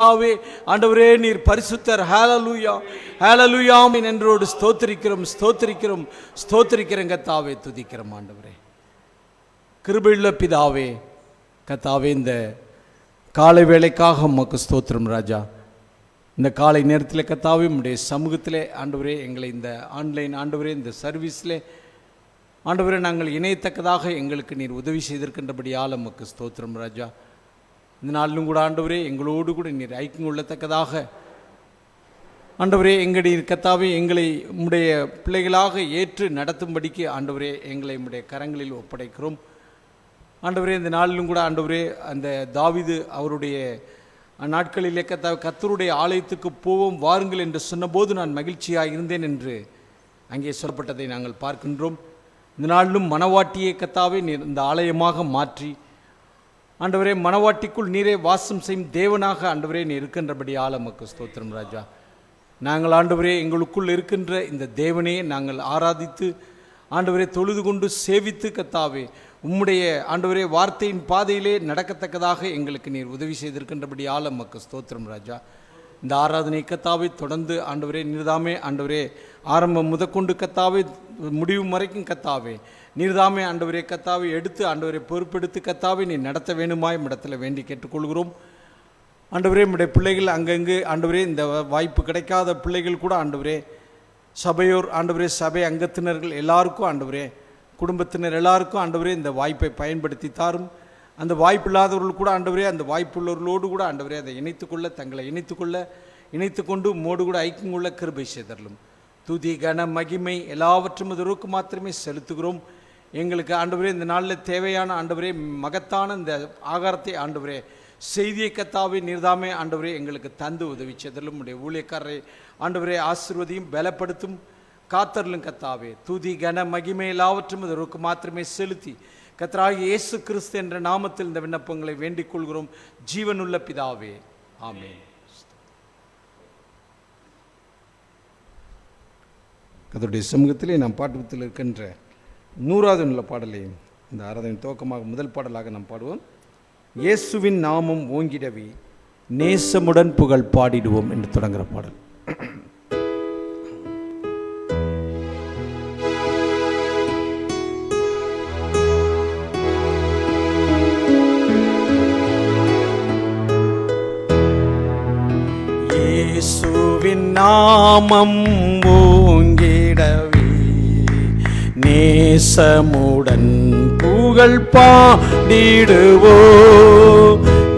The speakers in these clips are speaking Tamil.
ஆண்டவரே நீர் பரிசுத்தர். ஹல்லேலூயா ஹல்லேலூயா என்றோடு ஸ்தோத்திரிக்கிறோம் ஸ்தோத்திரிக்கிறோம் ஸ்தோத்திரிக்கிறோம் கர்த்தாவே, துதிக்கிறோம் ஆண்டவரே. கிருபையுள்ள பிதாவே கர்த்தாவே, இந்த காலை வேளைக்காக உமக்கு ஸ்தோத்திரம் ராஜா. இந்த காலை நேரத்தில் கர்த்தாவே உம்முடைய சமூகத்திலே ஆண்டவரே எங்களை இந்த ஆன்லைன் ஆண்டவரே இந்த சர்வீஸில் ஆண்டவரே நாங்கள் இணையத்தக்கதாக எங்களுக்கு நீர் உதவி செய்திருக்கின்றபடியால் உமக்கு ஸ்தோத்திரம் ராஜா. இந்த நாளிலும் கூட ஆண்டவரே எங்களோடு கூட நீர் ஐக்கியம் கொள்ளத்தக்கதாக ஆண்டவரே எங்களுடைய கர்த்தாவே எங்களை உம்முடைய பிள்ளைகளாக ஏற்று நடத்தும்படிக்கு ஆண்டவரே எங்களை உம்முடைய கரங்களில் ஒப்படைக்கிறோம் ஆண்டவரே. இந்த நாளிலும் கூட ஆண்டவரே அந்த தாவீது அவருடைய நாட்களிலே கர்த்தருடைய ஆலயத்துக்கு போவோம் வாருங்கள் என்று சொன்னபோது நான் மகிழ்ச்சியாக இருந்தேன் என்று அங்கே சொல்லப்பட்டதை நாங்கள் பார்க்கின்றோம். இந்த நாளிலும் மணவாட்டியை கர்த்தாவே நீர் இந்த ஆலயமாக மாற்றி ஆண்டவரே மணவாட்டிக்குள் நீரே வாசம் செய்யும் தேவனாக ஆண்டவரே நீ இருக்கின்றபடியால் உமக்கு ஸ்தோத்திரம் ராஜா. நாங்கள் ஆண்டவரே எங்களுக்குள் இருக்கின்ற இந்த தேவனே நாங்கள் ஆராதித்து ஆண்டவரே தொழுது கொண்டு சேவித்து கர்த்தாவே உம்முடைய ஆண்டவரே வார்த்தையின் பாதையிலே நடக்கத்தக்கதாக எங்களுக்கு நீர் உதவி செய்திருக்கின்றபடியால் உமக்கு ஸ்தோத்திரம் ராஜா. இந்த ஆராதனை கர்த்தாவே தொடர்ந்து ஆண்டவரே நீர்தாமே ஆண்டவரே ஆரம்பம் முதற்கொண்டு கர்த்தாவே முடிவு வரைக்கும் கர்த்தாவே நீர்தாமே ஆண்டவரே கர்த்தாவை எடுத்து ஆண்டவரை பொறுப்பெடுத்து கர்த்தாவை நீ நடத்த வேணுமாய் இடத்துல வேண்டி கேட்டுக்கொள்கிறோம் ஆண்டவரே. நம்முடைய பிள்ளைகள் அங்கங்கு ஆண்டவரே இந்த வாய்ப்பு கிடைக்காத பிள்ளைகள் கூட ஆண்டவரே சபையோர் ஆண்டவரே சபை அங்கத்தினர்கள் எல்லாருக்கும் ஆண்டவரே குடும்பத்தினர் எல்லாருக்கும் ஆண்டவரே இந்த வாய்ப்பை பயன்படுத்தி தாரும். அந்த வாய்ப்பு இல்லாதவர்கள் கூட ஆண்டவரே அந்த வாய்ப்புள்ளவர்களோடு கூட ஆண்டவரே அதை இணைத்துக்கொள்ள தங்களை இணைத்து கொண்டு மோடு கூட ஐக்கியம் கொள்ள கிருபை செய்தரலும். துதி கன மகிமை எல்லாவற்றும் அதற்கு மாத்திரமே செலுத்துகிறோம். எங்களுக்கு ஆண்டவரே இந்த நாளில் தேவையான ஆண்டவரே மகத்தான இந்த ஆகாரத்தை ஆண்டவரே செய்தியை கர்த்தாவே நீர்தாமே ஆண்டவரே எங்களுக்கு தந்து உதவி செய்தலும். உடைய ஊழியக்காரரை ஆண்டவரே ஆசீர்வதியும் பலப்படுத்தும் காத்தரலும் கர்த்தாவே. துதி கன மகிமை எல்லாவற்றும் அதற்கு மாத்திரமே செலுத்தி கர்த்தராகிய இயேசு கிறிஸ்து என்ற நாமத்தில் இந்த விண்ணப்பங்களை வேண்டிக் கொள்கிறோம் ஜீவனுள்ள பிதாவே, ஆமென். கர்த்தருடைய சமூகத்திலே நாம் பாட்டுத்தில் இருக்கின்ற 100வது உள்ள பாடலையும் இந்த ஆராதனை துவக்கமாக முதல் பாடலாக நாம் பாடுவோம். இயேசுவின் நாமம் ஓங்கிடவே நேசமுடன் புகழ் பாடிடுவோம் என்று தொடங்குகிற பாடல். இயேசுவின் நாமம் ஓங்கிடவே நேசமுடன் புகழ் பாடிடுவோ.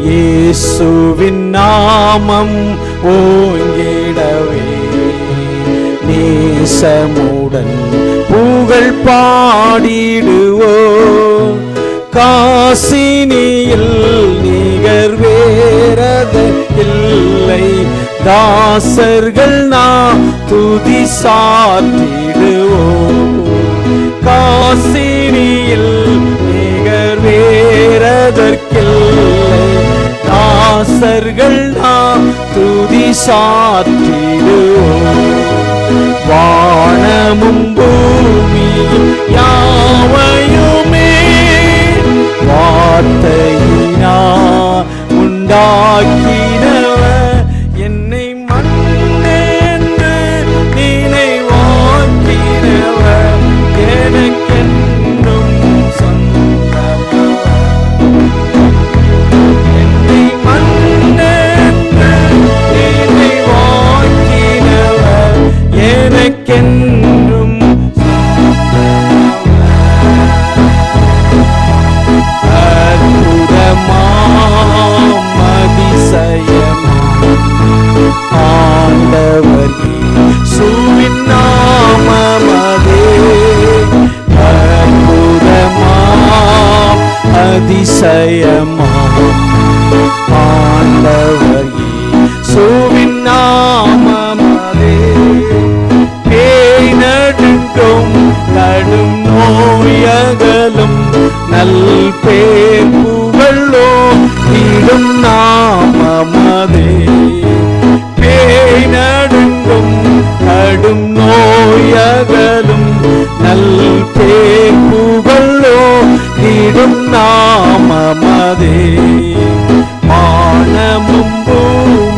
இயேசுவின் நாமம் ஓங்கிடவே நேசமுடன் புகழ் பாடிடுவோ. காசினியில் நிகர் வேறதில்லை தாசர்கள் நாம் துதி சாற்றிடுவோம். காசினியில் நிகர் வேறதற்கில்லை தாசர்கள் நாம் துதி சாற்றிடுவோம். வானமும் பூமியும் யாவையுமே வார்த்தையினால் உண்டாக்கினவர் என்னை மண்ணென்று நினைவாக்கினவர் எனக்கென்றும் சொந்தமவர். என்னை மண்ணென்று நினைவாக்கினவர் எனக்கென்றும் ஆண்டவர் இயேசுவின் நாமமதே அற்புதமாம் அதிசயமாம். ஆண்டவர் இயேசுவின் நாமமதே பேய் நடுங்கும் கடும் நோயகலும் நல் பேர் புகழோ இடும் நாமமதே. பேய் நடுங்கும் கடும் நோயகலும் நல் பேர் புகழோ இடும் நாமமதே. வானமும் பூமியும்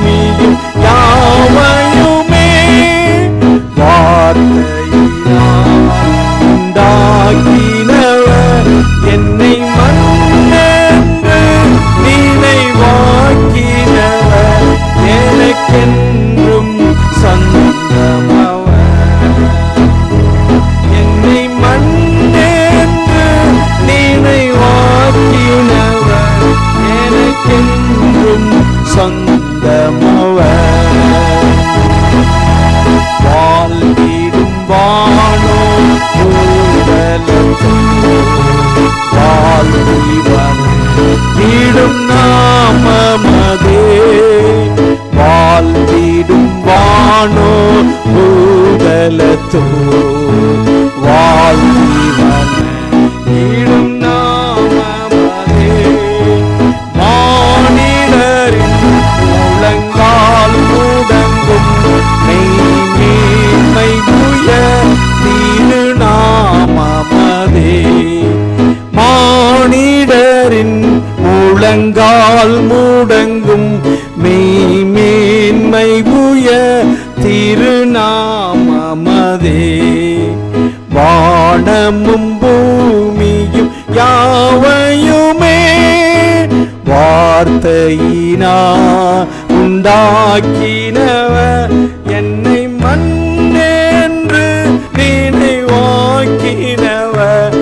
சொந்தமவர். வாழ்ந்திடும் வானோ வாழ்ந்திடும் நாமமதே. வாழ்ந்திடும் வானோ பூதலத்தோ வாழ்ந்திடும் நாமமதே. மானிடரின் முழங்கால் முடங்கும் மெய்மை உயர் திருநாமமதே. மானிடரின் முழங்கால் முடங்கும் மெய்மேன்மை உயர் திருநாமமதே. வானமும் பூமியும் யாவையுமே வார்த்தையினா உண்டாக்கினவர். என்னை மண்ணென்று நினைவாக்கினவர்.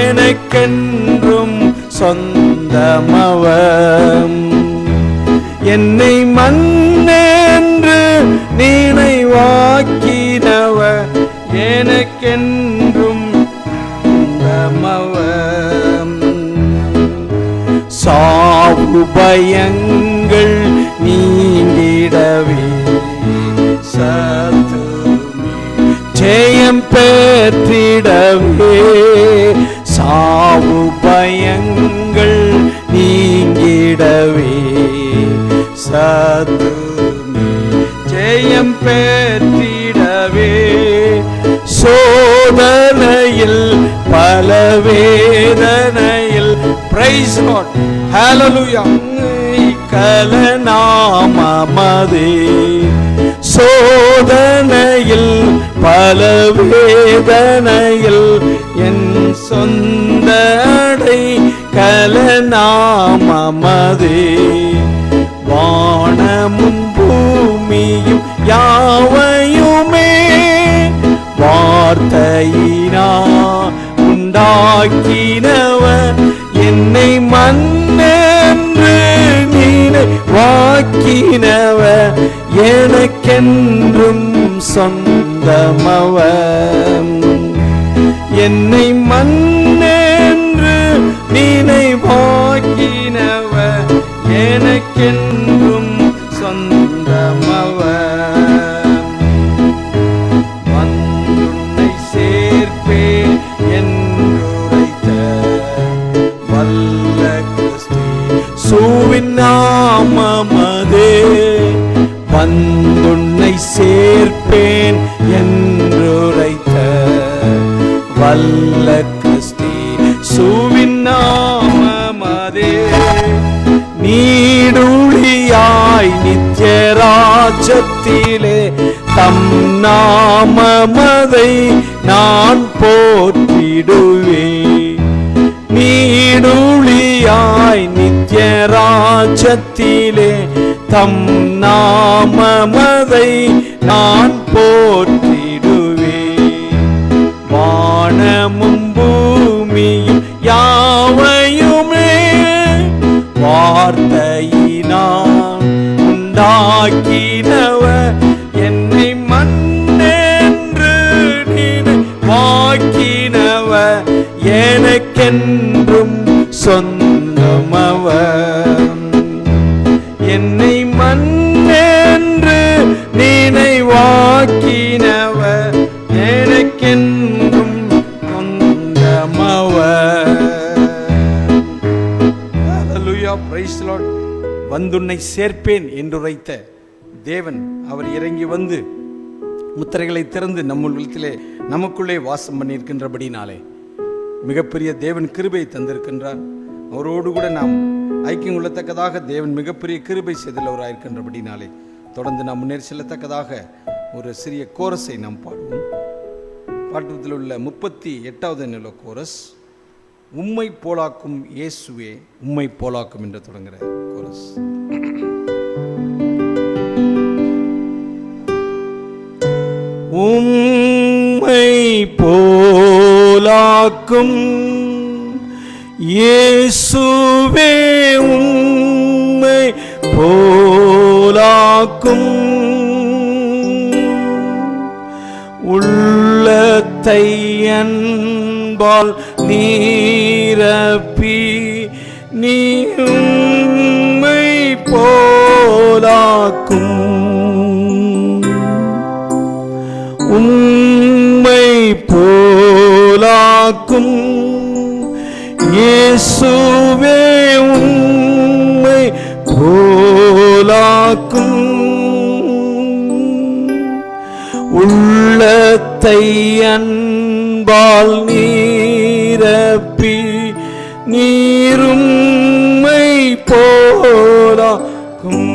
எனக்கென்றும் சொந்தமவர். என்னை மண்ணென்று நினைவாக்கினவர். எனக்கென்றும் சொந்தமவர். சாவு பயங்கள் நீங்கிடவே சத்துமே ஜெயம் பெற்றிடவே. சாவு பயங்கள் நீங்கிடவே சத்துமே ஜெயம் பெற்றிடவே. சோதனையில் பல வேதனையில் praise God hallelujah கலநாமமதே. சோதனையில் பல வேதனையில் என் சொந்த அடை கலநாமமதே. வானமும் பூமியும் யாவையுமே வார்த்தையினா உண்டாக்கினவர். என்னை மண்ணென்று நினைவாக்கினவர். எனக்கென்றும் சொந்தமவர். என்னை மண்ணென்று நினைவாக்கினவர். எனக்கென்றும் சொந்தமவர். வந்துன்னை சேர்ப்பேன் என்றுரைத்த வல்ல கிறிஸ்துவின் நாமமதே. வந்துன்னை சேர்ப்பேன் என்றுரைத்த வல்ல கிறிஸ்துவின் நாமமதே. நீடுழியாய் நித்திய ராஜ்யத்திலே தம் நாமமதை நான் போற்றிடுவேன். நீடுழியாய் நித்திய ராஜ்யத்திலே தம் நாமமதை நான் போற்றிடுவேன். வானமும் பூமியும் யாவையுமே வார்த்தையினால் உண்டாக்கினவர். என்னை மண்ணென்று நினைவாக்கினவர். எனக்கென்றும் சொந்தமவர். என்னை மண்ணென்று நினைவாக்கினவர். எனக்கென்றும் சொந்தமவர். ஹல்லேலூயா பிரைஸ் தி லார்ட். வந்துன்னை சேர்ப்பேன் என்றுரைத்த தேவன் அவர் இறங்கி வந்து முத்திரைகளை திறந்து நம்முள்ளத்திலே நமக்குள்ளே வாசம் பண்ணியிருக்கின்றபடினாலே மிகப்பெரிய தேவன் கிருபை தந்திருக்கின்றார். அவரோடு கூட நாம் ஐக்கியம் கொள்ளத்தக்கதாக தேவன் மிகப்பெரிய கிருபை செய்துள்ளவராயிருக்கின்றபடினாலே தொடர்ந்து நாம் முன்னேறி செல்லத்தக்கதாக ஒரு சிறிய கோரஸை நாம் பாடுவோம். பாட்டத்தில் உள்ள 38வது நில கோரஸ், உம்மை போலாக்கும் இயேசுவே உம்மை போலாக்கும் என்று தொடங்குகிற கோரஸ். உம்மை போலாக்கும் இயேசுவே உம்மை போலாக்கும் உள்ளத்தை அன்பால் நீரப்பி நீ உம்மை போலாக்கும். உம்மை போலாக்கும் இயேசுவே, உம்மை போலாக்கும். உள்ளத்தை அன்பால் நீரப்பி நீரும்மை போலாக்கும்.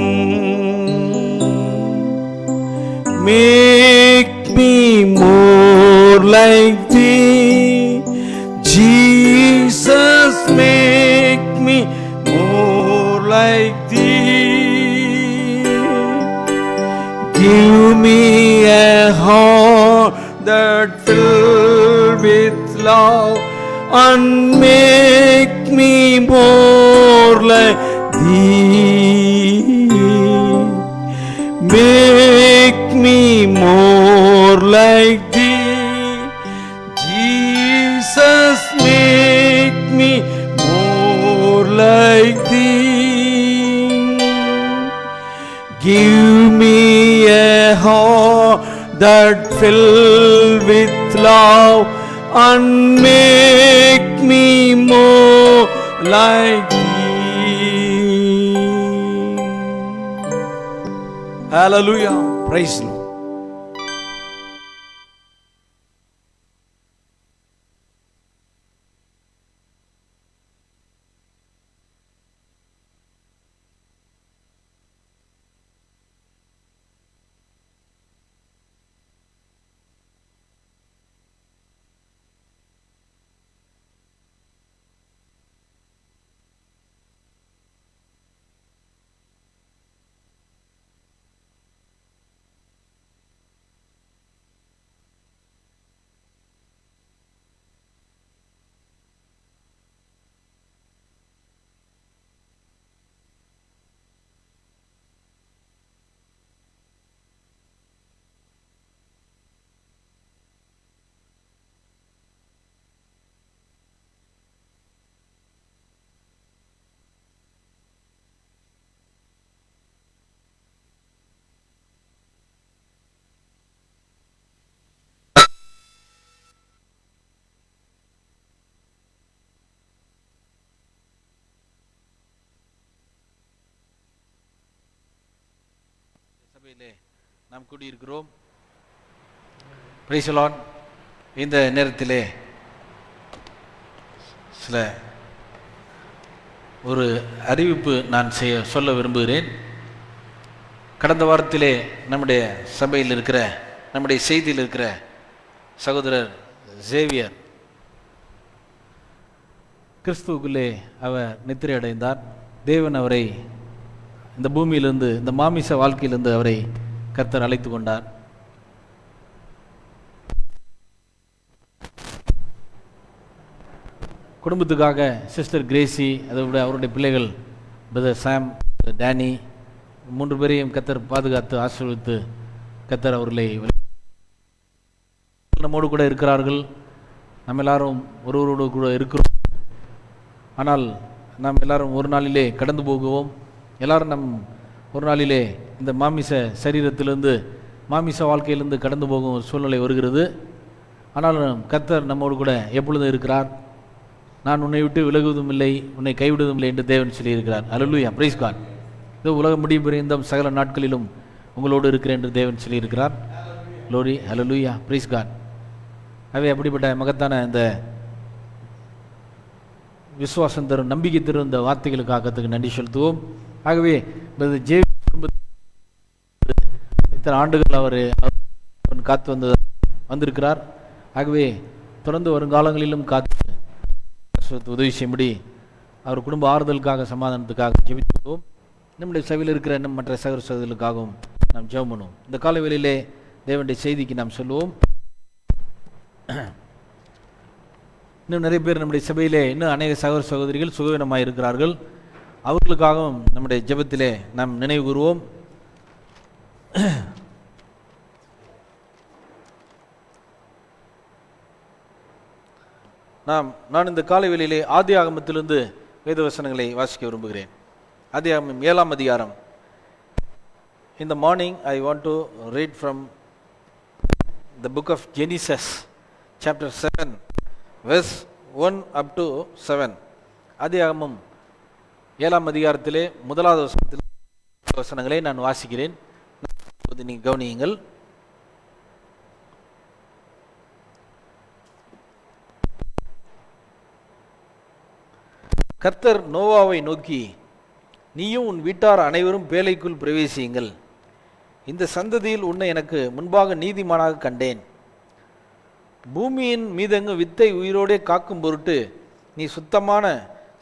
Make me more like thee, Jesus, make me more like thee. Give me a heart that filled with love and make me more like thee. Make me more like thee, Jesus, make me more like thee. Give me a heart that filled with love and make me more like thee. Hallelujah. Praise the Lord. சபையிலே நாம் கூடியிருக்கிறோம். Price the Lord. இந்த நேரத்திலே சில ஒரு அறிவிப்பு நான் சொல்ல விரும்புகிறேன். கடந்த வாரத்திலே நம்முடைய சபையில் இருக்கிற, நம்முடைய செய்தியில் இருக்கிற சகோதரர் சேவியர் கிறிஸ்துவுக்குள்ளே அவர் நித்திரை அடைந்தார். தேவன் அவரை இந்த பூமியிலிருந்து, இந்த மாமிச வாழ்க்கையிலிருந்து அவரை கர்த்தர் அழைத்து கொண்டார். குடும்பத்துக்காக சிஸ்டர் கிரேசி, அதை விட அவருடைய பிள்ளைகள் பிரதர் சாம், டேனி, 3 பேரையும் கர்த்தர் பாதுகாத்து ஆசீர்வதித்து கர்த்தர் அவர்களை நம்மோடு கூட இருக்கிறார்கள். நம்ம எல்லாரும் ஒருவரோடு கூட இருக்கிறோம். ஆனால் நாம் எல்லாரும் ஒரு நாளிலே கடந்து போகுவோம். எல்லாரும் நம் ஒரு நாளிலே இந்த மாமிச சரீரத்திலிருந்து, மாமிச வாழ்க்கையிலிருந்து கடந்து போகும் ஒரு சூழ்நிலை வருகிறது. ஆனாலும் கர்த்தர் நம்மோடு கூட எப்பொழுதும் இருக்கிறார். நான் உன்னை விட்டு விலகுவதும் இல்லை, உன்னை கைவிடுவதும் இல்லை என்று தேவன் சொல்லியிருக்கிறார். அல்லேலூயா, பிரைஸ் காட். இது உலக முடிவு பரியந்தம் சகல நாட்களிலும் உங்களோடு இருக்கிறேன் என்று தேவன் சொல்லியிருக்கிறார். லோரி, அல்லேலூயா, பிரைஸ் காட். அவை அப்படிப்பட்ட மகத்தான இந்த விசுவாசம் தரும், நம்பிக்கை தரும் இந்த வார்த்தைகளுக்காக நன்றி செலுத்துவோம். ஆகவே இத்தனை ஆண்டுகள் அவர் காத்து வந்திருக்கிறார். ஆகவே தொடர்ந்து வருங்காலங்களிலும் காத்து உதவி செய்யும்படி அவர் குடும்ப ஆறுதலுக்காக, சமாதானத்துக்காக ஜெபித்துவோம். நம்முடைய சபையில் இருக்கிற மற்ற சகோதர சகோதரிகளுக்காகவும் நாம் ஜெபம் பண்ணுவோம். இந்த கால வேளையிலே தேவனுடைய செய்திக்கு நாம் சொல்லுவோம். இன்னும் நிறைய பேர் நம்முடைய சபையிலே இன்னும் அநேக சகோதர சகோதரிகள் சுகவீனமாக இருக்கிறார்கள். அவர்களுக்காகவும் நம்முடைய ஜெபத்திலே நாம் நினைவு கூறுவோம். நான் இந்த காலை வேளையிலே ஆதி ஆகமத்திலிருந்து வேத வசனங்களை வாசிக்க விரும்புகிறேன். ஆதி ஆகமம் 7ஆம் அதிகாரம். In the morning I want to read from the book of Genesis chapter 7 verse 1 up to 7. ஆதி ஆகமம் 7ஆம் அதிகாரத்திலே முதலாவது வசனங்களை நான் வாசிக்கிறேன். நீங்கள் கவனியுங்கள். கர்த்தர் நோவாவை நோக்கி, நீயும் உன் வீட்டார் அனைவரும் பேழைக்குள் பிரவேசியுங்கள். இந்த சந்ததியில் உன்னை எனக்கு முன்பாக நீதிமானாக கண்டேன். பூமியின் மீதெங்கு வித்தை உயிரோடே காக்கும் பொருட்டு நீ சுத்தமான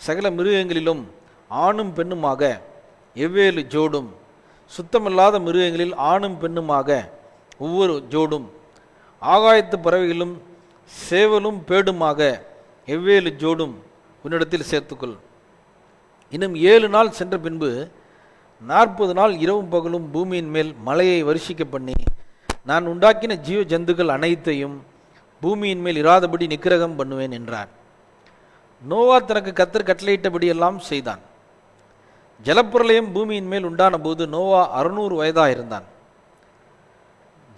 சகல மிருகங்களிலும் ஆணும் பெண்ணுமாக எவ்வேறு ஜோடும், சுத்தமில்லாத மிருகங்களில் ஆணும் பெண்ணுமாக ஒவ்வொரு ஜோடும், ஆகாயத்து பறவைகளும் சேவலும் பேடுமாக எவ்வேறு ஜோடும் உன்னிடத்தில் சேர்த்துக்கொள். இன்னும் 7 நாள் சென்ற பின்பு 40 நாள் இரவும் பகலும் பூமியின் மேல் மழையை வருஷிக்க பண்ணி நான் உண்டாக்கின ஜீவ ஜந்துக்கள் அனைத்தையும் பூமியின் மேல் இராதபடி நிக்கிரகம் பண்ணுவேன் என்றார். நோவா தனக்கு கர்த்தர் கட்டளையிட்டபடி எல்லாம் செய்தான். ஜலப்பிரளயம் பூமியின் மேல் உண்டான போது நோவா 600 வயதாக இருந்தான்.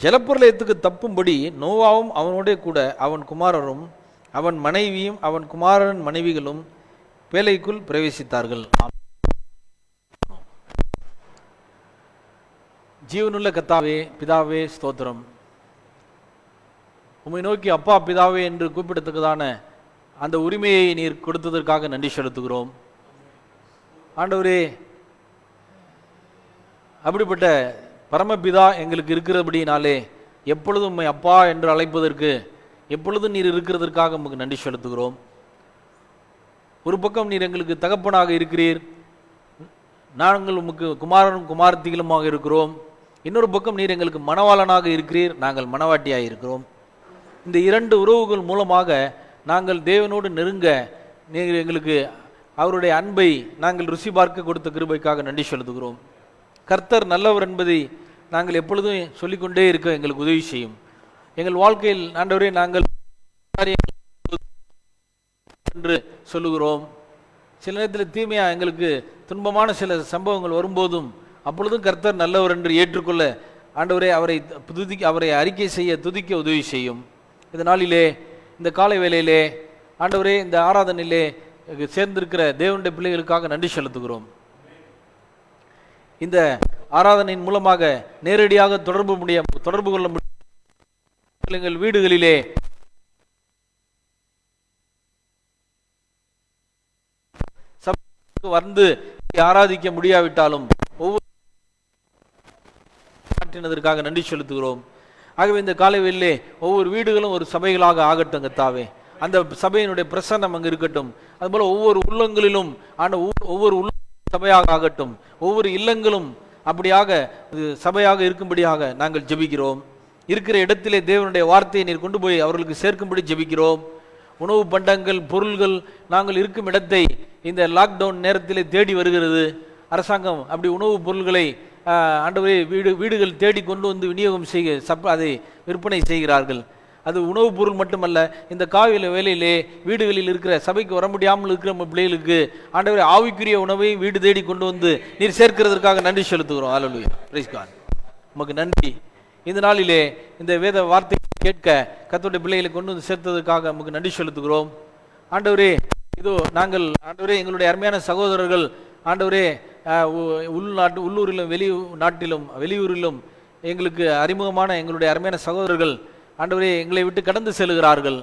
ஜலப்பிரளயத்துக்கு தப்பும்படி நோவாவும் அவனோட கூட அவன் குமாரரும் அவன் மனைவியும் அவன் குமாரன் மனைவிகளும் பேழைக்குள் பிரவேசித்தார்கள். ஜீவனுள்ள கர்த்தாவே பிதாவே ஸ்தோத்திரம். உம்மை நோக்கி அப்பா பிதாவே என்று கூப்பிடத்தக்கதான அந்த உரிமையை நீர் கொடுத்ததற்காக நன்றி செலுத்துகிறோம். ஆண்டவரே, அப்படிப்பட்ட பரமபிதா எங்களுக்கு இருக்கிறபடினாலே எப்பொழுதும் உம்மை அப்பா என்று அழைப்பதற்கு எப்பொழுதும் நீர் இருக்கிறதற்காக உமக்கு நன்றி செலுத்துகிறோம். ஒரு பக்கம் நீர் எங்களுக்கு தகப்பனாக இருக்கிறீர், நாங்கள் உமக்கு குமாரனும் குமாரத்திகளுமாக இருக்கிறோம். இன்னொரு பக்கம் நீர் எங்களுக்கு மணவாளனாக இருக்கிறீர், நாங்கள் மணவாட்டியாக இருக்கிறோம். இந்த 2 உறவுகள் மூலமாக நாங்கள் தேவனோடு நெருங்க நீங்கள் எங்களுக்கு அவருடைய அன்பை நாங்கள் ருசி பார்க்க கொடுத்த கிருபைக்காக நன்றி செலுத்துகிறோம். கர்த்தர் நல்லவர் என்பதை நாங்கள் எப்பொழுதும் சொல்லிக்கொண்டே இருக்க எங்களுக்கு உதவி செய்யும். எங்கள் வாழ்க்கையில் ஆண்டவரே நாங்கள் என்று சொல்லுகிறோம். சில நேரத்தில் தீமையாக எங்களுக்கு துன்பமான சில சம்பவங்கள் வரும்போதும் அப்பொழுதும் கர்த்தர் நல்லவர் என்று ஏற்றுக்கொள்ள ஆண்டவரே அவரை அறிக்கை செய்ய துதிக்க உதவி செய்யும். இந்த நாளிலே இந்த காலை வேளையிலே ஆண்டவரே இந்த ஆராதனையிலே சேர்ந்திருக்கிற தேவனுடைய பிள்ளைகளுக்காக நன்றி செலுத்துகிறோம். இந்த ஆராதனையின் மூலமாக நேரடியாக தொடர்பு கொள்ள முடியும். எங்கள் வீடுகளிலே வந்து ஆராதிக்க முடியாவிட்டாலும் ஒவ்வொரு நன்றி செலுத்துகிறோம். ஆகவே இந்த காலை வேளையிலே ஒவ்வொரு வீடுகளும் ஒரு சபைகளாக ஆகட்டும் கர்த்தாவே. அந்த சபையினுடைய பிரசன்னம் அங்கு இருக்கட்டும். அதுபோல ஒவ்வொரு உள்ளங்களிலும் ஒவ்வொரு சபையாக ஆகட்டும். ஒவ்வொரு இல்லங்களும் அப்படியாக சபையாக இருக்கும்படியாக நாங்கள் ஜெபிக்கிறோம். இருக்கிற இடத்திலே தேவனுடைய வார்த்தையை நீர் கொண்டு போய் அவர்களுக்கு சேர்க்கும்படி ஜெபிக்கிறோம். உணவு பண்டங்கள் பொருள்கள் நாங்கள் இருக்கும் இடத்தை இந்த லாக்டவுன் நேரத்திலே தேடி வருகிறது. அரசாங்கம் அப்படி உணவுப் பொருள்களை ஆண்டவரே வீடுகள் தேடி கொண்டு வந்து விநியோகம் அதை விற்பனை செய்கிறார்கள். அது உணவுப் பொருள் மட்டுமல்ல, இந்த காவில வேலையிலே வீடுகளில் இருக்கிற சபைக்கு வர முடியாமல் இருக்கிற பிள்ளைகளுக்கு ஆண்டவரே ஆவிக்குரிய உணவை வீடு தேடி கொண்டு வந்து நீர் சேர்க்கிறதற்காக நன்றி செலுத்துகிறோம். ஹல்லேலூயா, பிரைஸ் காட். உமக்கு நன்றி. இந்த நாளிலே இந்த வேத வார்த்தை கேட்க கர்த்தருடைய பிள்ளைகளை கொண்டு வந்து சேர்த்ததற்காக நமக்கு நன்றி செலுத்துகிறோம். ஆண்டவரே, இதோ நாங்கள் ஆண்டவரே எங்களுடைய அருமையான சகோதரர்கள் ஆண்டவரே உள்ளூரிலும் வெளியூரிலும் எங்களுக்கு அறிமுகமான எங்களுடைய அருமையான சகோதரர்கள் ஆண்டவரே எங்களை விட்டு கடந்து செல்கிறார்கள்.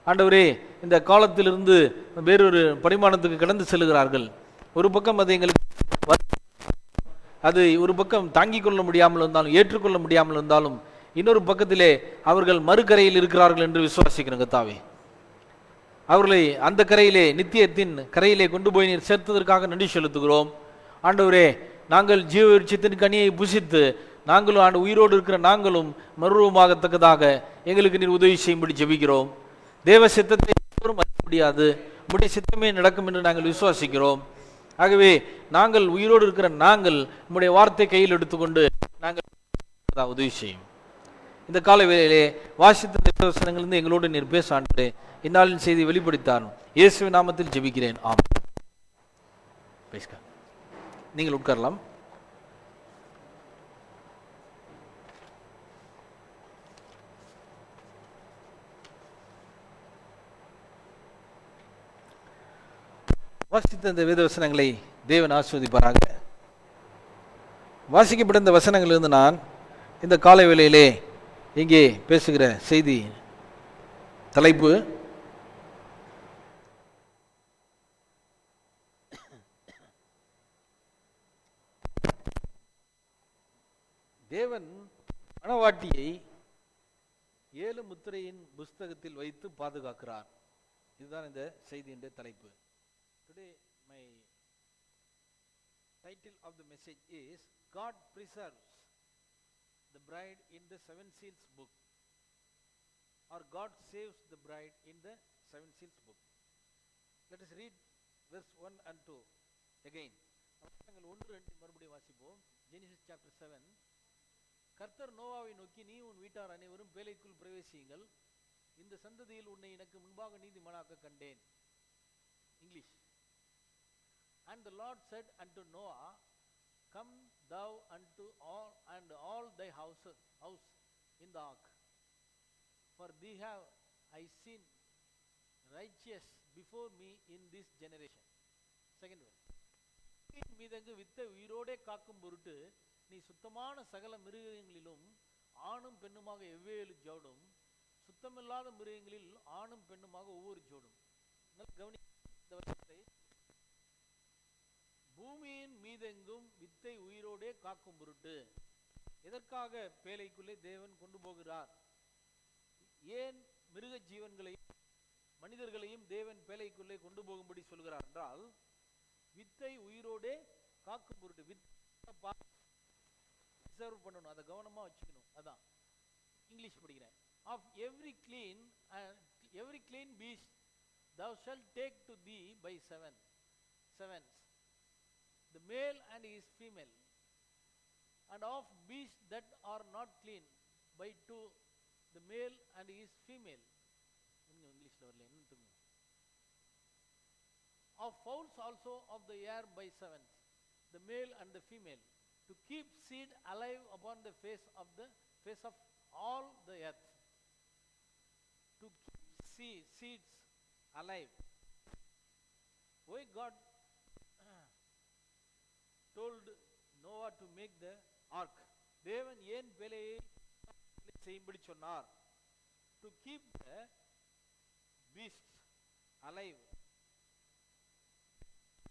ஆண்டவரே, இந்த காலத்திலிருந்து வேறொரு பரிமாணத்துக்கு கடந்து செல்கிறார்கள். ஒரு பக்கம் அது ஒரு பக்கம் தாங்கிக் கொள்ள முடியாமல் இருந்தாலும் ஏற்றுக்கொள்ள முடியாமல் இருந்தாலும் இன்னொரு பக்கத்திலே அவர்கள் மறுகரையில் இருக்கிறார்கள் என்று விசுவாசிக்கிறோம் கர்த்தாவே. அவர்களை அந்த கரையிலே நித்தியத்தின் கரையிலே கொண்டு போய் நீர் சேர்த்ததற்காக நன்றி செலுத்துகிறோம். ஆண்டவரே, நாங்கள் ஜீவ விருட்சத்தின் கனியை புசித்து நாங்களும் உயிரோடு இருக்கிற நாங்களும் மறுரூபமாகத்தக்கதாக எங்களுக்கு நீர் உதவி செய்யும்படி ஜெபிக்கிறோம். தேவ சித்தத்தை அறிய முடியாது, உம்முடைய சித்தமே நடக்கும் என்று நாங்கள் விசுவாசிக்கிறோம். ஆகவே நாங்கள் உயிரோடு இருக்கிற நாங்கள் உம்முடைய வார்த்தை கையில் எடுத்துக்கொண்டு நாங்கள் உதவி செய்யும். இந்த கால வேளையிலே வாசித்த வசனங்களிலிருந்து எங்களோடு நீர் பேச ஆண்டவரே, இந்நாளின் செய்தி வெளிப்படுத்தார் இயேசுவின் நாமத்தில் ஜெபிக்கிறேன். ஆமென். நீங்கள் உட்காரலாம். வாசித்த இந்த வேத வசனங்களை தேவன் ஆசீர்வதிப்பாராக. வாசிக்கப்பட்ட இந்த வசனங்களிலிருந்து நான் இந்த காலை வேளையிலே இங்கே பேசுகிற செய்தி தலைப்பு தேவன் மணவாட்டியை 7 முத்திரையின் புஸ்தகத்தில் வைத்து பாதுகாக்கிறார். இதுதான் இந்த செய்தியின் தலைப்பு. Today my title of the message is God preserves the bride in the 7 seals book, or God saves the bride in the 7 seals book. Let us read verse 1 and 2 again. நாங்கள் 1-2 மறுபடியும் வாசிப்போம். Genesis chapter 7. கர்த்தர் நோவாவை நோக்கி, நீ உன் வீட்டார் அனைவரும் பேழைக்குள் பிரவேசியுங்கள், இந்த சந்ததியில் உன்னை எனக்கு முன்பாக நீதிமானாக்க கண்டேன். English. And the Lord said unto Noah, come thou unto all thy house in the ark, for thee have I seen righteous before me in this generation. Second verse. மீதங்கு வித்தை உயிரோடே காக்கும் பொருட்டு நீ சுத்தமான சகல மிருகங்களிலும் ஆணும் பெண்ணுமாக எவ்வேறு ஜோடும், சுத்தமில்லாத மிருகங்களில் ஆணும் பெண்ணுமாக ஒவ்வொரு ஜோடும். கவனி இந்த வருஷத்தை. பூமியின் மீதெங்கும் வித்தை உயிரோடே காக்கும் பொருட்டு எதற்காக பேழைக்குள்ளே தேவன் கொண்டு போகிறார்? ஏன் மிருக ஜீவன்களையும் மனிதர்களையும் தேவன் பேழைக்குள்ளே கொண்டு போகும்படி சொல்கிறார் என்றால், வித்தை உயிரோடே காக்கும் பொருட்டு. ரிசர்வ் பண்ணணும், அதை கவனமா வச்சுக்கணும். அதான் இங்கிலீஷ் படிக்கிறேன். Of every clean beast thou shalt take to thee by sevens, the male and his female, and of beasts that are not clean by 2, the male and his female. இங்கிலீஷ்ல வரல, என்ன? Of fowls also of the air by 7, the male and the female, to keep seed alive upon the face of all the earth. To keep seeds alive. Why God told Noah to make the ark? தேவன் ஏன் பேழையை செய்யும்படி சொன்னார்? To keep the beasts alive,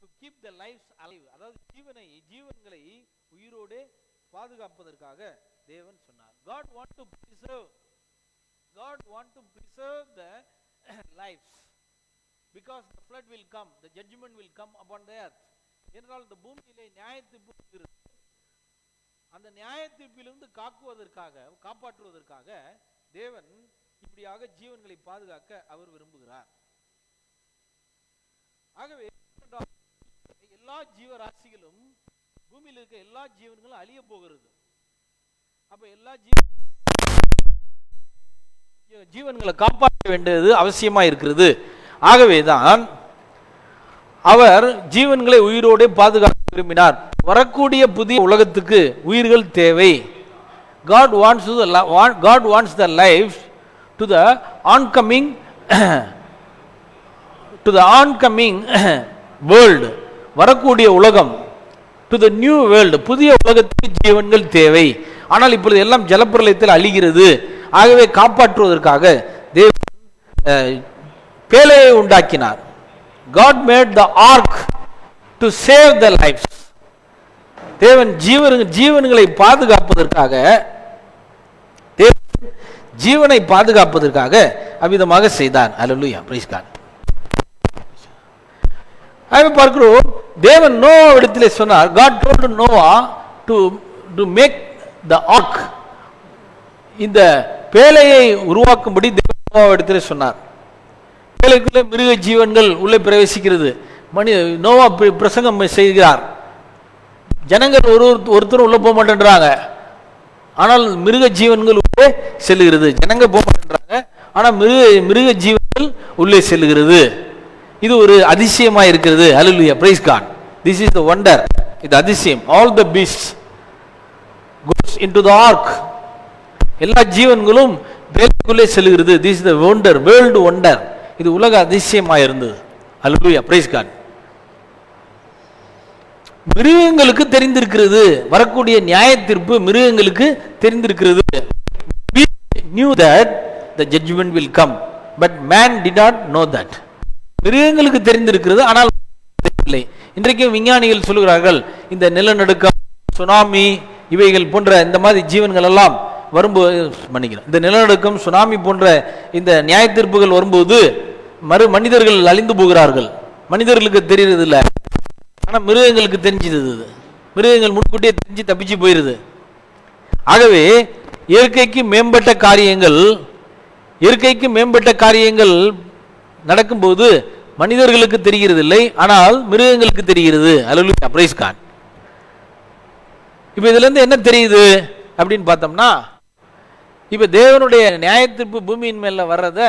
to keep the lives alive. அதாவது ஜீவன்களை உயிரோடு பாதுகாப்பதற்காக தேவன் சொன்னார். God want to preserve the lives, because the flood will come, the judgment will come upon the earth. என்றால் இந்த பூமியிலே நியாயத்தீர்ப்பு இருக்கிறது. அந்த நியாயத்தீர்ப்பிலிருந்து காப்பாற்றுவதற்காக தேவன் இப்படியாக ஜீவன்களை பாதுகாக்க அவர் விரும்புகிறார். ஆகவே எல்லா ஜீவராசிகளும், பூமியில் இருக்க எல்லா ஜீவன்களும் அழிய போகிறது. அப்ப எல்லா ஜீவன்களை காப்பாற்ற வேண்டியது அவசியமா இருக்கிறது. ஆகவேதான் அவர் ஜீவன்களை உயிரோடு பாதுகாக்க விரும்பினார். வரக்கூடிய புதிய உலகத்துக்கு உயிர்கள் தேவை. God wants the life to the oncoming world, வரக்கூடிய உலகம், to the new world, புதிய உலகத்துக்கு ஜீவன்கள் தேவை. ஆனால் இப்பொழுது எல்லாம் ஜலப்பிரளயத்தில் அழிகிறது. ஆகவே காப்பாற்றுவதற்காக தேவன் பேழையை உண்டாக்கினார். God made the ark to save the lives. தேவன் ஜீவன்களை பாதுகாப்பதற்காக, ஜீவனை பாதுகாப்பதற்காக அவ்விதமாக செய்தார். அல்லேலூயா, பிரைஸ் காட். ஆகவே பார்க்கிறோம், தேவன் நோவாவிடத்திலே சொன்னார். God told Noah to make the ark. இந்த பேழையை உருவாக்கும்படி தேவன் நோவாவிடத்திலே சொன்னார். பேழைக்குள்ளே மிருக ஜீவன்கள் உள்ளே பிரவேசிக்கிறது. நோவா பிரசங்கம் செய்கிறார். ஜனங்கள் ஒருத்தரும் உள்ள போக மாட்டேன்றாங்க. ஆனால் மிருக ஜீவன்கள் உள்ளே செல்லுகிறது. ஜனங்க போக மாட்டேன்றாங்க, ஆனால் மிருக ஜீவன்கள் உள்ளே செல்லுகிறது. இது ஒரு அதிசயமா இருக்கிறது. Hallelujah, praise God. This is the wonder, இது அதிசயம். All the beasts goes into the ark. எல்லா ஜீவன்களும் வேலைக்குள்ளே செல்கிறது. This is the wonder, world wonder. இது உலக அதிசயமா இருந்தது. Hallelujah, praise God. மிருகங்களுக்கு தெரிந்திருக்கிறது, வரக்கூடிய நியாய தீர்ப்பு மிருகங்களுக்கு தெரிந்திருக்கிறது. We knew that the judgment will come, but man did not know that. மிருகங்களுக்கு தெரிந்திருக்கிறது, ஆனால் இல்லை. இன்றைக்கு விஞ்ஞானிகள் சொல்கிறார்கள், இந்த நிலநடுக்கம், சுனாமி, இவைகள் போன்ற இந்த மாதிரி ஜீவன்கள் எல்லாம் வரும்போது, மன்னிக்கிறேன், இந்த நிலநடுக்கம், சுனாமி போன்ற இந்த நியாய தீர்ப்புகள் வரும்போது மனிதர்கள் அழிந்து போகிறார்கள். மனிதர்களுக்கு தெரியறது இல்லை, ஆனால் மிருகங்களுக்கு தெரிஞ்சது. மிருகங்கள் முன்கூட்டியே தெரிஞ்சு தப்பிச்சு போயிருது. ஆகவே இயற்கைக்கு மேம்பட்ட காரியங்கள் நடக்கும்போது மனிதர்களுக்கு தெரிகிறது இல்லை, ஆனால் மிருகங்களுக்கு தெரிகிறது. அல்லேலூயா, பிரைஸ் காட். இப்போ இதுல இருந்து என்ன தெரியுது அப்படின்னு பார்த்தோம்னா, இப்போ தேவனுடைய நியாயத்தீர்ப்பு பூமியின் மேல வர்றத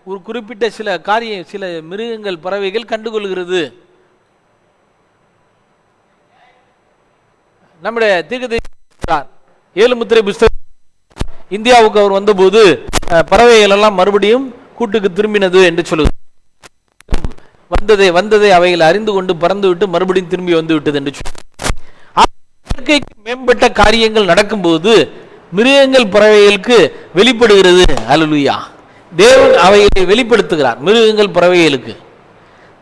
ஒரு குறிப்பிட்ட சில மிருகங்கள், பறவைகள் கண்டுகொள்கிறது. நம்முடைய தீர்க்கதரிசி 7 முத்திரை புஸ்தகம் இந்தியாவுக்கு அவர் வந்தபோது பறவைகள் எல்லாம் மறுபடியும் கூட்டுக்கு திரும்பினது என்று சொல்லுது. வந்ததை அவைகள் அறிந்து கொண்டு பறந்து விட்டு மறுபடியும் திரும்பி வந்து விட்டது என்று சொல்லு. இயற்கைக்கு மேம்பட்ட காரியங்கள் நடக்கும்போது மிருகங்கள், பறவைகளுக்கு வெளிப்படுகிறது. அல்லேலூயா, தேவன் அவைகளை வெளிப்படுத்துகிறார். மிருகங்கள், பறவைகளுக்கு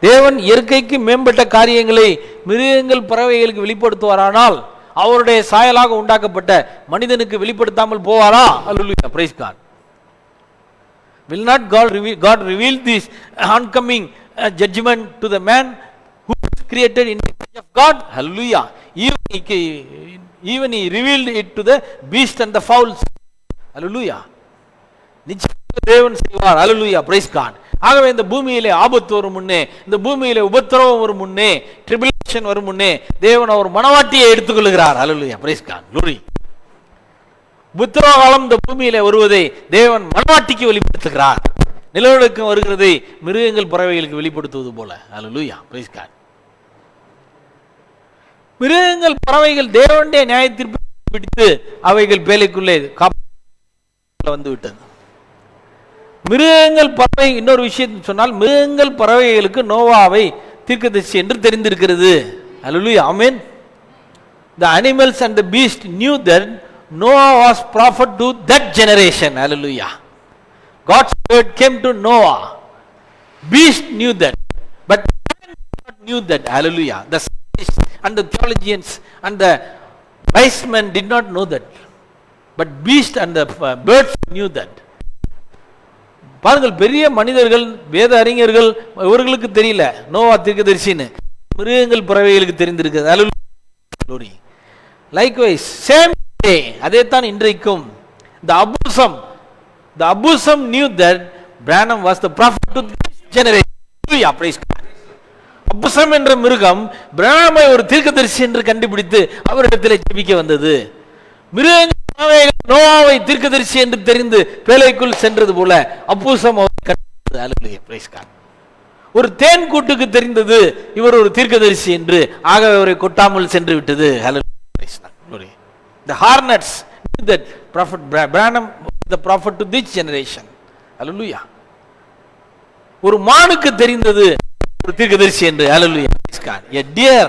தேவன் இயற்கைக்கு மேம்பட்ட காரியங்களை மிருகங்கள், பறவைகளுக்கு வெளிப்படுத்துவாரானால் அவருடைய சாயலாக உண்டாக்கப்பட்ட மனிதனுக்கு வெளிப்படுத்தாமல் போவாரா? Alleluia, praise God. Will not God reveal this oncoming judgment to the man who is created in the image of God? Hallelujah. Even he revealed it to the beast and the fowls. Hallelujah. நிச்சயமாக தேவன் செய்வார். Hallelujah, praise God. ஆகவே இந்த பூமியிலே ஆபத்து வரும் முன்னே, இந்த பூமியிலே உபத்திரவம் வரும் முன்னே, ட்ரிபியூலேஷன் வரும் முன்னே தேவன் அவர் மனவாட்டியை எடுத்துக்கொள்கிறார். Hallelujah, praise God, glory. உபத்திரவ காலம் இந்த பூமியிலே வருவதை தேவன் மனவாட்டிக்கு வெளிப்படுத்துகிறார். நிலநடுக்கம் வருகிறதை மிருகங்கள், பறவைகளுக்கு வெளிப்படுத்துவது போல. Hallelujah, praise God. மிருகங்கள், பறவைகள் தேவனுடைய நியாயத்தீர்ப்பை பிடித்து அவைகள் பேலைக்குள்ளே வந்து விட்டது. மிருகங்கள், பறவை, இன்னொரு விஷயம் சொன்னால், மிருகங்கள், பறவைகளுக்கு நோவாவை தீர்க்கதரிசி என்று தெரிந்திருக்கிறது. Hallelujah, amen. The animals and the beast knew that Noah was prophet to that generation. Hallelujah. God's word came to Noah. Beast knew that, but man knew that. Hallelujah. The scientists and the theologians and the wise men did not know that, but beast and the birds knew that. பாருங்கள், பெரிய மனிதர்கள், வேத அறிஞர்கள், இவர்களுக்கு தெரியல நோவா தீர்க்கதரிசின்னு. மிருகங்கள், பறவைகளுக்கு தெரிந்திருக்கிறது. Hallelujah. Likewise, same day, அதே தான் இன்றைக்கும். The Abusam knew that Branham was the prophet to this generation. Praise God. அபுசம் என்ற மிருகம் பிராணமை ஒரு தீர்க்கதரிசி என்று கண்டுபிடித்து அவரிடத்தில் ஜெபிக்க வந்தது. மிருகங்கள் நோவாவை தீர்க்கதரிசி என்று தெரிந்து பேழைக்குள் சென்றது போல அபுசம் ஒரு தேன் கூட்டுக்கு தெரிந்தது இவர் ஒரு தீர்க்கதரிசி என்று, ஆகவே அவரை கொட்டாமல் சென்று விட்டது. The hornets knew that prophet Branham was the prophet to this generation. Hallelujah. ஒரு மானுக்கு தெரிந்தது ஒரு தீர்க்கதரிசி என்று. Hallelujah. A deer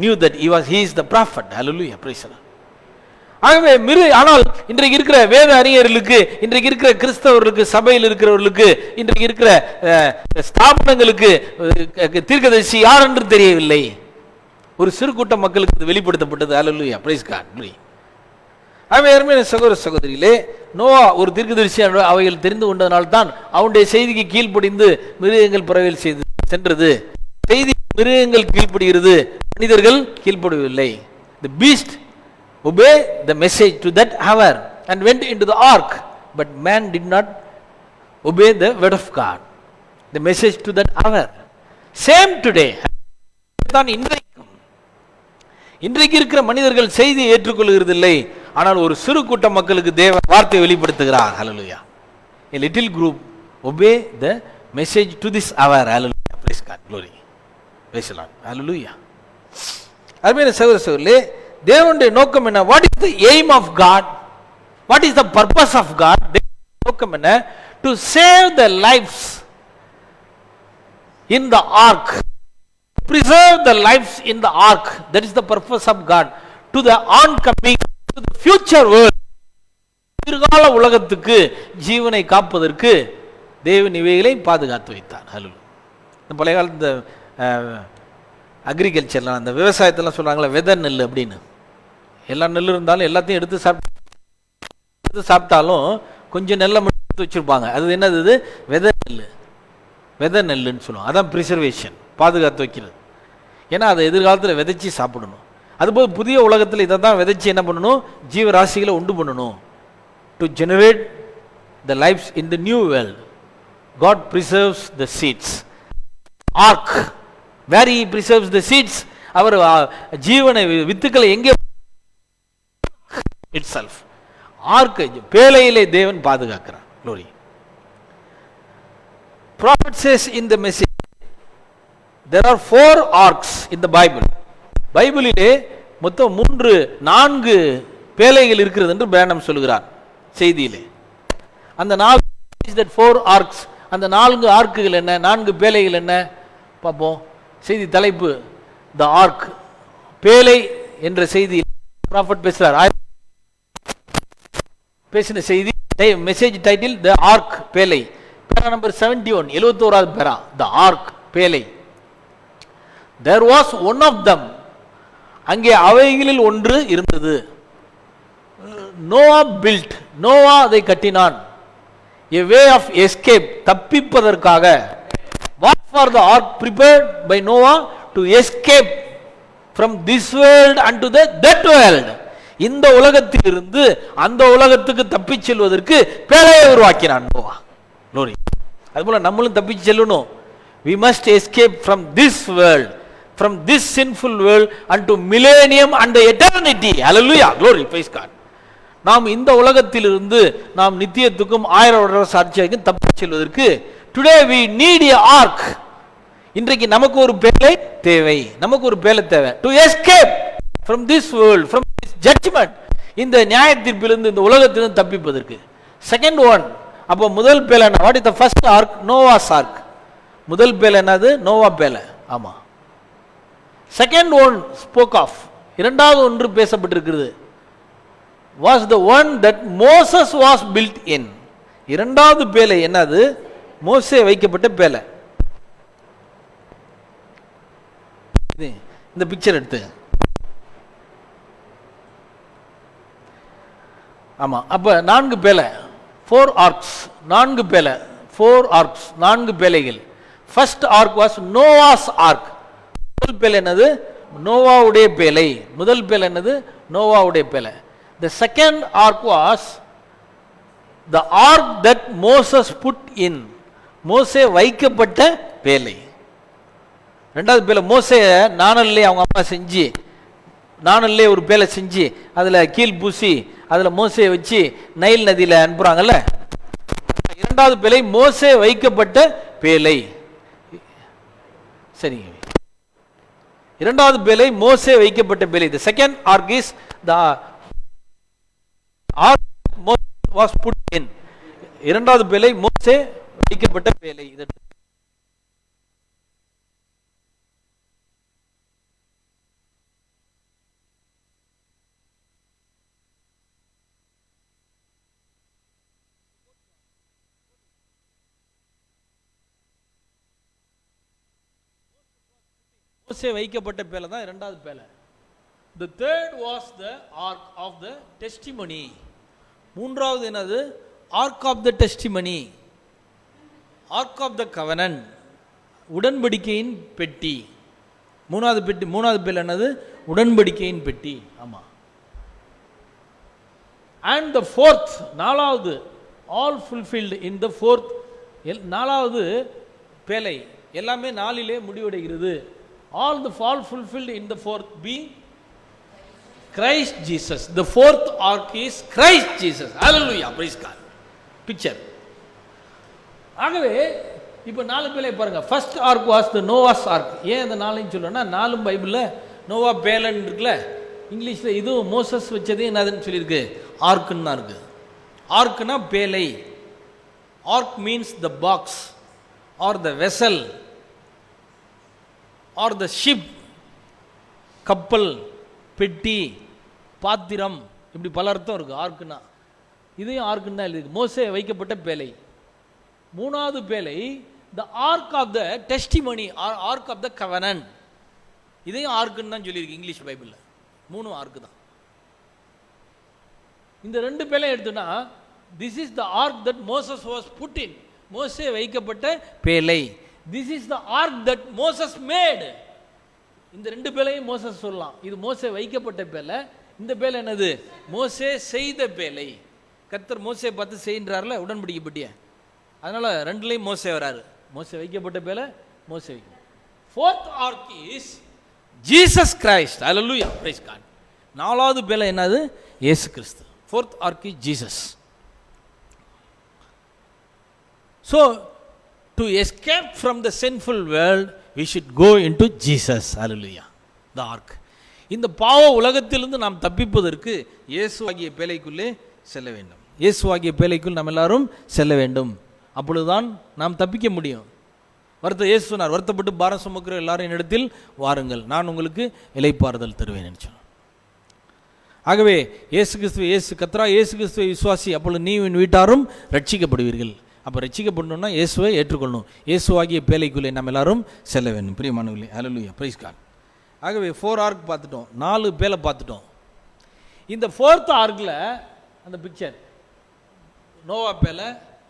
knew that he is the prophet. Hallelujah. Praise the Lord. ஆகவே ஆனால் இன்றைக்கு இருக்கிற வேத அறிஞர்களுக்கு, இன்றைக்கு இருக்கிற கிறிஸ்தவர்களுக்கு, சபையில் இருக்கிறவர்களுக்கு, இன்றைக்கு இருக்கிற ஸ்தாபனங்களுக்கு தீர்க்கதரிசி யார் என்று தெரியவில்லை. ஒரு சிறு கூட்ட மக்களுக்கு வெளிப்படுத்தப்பட்டது. Hallelujah. Praise God. ஆகவே அருமையான சகோதர சகோதரிகளே, நோவா ஒரு தீர்க்கதரிசி அவைகள் தெரிந்து கொண்டதனால்தான் அவனுடைய செய்திக்கு கீழ்ப்படிந்து மிருகங்கள், பறவைகள் சென்றது. செய்தி மிருகங்கள் கீழ்ப்படுகிறது, மனிதர்கள் கீழ்ப்படவில்லை. The beast obey the message to that hour and went into the ark, but man did not obey the word of God, the message to that hour. Same today. தான் இன்றைக்கு இருக்கிற மனிதர்கள் செய்தியை ஏற்றுக்கொள்கிறதில்லை, ஆனால் ஒரு சிறு கூட்ட மக்களுக்கு தேவன் வார்த்தையை வெளிப்படுத்துகிறார். ஹல்லேலூயா. A little group obey the message to this hour. Hallelujah. Praise God. Glory. Praise the Lord. Hallelujah. அருமையான சகோதர சகோதரிகளே, தேவனுடைய நோக்கம் என்ன? What is the aim of God? What is the purpose of God? தேவனுடைய நோக்கம் என்ன? To save the lives in the ark. Preserve the lives in the ark. That is the purpose of God. To the oncoming, to the future world. எதிர்கால உலகத்துக்கு ஜீவனை காப்பதற்கு தேவன் இவைகளை பாதுகாத்து வைத்தார். ஹல்லேலூயா. இந்த பழைய காலத்து இந்த அக்ரிகல்ச்சர்லாம் அந்த விவசாயத்தெல்லாம் சொல்கிறாங்களே வெதை நெல் அப்படின்னு. எல்லா நெல் இருந்தாலும் எல்லாத்தையும் எடுத்து சாப்பிட்டாலும் கொஞ்சம் நெல்லை மட்டும் எடுத்து வச்சுருப்பாங்க. அது என்னது? இது வெதை நெல். வெதை நெல்லுன்னு சொல்லுவோம். அதான் ப்ரிசர்வேஷன், பாதுகாத்து வைக்கிறது. ஏன்னா அதை எதிர்காலத்தில் விதைச்சி சாப்பிடணும். அதுபோல் புதிய உலகத்தில் இதை தான் விதைச்சி என்ன பண்ணணும்? ஜீவராசிகளை உண்டு பண்ணணும். To generate the lives in the new world, God preserves the seeds. Ark, where he preserves the seeds, அவர் ஜீவனை வித்துக்களை எங்கே? itself. ஆர்க் பேழையிலே தேவன் பாதுகாக்கிறார். Glory. Prophet says in the message, there are 4 arks in the Bible. பைபிளிலே மொத்தம் 4 பேழைகள் இருக்கிறது என்று பிரானம் சொல்கிறார் செய்தியிலே. அந்த 4 ஆர்க்ஸ், அந்த 4 ஆர்க்குகள் என்ன, 4 பேழைகள் என்ன பார்ப்போம். செய்தி தலைப்பு த ஆர்க், பேழை என்ற செய்தி ப்ராஃபட் பேசுறார். பேசின செய்தி மெசேஜ் டைட்டில் த ஆர்க், பேழை. பேரா நம்பர் 71, 71வது பேரா, த ஆர்க், பேழை. There was one of them, அங்கே அவைகளில் ஒன்று இருந்தது. நோவா built, நோவா அதை கட்டினான். A way of escape, தப்பிப்பதற்காக. What for the ark prepared by Noah to escape from this world unto the that world. இந்த உலகத்திலிருந்து அந்த உலகத்துக்கு தப்பிச் செல்வதற்கு பேழையை உருவாக்கினான் நோவா. Glory. அதுபோல நம்மளும் தப்பிச்சு செல்லணும். We must escape from this world, from this sinful world unto millennium and the eternity. Hallelujah. Glory. Praise God. நாம் இந்த உலகத்திலிருந்து நாம் நித்தியத்துக்கும் 1000 வருட சாட்சியாகும் தப்பிச் செல்வதற்கு today we need a ark. இன்றைக்கு நமக்கு ஒரு பேழை தேவை, நமக்கு ஒரு பேழை தேவை. to escape from this world, from this judgment, இந்த நியாய தீர்ப்பிலிருந்து, இந்த உலகத்திலிருந்து தப்பிப்பதற்கு. செகண்ட் ஒன், அப்போ முதல் பேழை என்ன? What is the first ark? Noah's ark. முதல் பேழை என்னது? நோவா பேழை. ஆமா. செகண்ட் ஒன் ஸ்போக் ஆஃப், இரண்டாவது ஒன்று பேசப்பட்டிருக்கிறது. was the one that Moses was built in. இரண்டாவது பேழை என்னது? மோசே வைக்கப்பட்ட பேழை. இந்த பிக்சர் எடுத்து. ஆமா. அப்ப 4 பேழை, 4 arks, 4 பேழை, 4 arks, 4 பேழைகள். First ark was Noah's ark. முதல் பேழை என்னது? நோவாவுடைய பேழை. முதல் பேழை என்னது? நோவாவுடைய பேழை. The second ark was the ark that Moses put in. மோசே வைக்கப்பட்ட பேழை. ரெண்டாவது பேழை மோசே நாணல்லே அவங்க அம்மா செஞ்சு, நாணல்லே ஒரு பேழை செஞ்சு அதில் கீழ் பூசி அதில் மோசையை வச்சு நைல் நதியில் அனுப்புகிறாங்கல்ல. இரண்டாவது பேழை மோசே வைக்கப்பட்ட பேழை. சரிங்க. இரண்டாவது பேழை மோசே வைக்கப்பட்ட பேழை. The second ark is the ark Moses was put in. இரண்டாவது பேழை மோசே வைக்கப்பட்ட பேழை. மோசே வைக்கப்பட்ட பேழை தான் இரண்டாவது பேழை. The third was the ark of the testimony. மூன்றாவது என்னது? ark of the testimony, ark of the covenant, உடன்படிக்கையின் பெட்டி. மூணாவது பெட்டி, மூணாவது பேழை என்னது? உடன்படிக்கையின் பெட்டி. ஆமா. and the fourth, நாலாவது, all fulfilled in the fourth, நாலாவது பேழை எல்லாமே 4 முடிவடைகிறது. all fulfilled in the fourth, being Christ Jesus. The fourth ark is Christ Jesus. Hallelujah. Praise God. Picture. ஆகவே இப்போ 4 பேரை பாருங்க. First ark was the Noah's ark. ஏன் அந்த 4ன்னு சொல்றேன்னா 4 பைபிளில் நோவா பேலன் இருக்குல்ல, இங்கிலீஷில் இதுவும் மோசஸ் வச்சதே என்னதுன்னு சொல்லியிருக்கு, ஆர்க்குன்னு தான் இருக்கு. ஆர்க்குனா பேலை. Ark means the box or the vessel or the ship. கப்பல், பெட்டி, பாத்திரம், இப்படி பல அர்த்தம் இருக்கு ஆர்க்குன்னா. இதையும் ஆர்க்குன்னு தான் எழுதிருக்கு. மோசே வைக்கப்பட்ட பேலை. 3வது பேலை the ark of the testimony or ark of the covenant. இதையும் ஆர்க்குன்னு தான் சொல்லியிருக்கு இங்கிலீஷ் பைபிளில். 3 ஆர்க்கு தான். இந்த 2 பேலை எடுத்தோன்னா this is the ark that Moses was put in. மோசே வைக்கப்பட்ட பேலை. This is the ark that Moses made. இந்த 2 பேலையும் மோசஸ் சொல்லலாம். இது மோசே வைக்கப்பட்ட பேலை. இந்த பேலை என்னது, மோசே செய்த பேலை. கர்த்தர் மோசே பார்த்து செய்கின்றார்ல உடன்படிக்கை பெட்டியை, அதனால 2லையும் மோசே வராரு. மோசே வைக்கப்பட்ட பேலை, மோசே வைக்க. 4th ark is Jesus Christ. Hallelujah, praise God. 4வது பேலை என்னது, இயேசு கிறிஸ்து. 4th ark is Jesus. So to escape from the sinful world we should go into Jesus. Hallelujah, the ark. இந்த பாவ உலகத்திலிருந்து நாம் தப்பிப்பதற்கு இயேசு ஆகிய பேலைக்குள்ளே செல்ல வேண்டும். இயேசு ஆகிய பேலைக்குள் நாம் எல்லாரும் செல்ல வேண்டும். அப்பொழுதுதான் நாம் தப்பிக்க முடியும். இயேசு சொன்னார், வருத்தப்பட்டு பாரம் சுமக்கிற எல்லாரும் என்னிடத்தில் வாருங்கள், நான் உங்களுக்கு இளைப்பாறுதல் தருவேன் என்று சொன்னார். ஆகவே இயேசு கர்த்தராகிய இயேசு கிறிஸ்துவை விசுவாசி, அப்பொழுது நீ உன் வீட்டாரும் ரட்சிக்கப்படுவீர்கள். அப்போ ரட்சிக்கப்படணும்னா இயேசுவை ஏற்றுக்கொள்ளணும். இயேசு ஆகிய பேலைக்குள்ளே நம்ம எல்லாரும் செல்ல வேண்டும். பிரியமானவர்களே, ஹல்லேலூயா, பிரைஸ் காட். ஆகவே 4 ஆர்க் பார்த்துட்டோம், 4 பேலை பார்த்துட்டோம். இந்த 4th ஆர்க்கில் அந்த பிக்சர் நோவா பேலை,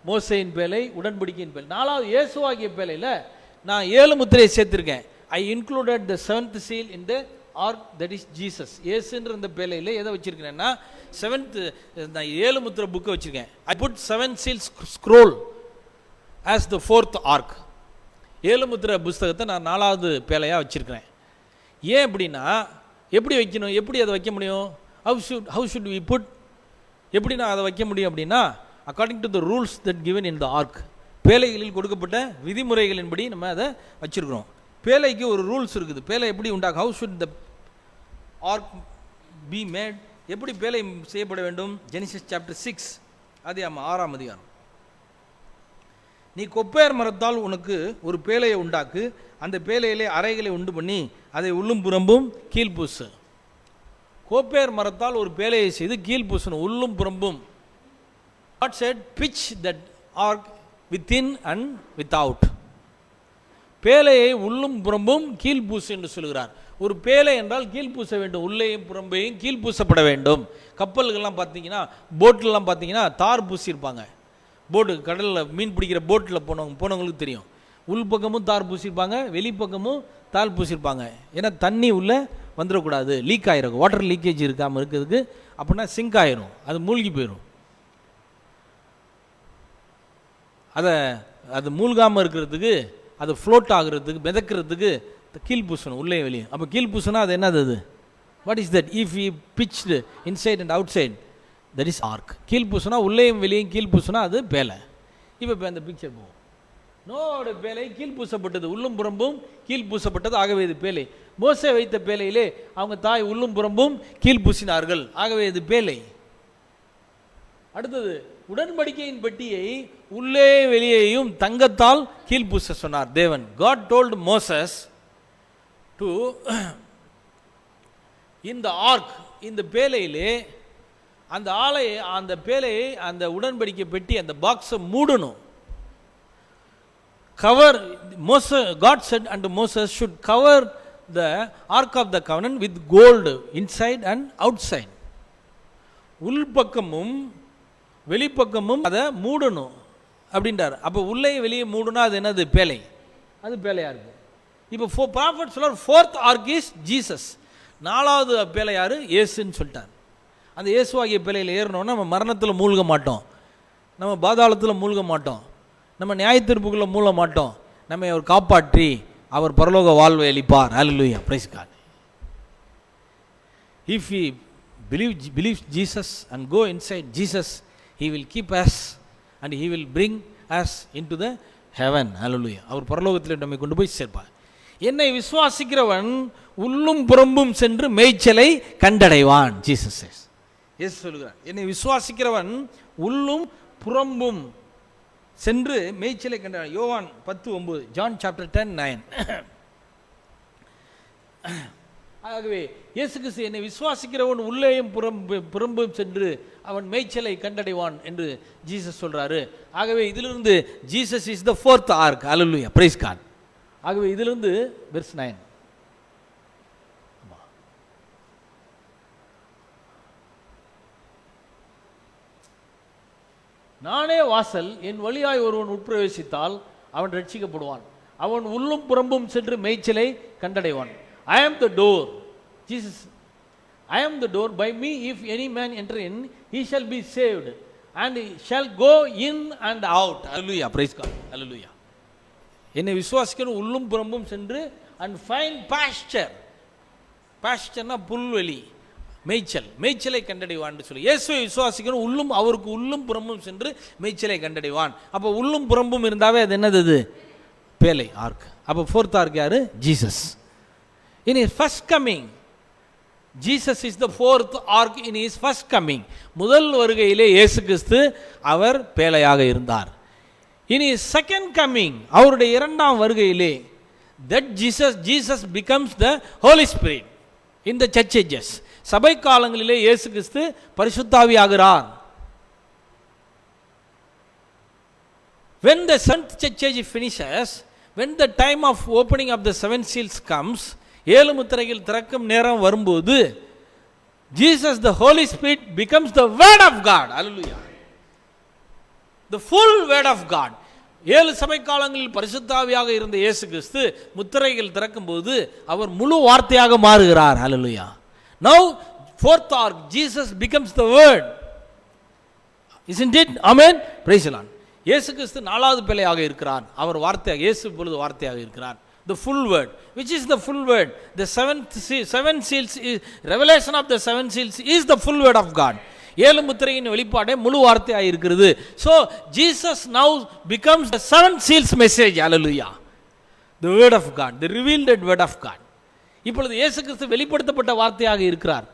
மோசேயின் பேலை, உடன்படிக்கையின் பேலை. 4வது இயேசு ஆகிய பேலையில் நான் 7 முத்திரையை சேர்த்திருக்கேன். I included the 7th seal in the ark, that is Jesus. இயேசுன்ற இந்த பேலையில் எதை வச்சிருக்கிறேன்னா 7th, நான் 7 முத்திரை புக்கை வச்சிருக்கேன். I put 7 seals scroll as the 4th ark. 7 முத்திரை புஸ்தகத்தை நான் 4வது பேலையாக வச்சிருக்கிறேன். ஏன் அப்படின்னா, எப்படி வைக்கணும், எப்படி அதை வைக்க முடியும், how should we put, எப்படி நான் அதை வைக்க முடியும் அப்படின்னா, according to the rules that given in the ark. பேலைகளில் கொடுக்கப்பட்ட விதிமுறைகளின்படி நம்ம அதை வச்சிருக்கிறோம். பேலைக்கு ஒரு ரூல்ஸ் இருக்குது. பேலை எப்படி உண்டாகும், how should the ark be made, எப்படி பேலை செய்யப்பட வேண்டும். ஜெனிசிஸ் சாப்டர் 6 அதிகாரம் 6ஆம் அதிகாரம். நீ கொப்பேர் மரத்தால் உனக்கு ஒரு பேலையை உண்டாக்கு, அந்த பேலையிலே அறைகளை உண்டு பண்ணி அதை உள்ளும் புறம்பும் கீழ்பூசு. கோப்பேர் மரத்தால் ஒரு பேலையை செய்து கீழ்பூசணும், உள்ளும் புறம்பும். God said pitch that ark within and without. பேலையை உள்ளும் புறம்பும் கீழ்பூசு என்று சொல்கிறார். ஒரு பேலை என்றால் கீழ்பூச வேண்டும், உள்ளேயும் புறம்பையும் கீழ்பூசப்பட வேண்டும். கப்பல்கள்லாம் பார்த்தீங்கன்னா, போட்லாம் பார்த்தீங்கன்னா தார் பூசியிருப்பாங்க. போட்டு கடலில் மீன் பிடிக்கிற போட்டில் போனவங்களுக்கு தெரியும். உள்பக்கமும் தார் பூசியிருப்பாங்க, வெளிப்பக்கமும் தார் பூசியிருப்பாங்க. ஏன்னா தண்ணி உள்ளே வந்துடக்கூடாது, லீக் ஆகிரும். வாட்டர் லீக்கேஜ் இருக்காமல் இருக்கிறதுக்கு, அப்படின்னா சிங்க் ஆயிரும், அது மூழ்கி போயிடும். அது மூழ்காமல் இருக்கிறதுக்கு, அது ஃப்ளோட் ஆகுறதுக்கு, மிதக்கிறதுக்கு கீழ் பூசணும், உள்ளே வெளியே. அப்போ கீழ் பூசணும், அது என்னது, அது what is that? If you pitched inside and outside, that is ark. கீழ் பூசனா உள்ளேயும் வெளியும் கீழ் பூசனா அது பேலை. இப்போ அந்த பிக்சர் போகும். நோவோட பேலை கீழ் பூசப்பட்டது, உள்ளும் புறம்பும் கீழ் பூசப்பட்டது. ஆகவே இது பேலை. மோசே வைத்த பேலையிலே அவங்க தாய் உள்ளும் புறம்பும் கீழ் பூசினார்கள். ஆகவே இது பேலை. அடுத்தது உடன்படிக்கையின் பெட்டியை உள்ளே வெளியேயும் தங்கத்தால் கீழ் பூச சொன்னார் தேவன். God told Moses to இந்த ஆர்க், இந்த பேலையிலே அந்த பேலையை, அந்த உடன்படிக்கை பெட்டி, அந்த பாக்ஸை மூடணும். cover Moses, God said unto Moses should cover the ark of the covenant with gold inside and outside. உள்பக்கமும் வெளிப்பக்கமும் அதை மூடணும் அப்படின்றார். அப்போ உள்ளே வெளியே மூடணும், அது என்னது, பேலை. அது பேலையா இருக்கு. இப்போ ப்ராஃபட் சொல்றார் 4th ஆர்க் இஸ் ஜீசஸ். 4வது பேலை யாரு, இயேசுன்னு சொல்லிட்டார். அந்த இயேசு ஆகிய பேலையில் ஏறணும்னா நம்ம மரணத்தில் மூழ்க மாட்டோம், நம்ம பாதாளத்தில் மூழ்க மாட்டோம், நம்ம நியாயத்தீர்ப்புக்குள்ள மூழ்க மாட்டோம். நம்ம அவர் காப்பாற்றி அவர் பரலோக வாழ்வை அளிப்பார். Hallelujah, praise God. If we believe Jesus and go inside Jesus, he will keep us and he will bring us into the heaven. Hallelujah. அவர் பரலோகத்தில் நம்மை கொண்டு போய் சேர்ப்பார். என்னை விசுவாசிக்கிறவன் உள்ளும் புறம்பும் சென்று மேய்ச்சலை கண்டடைவான். Jesus says. இயேசு சொல்கிறார், என்னை விசுவாசிக்கிறவன் உள்ளும் புறம்பும் சென்று மேய்ச்சலை கண்டடைவான். யோவான் 10:9, John chapter 10:9. ஆகவே இயேசு கிறிஸ்து என்னை விசுவாசிக்கிறவன் உள்ளேயும் புறம்பும் சென்று அவன் மேய்ச்சலை கண்டடைவான் என்று ஜீசஸ் சொல்றாரு. ஆகவே இதிலிருந்து Jesus is the fourth ark. Hallelujah, praise God. ஆகவே இதிலிருந்து வெர்ஸ் 9, நானே வாசல், என் வழியாய் ஒருவன் உட்பிரவேசித்தால் அவன் ரட்சிக்கப்படுவான், அவன் உள்ளும் புறம்பும் சென்று மேய்ச்சலை கண்டடைவான். I am the door. Jesus, I am the door. By me if any man enter in, he shall be saved and he shall go in and out. Hallelujah, praise God. Hallelujah. என்னை விசுவாசிக்கிற உள்ளும் புறம்பும் சென்று and find pasture. பாஸ்டர்னா புல்வெளி, மேய்ச்சலை கண்டடைவான் சொல்லி இயேசுவை விசுவாசிக்கணும். உள்ளும் அவருக்கு உள்ளும் புறம்பும் சென்று மேய்ச்சலை கண்டடைவான். அப்போ உள்ளும் புறம்பும் இருந்தாவே அது என்னது? அது பேலை ஆர்க். அப்போ ஃபோர்த் ஆர்க் யாரு? Jesus. In his first coming, Jesus is the fourth ark in his first coming. முதல் வருகையிலே இயேசு கிறிஸ்து அவர் பேலையாக இருந்தார். In his second coming, அவருடைய இரண்டாம் வருகையிலே, that Jesus becomes the Holy Spirit in the church ages. சபை காலங்களிலே இயேசு கிறிஸ்து பரிசுத்த ஆவியாகிறார். When the seventh church age finishes, when the time of opening of the seven seals comes, ஏழு முத்திரைகள் திறக்கும் நேரம் வரும்போது, Jesus the Holy Spirit becomes the word of God. Hallelujah. The full word of God. ஏழு சபை காலங்களில் பரிசுத்த ஆவியாக இருந்த இயேசு கிறிஸ்து முத்திரைகள் திறக்கும் போது அவர் முழு வார்த்தையாக மாறுகிறார். Hallelujah. Now fourth ark, Jesus becomes the word. Isn't it? Amen. Praise the Lord. இயேசு கிறிஸ்து நாலாவது பேலையாக இருக்கிறார். அவர் வார்த்தையாக, இயேசு இப்பொழுது வார்த்தையாக இருக்கிறார். The full word. Which is the full word? The seven seals is revelation of the seven seals is the full word of God. ஏழு முத்திரையின் வெளிப்பாடே முழு வார்த்தையாக இருக்கிறது. So Jesus now becomes the seven seals message. Hallelujah. The word of God, the revealed word of God. இப்பொழுது இயேசு கிறிஸ்து வெளிப்படுத்தப்பட்ட வார்த்தையாக இருக்கிறார்.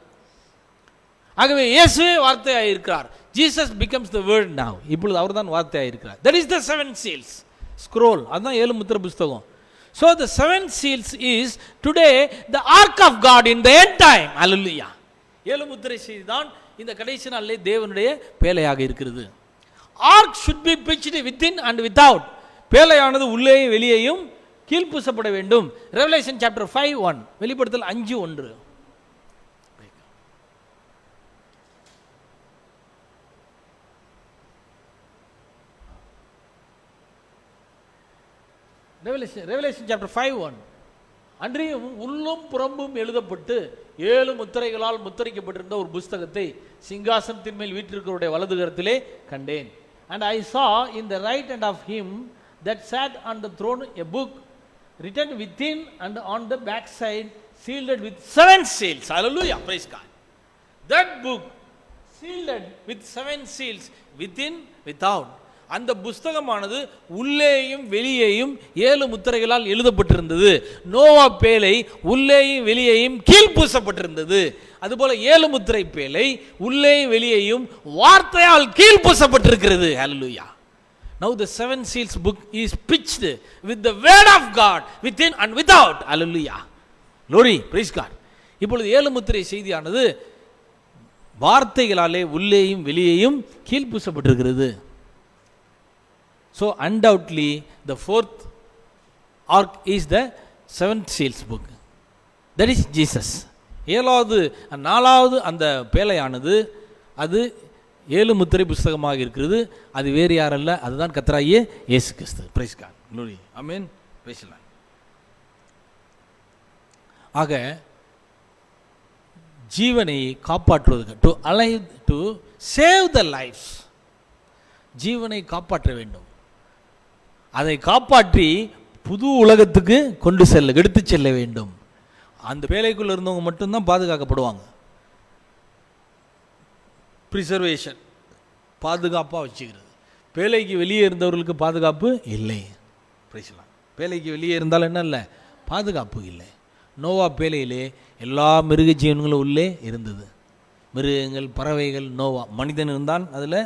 ஆகவே இயேசுவே வார்த்தையாக இருக்கிறார். Jesus becomes the word now. இப்பொழுது அவர்தான் வார்த்தையாக இருக்கிறார். That is the seven seals scroll. அதுதான் ஏழு முத்திரை புத்தகம். So the seven seals is today the ark of God in the end time. Hallelujah. ஏழு முத்திரை செய்தி தான் இந்த கடைசி நாளிலே தேவனுடைய பேலையாக இருக்கிறது. Ark should be pitched within and without. பேலையானது உள்ளேயும் வெளியேயும் கீழ்ப்பூசப்பட வேண்டும். Revelation chapter 5:1, வெளிப்படுத்தல் 5:1. Revelation chapter 5:1. அன்றியும் உள்ளும் புறம்பும் எழுதப்பட்டு ஏழு முத்திரைகளால் முத்திரைக்கப்பட்டிருந்த ஒரு புஸ்தகத்தை சிங்காசனத்தின் மேல் வீற்றிருக்கிறவருடைய வலது கரத்திலே கண்டேன். And I saw in the right hand of him that sat on the throne a book written within and on the back side, sealed with seven seals. Hallelujah, praise God. That book sealed with seven seals, within, without. அந்த புஸ்தகமானது உள்ளேயும் வெளியேயும் ஏழு முத்திரைகளால் எழுதப்பட்டிருந்தது. நோவா பேலை உள்ளேயும் வெளியேயும் கீழ்பூசப்பட்டிருந்தது. அதுபோல ஏழு முத்திரை பேலை உள்ளேயும் வெளியேயும் வார்த்தையால் கீழ்பூசப்பட்டிருக்கிறது. Hallelujah. Now the seven seals book is pitched with the word of God within and without. Hallelujah. Glory, praise God. இப்பொழுது ஏழு முத்திரை செய்தியானது வார்த்தைகளாலே உள்ளேயும் வெளியேயும் கீழ்பூசப்பட்டிருக்கிறது. So undoubtedly the fourth ark is the seventh seals book. That is Jesus. நாலாவது அந்த பேலையானது அது ஏழு முத்திரை புஸ்தகமாக இருக்கிறது. அது வேறு யாரல்ல, அதுதான் கர்த்தராகிய இயேசு கிறிஸ்து. Praise God. Glory. Amen. Praise the Lord. ஆக ஜீவனை காப்பாற்றுவதற்கு, to save the lives, ஜீவனை காப்பாற்ற வேண்டும். அதை காப்பாற்றி புது உலகத்துக்கு எடுத்து செல்ல வேண்டும். அந்த பேலைக்குள்ள இருந்தவங்க மட்டும்தான் பாதுகாக்கப்படுவாங்க. ப்ரிசர்வேஷன், பாதுகாப்பாக வச்சுக்கிறது. பேழைக்கு வெளியே இருந்தவர்களுக்கு பாதுகாப்பு இல்லை. பிரைஸ்லாம். பேழைக்கு வெளியே இருந்தாலும் என்ன இல்லை, பாதுகாப்பு இல்லை. நோவா பேழையிலே எல்லா மிருக ஜீவன்களும் உள்ளே இருந்தது. மிருகங்கள், பறவைகள், நோவா. மனிதன் இருந்தான் அதில்,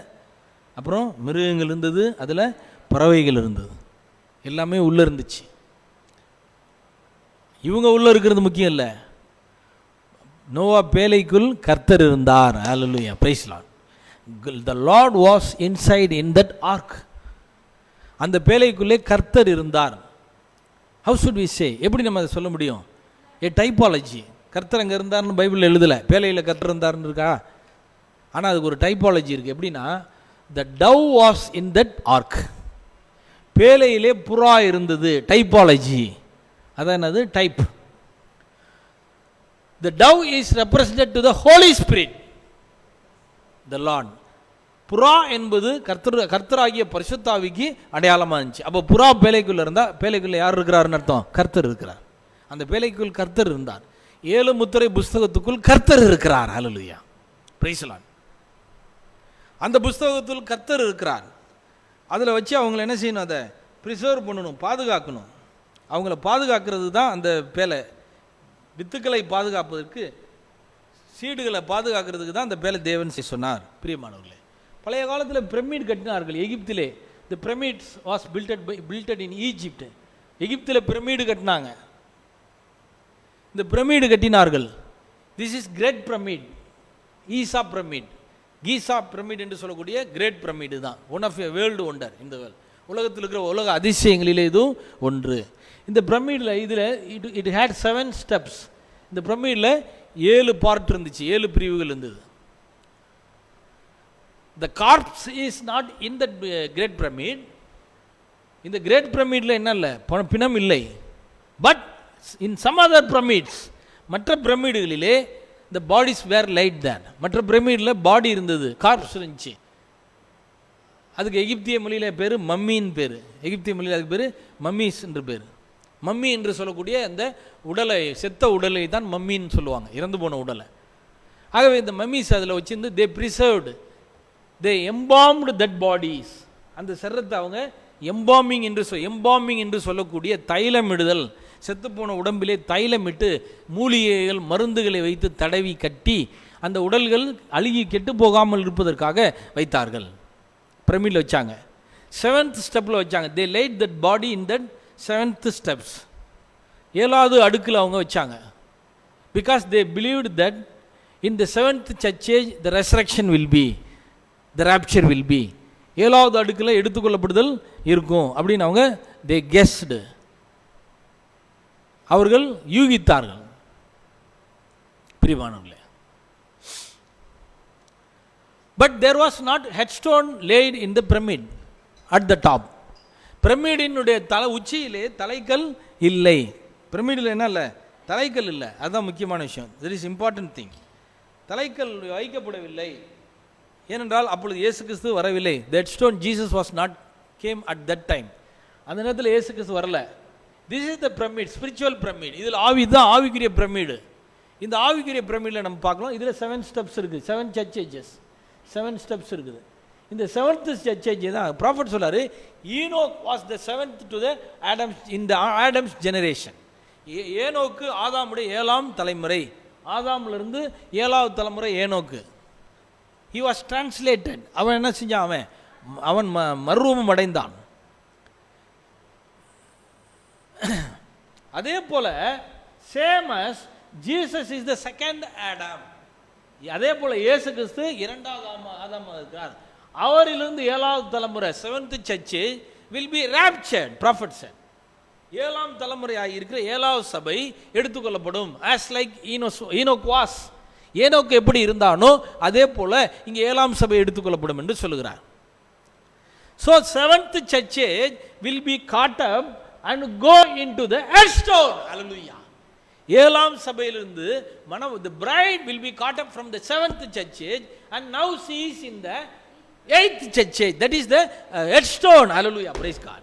அப்புறம் மிருகங்கள் இருந்தது அதில், பறவைகள் இருந்தது, எல்லாமே உள்ளே இருந்துச்சு. இவங்க உள்ளே இருக்கிறது முக்கியம் இல்லை. நோவா பேழைக்குள் கர்த்தர் இருந்தார். Hallelujah, praise Lord. The Lord was inside in that ark. அந்த பேழைக்குள்ளே கர்த்தர் இருந்தார். How should we say? எப்படி நம்ம அதை சொல்ல முடியும்? A typology. கர்த்தர் அங்கே இருந்தார்னு பைபிளில் எழுதலை. பேழையில் கர்த்தர் இருந்தார்னு இருக்கா? ஆனால் அதுக்கு ஒரு டைப்பாலஜி இருக்குது. எப்படின்னா, the dove was in that ark. பேழையிலே புறா இருந்தது. டைப்பாலஜி. அதான் என்னது? Type. The dove is represented to the Holy Spirit, the Lord. புறா என்பது கர்த்தராகிய பரிசுத்தாவிக்கு அடையாளமாக இருந்துச்சு. அப்போ புறா பேழைக்குள்ளே இருந்தால், பேழைக்குள்ளே யார் இருக்கிறாருன்னு அர்த்தம்? கர்த்தர் இருக்கிறார். அந்த பேழைக்குள் கர்த்தர் இருந்தார். 7 முத்திரை புஸ்தகத்துக்குள் கர்த்தர் இருக்கிறார். ஹல்லேலூயா, பிரைஸ் தி லார்ட். அந்த புஸ்தகத்துக்குள் கர்த்தர் இருக்கிறார். அதில் வச்சு அவங்கள என்ன செய்யணும்? அதை ப்ரிசர்வ் பண்ணணும், பாதுகாக்கணும். அவங்கள பாதுகாக்கிறது தான் அந்த பேழை. வித்துக்களை பாதுகாப்பதற்கு, சீடுகளை பாதுகாக்கிறதுக்கு தான் அந்த பேழை தேவன் சொன்னார். பிரியமானவர்களே, பழைய காலத்தில் பிரமிட் கட்டினார்கள் எகிப்திலே. The pyramids was builded in Egypt. எகிப்தில் பிரமிடு கட்டினாங்க. இந்த பிரமிடு கட்டினார்கள். This is great pyramid, Giza pyramid. Giza pyramid என்று சொல்லக்கூடிய கிரேட் பிரமிடு தான் one of a world wonder. இந்த உலகத்தில் இருக்கிற உலக அதிசயங்களிலே இதுவும் ஒன்று. இந்த பிரமிடில் இட் ஹேட் 7 ஸ்டெப்ஸ். இந்த பிரமிடில் 7 பார்ட் இருந்துச்சு, 7 பிரிவுகள் இருந்தது. The corpse is not in the great pyramid. இந்த கிரேட் பிரமிடில் என்ன இல்லை, பிணம் இல்லை. But in some other pyramids, மற்ற பிரமிடுகளிலே the bodies were laid there. மற்ற பிரமிடில் பாடி இருந்தது, கார்ப்ஸ் இருந்துச்சு. அதுக்கு எகிப்திய மொழியில் பேர் மம்மின்னு பேர். எகிப்திய மொழியில் அதுக்கு பேர் மம்மீஸ் என்று பேர். மம்மி என்று சொல்லக்கூடிய அந்த உடலை, செத்த உடலை தான் மம்மின்னு சொல்லுவாங்க, இறந்து போன உடலை. ஆகவே இந்த மம்மிஸ் அதில் வச்சிருந்து they preserved, they embalmed that bodies. அந்த சரத்தை அவங்க எம்பாமிங் என்று சொல்லக்கூடிய தைலமிடுதல், செத்துப்போன உடம்பிலே தைலமிட்டு மூலிகைகள், மருந்துகளை வைத்து தடவி கட்டி அந்த உடல்கள் அழுகி கெட்டு போகாமல் இருப்பதற்காக வைத்தார்கள். பிரமிடில் வச்சாங்க. 7th ஸ்டெப்பில் வச்சாங்க. they laid that body in that 7th steps. 7வது அடுக்கில் அவங்க வச்சாங்க. because they believed that in the 7th church age the resurrection will be, the rapture will be. 7வது அடுக்கில் எடுத்துக்கொள்ளப்படுதல் இருக்கும் அப்படின்னு அவங்க they guessed, அவர்கள் யூகித்தார்கள். பிரியமானவர்களே, but there was not headstone laid in the pyramid at the top. பிரமிடினுடைய உச்சியிலே தலைக்கல் இல்லை. பிரமிடில் என்ன இல்லை, தலைக்கல் இல்லை. அதுதான் முக்கியமான விஷயம். that is important thing. தலைக்கல் வைக்கப்படவில்லை. ஏனென்றால் அப்பொழுது இயேசு கிறிஸ்து வரவில்லை. that stone Jesus was not came at that time. அந்த நேரத்தில் இயேசு கிறிஸ்து வரல. this is the pyramid, spiritual pyramid. இதில் தான் ஆவிக்குரிய பிரமிடு. இந்த ஆவிக்குரிய பிரமிடில் நம்ம பார்க்கலாம். இதில் 7 ஸ்டெப்ஸ் இருக்குது, 7 church ages, 7 ஸ்டெப்ஸ் இருக்குது. இந்த 7th church age தான் ப்ராஃபட் சொல்லாரு, Enoch was the 7th to the Adams in the Adam's generation. ஏனோக்கு ஆதாமுடைய 7ஆம் தலைமுறை. ஆதாமிலிருந்து 7வது தலைமுறை ஏனோக்கு. he was translated. அவன் என்ன செஞ்சான்? அவன் மறுரூபம் அடைந்தான். அதே போல same as Jesus is the second Adam. அதே போல இயேசு கிறிஸ்து 2வது ஆதாம் இருக்கிறார். அவரிலிருந்து 7வது தலைமுறை 7th church will be raptured, prophet said. 7ஆம் தலைமுறையாக இருக்கிற 7வது சபை எடுத்துக்கொள்ளப்படும். as like enoch was. ஏனோக்கு எப்படி இருந்தானோ அதே போல இங்கே 7ஆம் சபை எடுத்துக்கொள்ளப்படும் என்று சொல்லுகிறார். so 7th church will be caught up and go into the headstone. Hallelujah. 7ஆம் சபையிலிருந்து the bride will be caught up from the 7th church age and now she is in the 8th church age. that is the headstone. Hallelujah, praise God.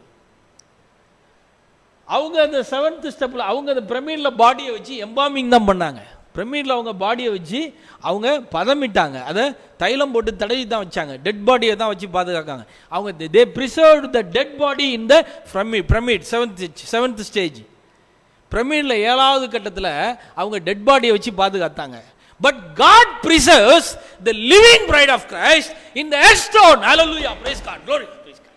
அவங்க அந்த 7th ஸ்டெப்பில் அவங்க அந்த பிரமிடில் பாடியை வச்சு எம்பாமிங் தான் பண்ணாங்க. பிரமிடில் அவங்க பாடியை வச்சு அவங்க பதமிட்டாங்க, அதை தைலம் போட்டு தடவி தான் வச்சாங்க, டெட் பாடியை தான் வச்சு பாதுகாக்காங்க. அவங்க they preserved the dead body in the pyramid seventh stage. பிரமிடில் 7வது கட்டத்தில் அவங்க டெட் பாடியை வச்சு பாதுகாத்தாங்க. But God preserves the living bride of Christ in the headstone. Hallelujah, praise God, glory, praise God.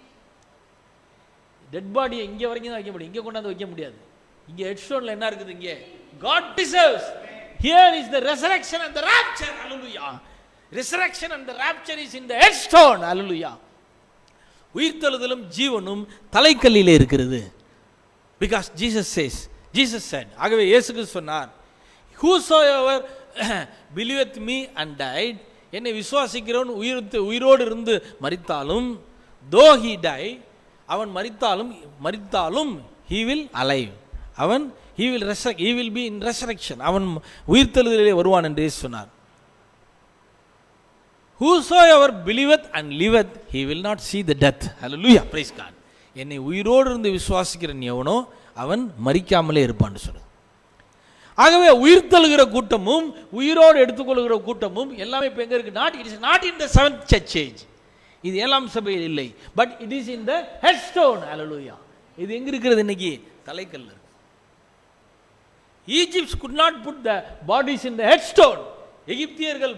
Dead பாடியை இங்கே வரைக்கும் தான் வைக்க முடியும், இங்கே கொண்டாந்து வைக்க முடியாது. இங்கே ஹெட்ஸ்டோன்ல என்ன இருக்குது? இங்கே God preserves. Here is the resurrection and the rapture. Hallelujah. Resurrection and the rapture is in the headstone. Hallelujah. உயிர்த்தெழுதலும் ஜீவனும் தலைக்கல்லிலே இருக்கிறது. Because Jesus said, ஆகவே இயேசு கிறிஸ்து சொன்னார், whosoever believeth me and died, என்னை விசுவாசிக்கிறவன் உயிரோடு இருந்து மரித்தாலும், though he die, அவன் மரித்தாலும் he will alive, அவன் he will resurrect, he will be in resurrection, அவன் உயிர்த்தெழுதலிலே வருவான் என்று சொன்னார். whosoever believeth and liveth, he will not see the death. Hallelujah, praise God. என்னை உயிரோடு இருந்து விசுவாசிக்கிறன் எவனோ அவன் மரிக்காமலே இருப்பான்னு சொல்லுது. ஆகவே உயிர்த்தெழுகிற கூட்டமும் உயிரோடு எடுத்துக்கொள்கிற கூட்டமும் எல்லாமே இப்போ எங்க இருக்கு? It is not in the seventh search age. இது 7ஆம் சபையில் இல்லை, பட் இட் இஸ் இன் த ஹெட்ஸ்டோன். ஹல்லேலூயா. இது எங்க இருக்கிறது? இன்னைக்கு தலைக்கல்ல இருக்கு. ஈஜிப்ட்ஸ் could not put the bodies in the headstone. எகிப்தியர்கள்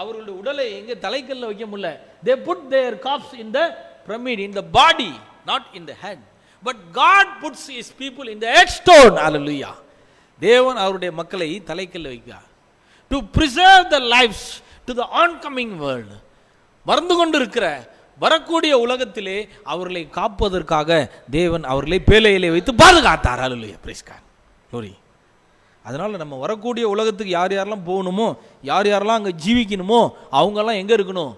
அவர்களுடைய உடலை எங்க தலைக்கல்ல வைக்க முடியல. they put their corpse in the pyramid, in the body, not in the head. But God puts his people in the headstone. Hallelujah. தேவன் அவருடைய மக்களை தலைக்கல்ல வைக்கிறார். To preserve the lives to the oncoming world. மறந்து கொண்டு இருக்கிற வரக்கூடிய உலகத்திலே அவர்களை காப்பதற்காக தேவன் அவர்களை பேழையிலே வைத்து பாதுகாத்தார். ஹல்லேலூயா, பிரைஸ் காட், glory. அதனால நம்ம வரக்கூடிய உலகத்துக்கு யார் யாரெல்லாம் போகணுமோ, யார் யாரெல்லாம் அங்கே ஜீவிக்கணுமோ அவங்கெல்லாம் எங்கே இருக்கணும்?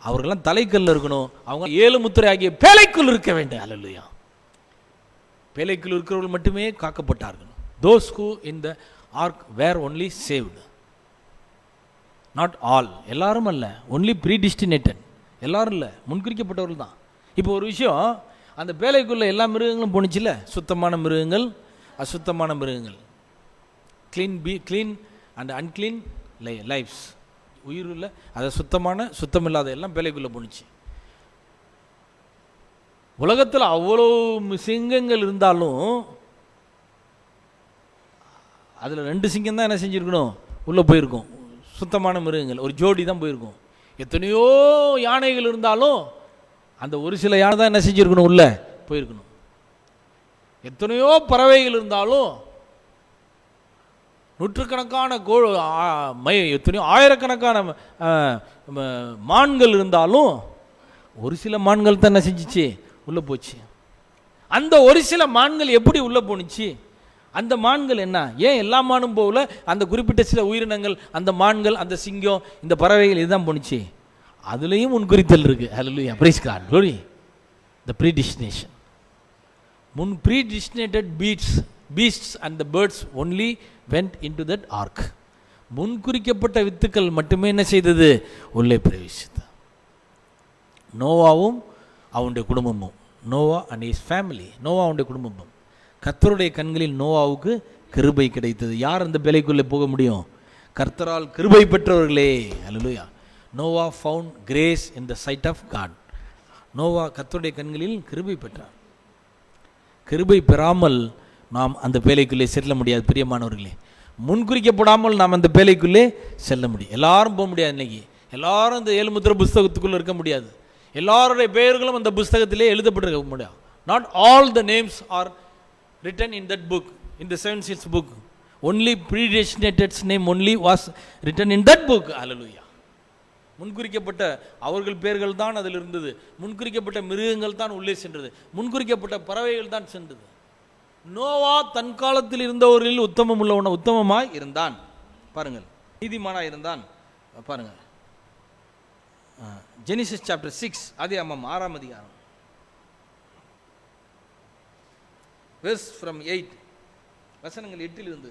அவர்களெல்லாம் தலைக்கல்ல இருக்கணும். அவங்க 7 முத்திரை ஆகிய பேழைக்குள் இருக்க வேண்டும். ஹல்லேலூயா. பேழைக்குள் இருக்கிறவர்கள் மட்டுமே காக்கப்பட்டார்கள். Those who in the ark were only saved. Not all. எல்லாரும் அல்ல. Only predestinated. எல்லாரும் இல்லை, முன்குறிக்கப்பட்டவர்கள் தான். இப்போ ஒரு விஷயம், அந்த பேழைக்குள்ள எல்லா மிருகங்களும் போணுச்சுல்ல, சுத்தமான மிருகங்கள், அசுத்தமான மிருகங்கள், clean and unclean lives, உயிர் இல்லை, அதை சுத்தமான சுத்தமில்லாத எல்லாம் பேழைக்குள்ள போணுச்சு. உலகத்தில் அவ்வளோ சிங்கங்கள் இருந்தாலும் அதில் 2 சிங்கம் தான் என்ன செஞ்சுருக்கணும்? உள்ளே போயிருக்கும். சுத்தமான மிருகங்கள் ஒரு ஜோடி தான் போயிருக்கும். எத்தனையோ யானைகள் இருந்தாலும் அந்த ஒரு சில யானை தான் என்ன செஞ்சுருக்கணும்? உள்ளே போயிருக்கணும். எத்தனையோ பறவைகள் இருந்தாலும், நூற்றுக்கணக்கான எத்தனையோ ஆயிரக்கணக்கான மான்கள் இருந்தாலும் ஒரு சில மான்கள் தான் என்ன செஞ்சிச்சு? உள்ளே போச்சு. அந்த ஒரு சில மான்கள் எப்படி உள்ளே போணுச்சு? அந்த மான்கள் என்ன, ஏன் எல்லா மானும் போகல? அந்த குறிப்பிட்ட சில உயிரினங்கள், அந்த மான்கள், அந்த சிங்கம், இந்த பறவைகள் இதுதான் போணுச்சு. அதுலேயும் முன்குறித்தல் இருக்கு. Hallelujah, praise God, glory. The predestination. Predestinated beasts and the birds only went into that ark. முன்குறிக்கப்பட்ட வித்துக்கள் மட்டுமே என்ன செய்தது? உள்ளே பிரவேசித்தது. நோவாவும் அவனுடைய குடும்பமும், Noah and his family, Noah அவனுடைய குடும்பமும். கர்த்தருடைய கண்களில் நோவாவுக்கு கிருபை கிடைத்தது. யார் அந்த பேழைக்குள்ளே போக முடியும்? கர்த்தரால் கிருபை பெற்றவர்களே. Hallelujah. Noah found grace in the sight of God. Noah கர்த்தருடைய கண்களில் கிருபை பெற்றார். கிருபை பெறாமல் நாம் அந்த பேழைக்குள்ளே செல்ல முடியாது. பிரியமானவர்களே, முன்குறிக்கப்படாமல் நாம் அந்த பேழைக்குள்ளே செல்ல முடியும். எல்லாரும் போக முடியாது. இன்னைக்கு எல்லாரும் இந்த 7 முத்திரை புஸ்தகத்துக்குள்ளே இருக்க முடியாது. எல்லாருடைய பெயர்களும் அந்த புஸ்தகத்திலே எழுதப்பட்டிருக்க முடியாது. Not all the names are written in that book, in the 7 seals book. Only predestinated's name only was written in that book. Hallelujah. முன்குறிக்கப்பட்ட அவர்கள் பெயர்கள் தான் அதில் இருந்தது. முன்குறிக்கப்பட்ட மிருகங்கள் தான் உள்ளே சென்றது. முன்குறிக்கப்பட்ட பறவைகள் தான் சென்றது. நோவா தன் காலத்தில் இருந்தவர்களில் உத்தமமாய் இருந்தான். பாருங்கள், நீதிமானாய் இருந்தான். பாருங்க, ஜெனிசிஸ் சாப்டர் 6 ஆதியாகமம் 6ஆம் அதிகாரம், verse from 8, வசனங்கள் 8 இருந்து.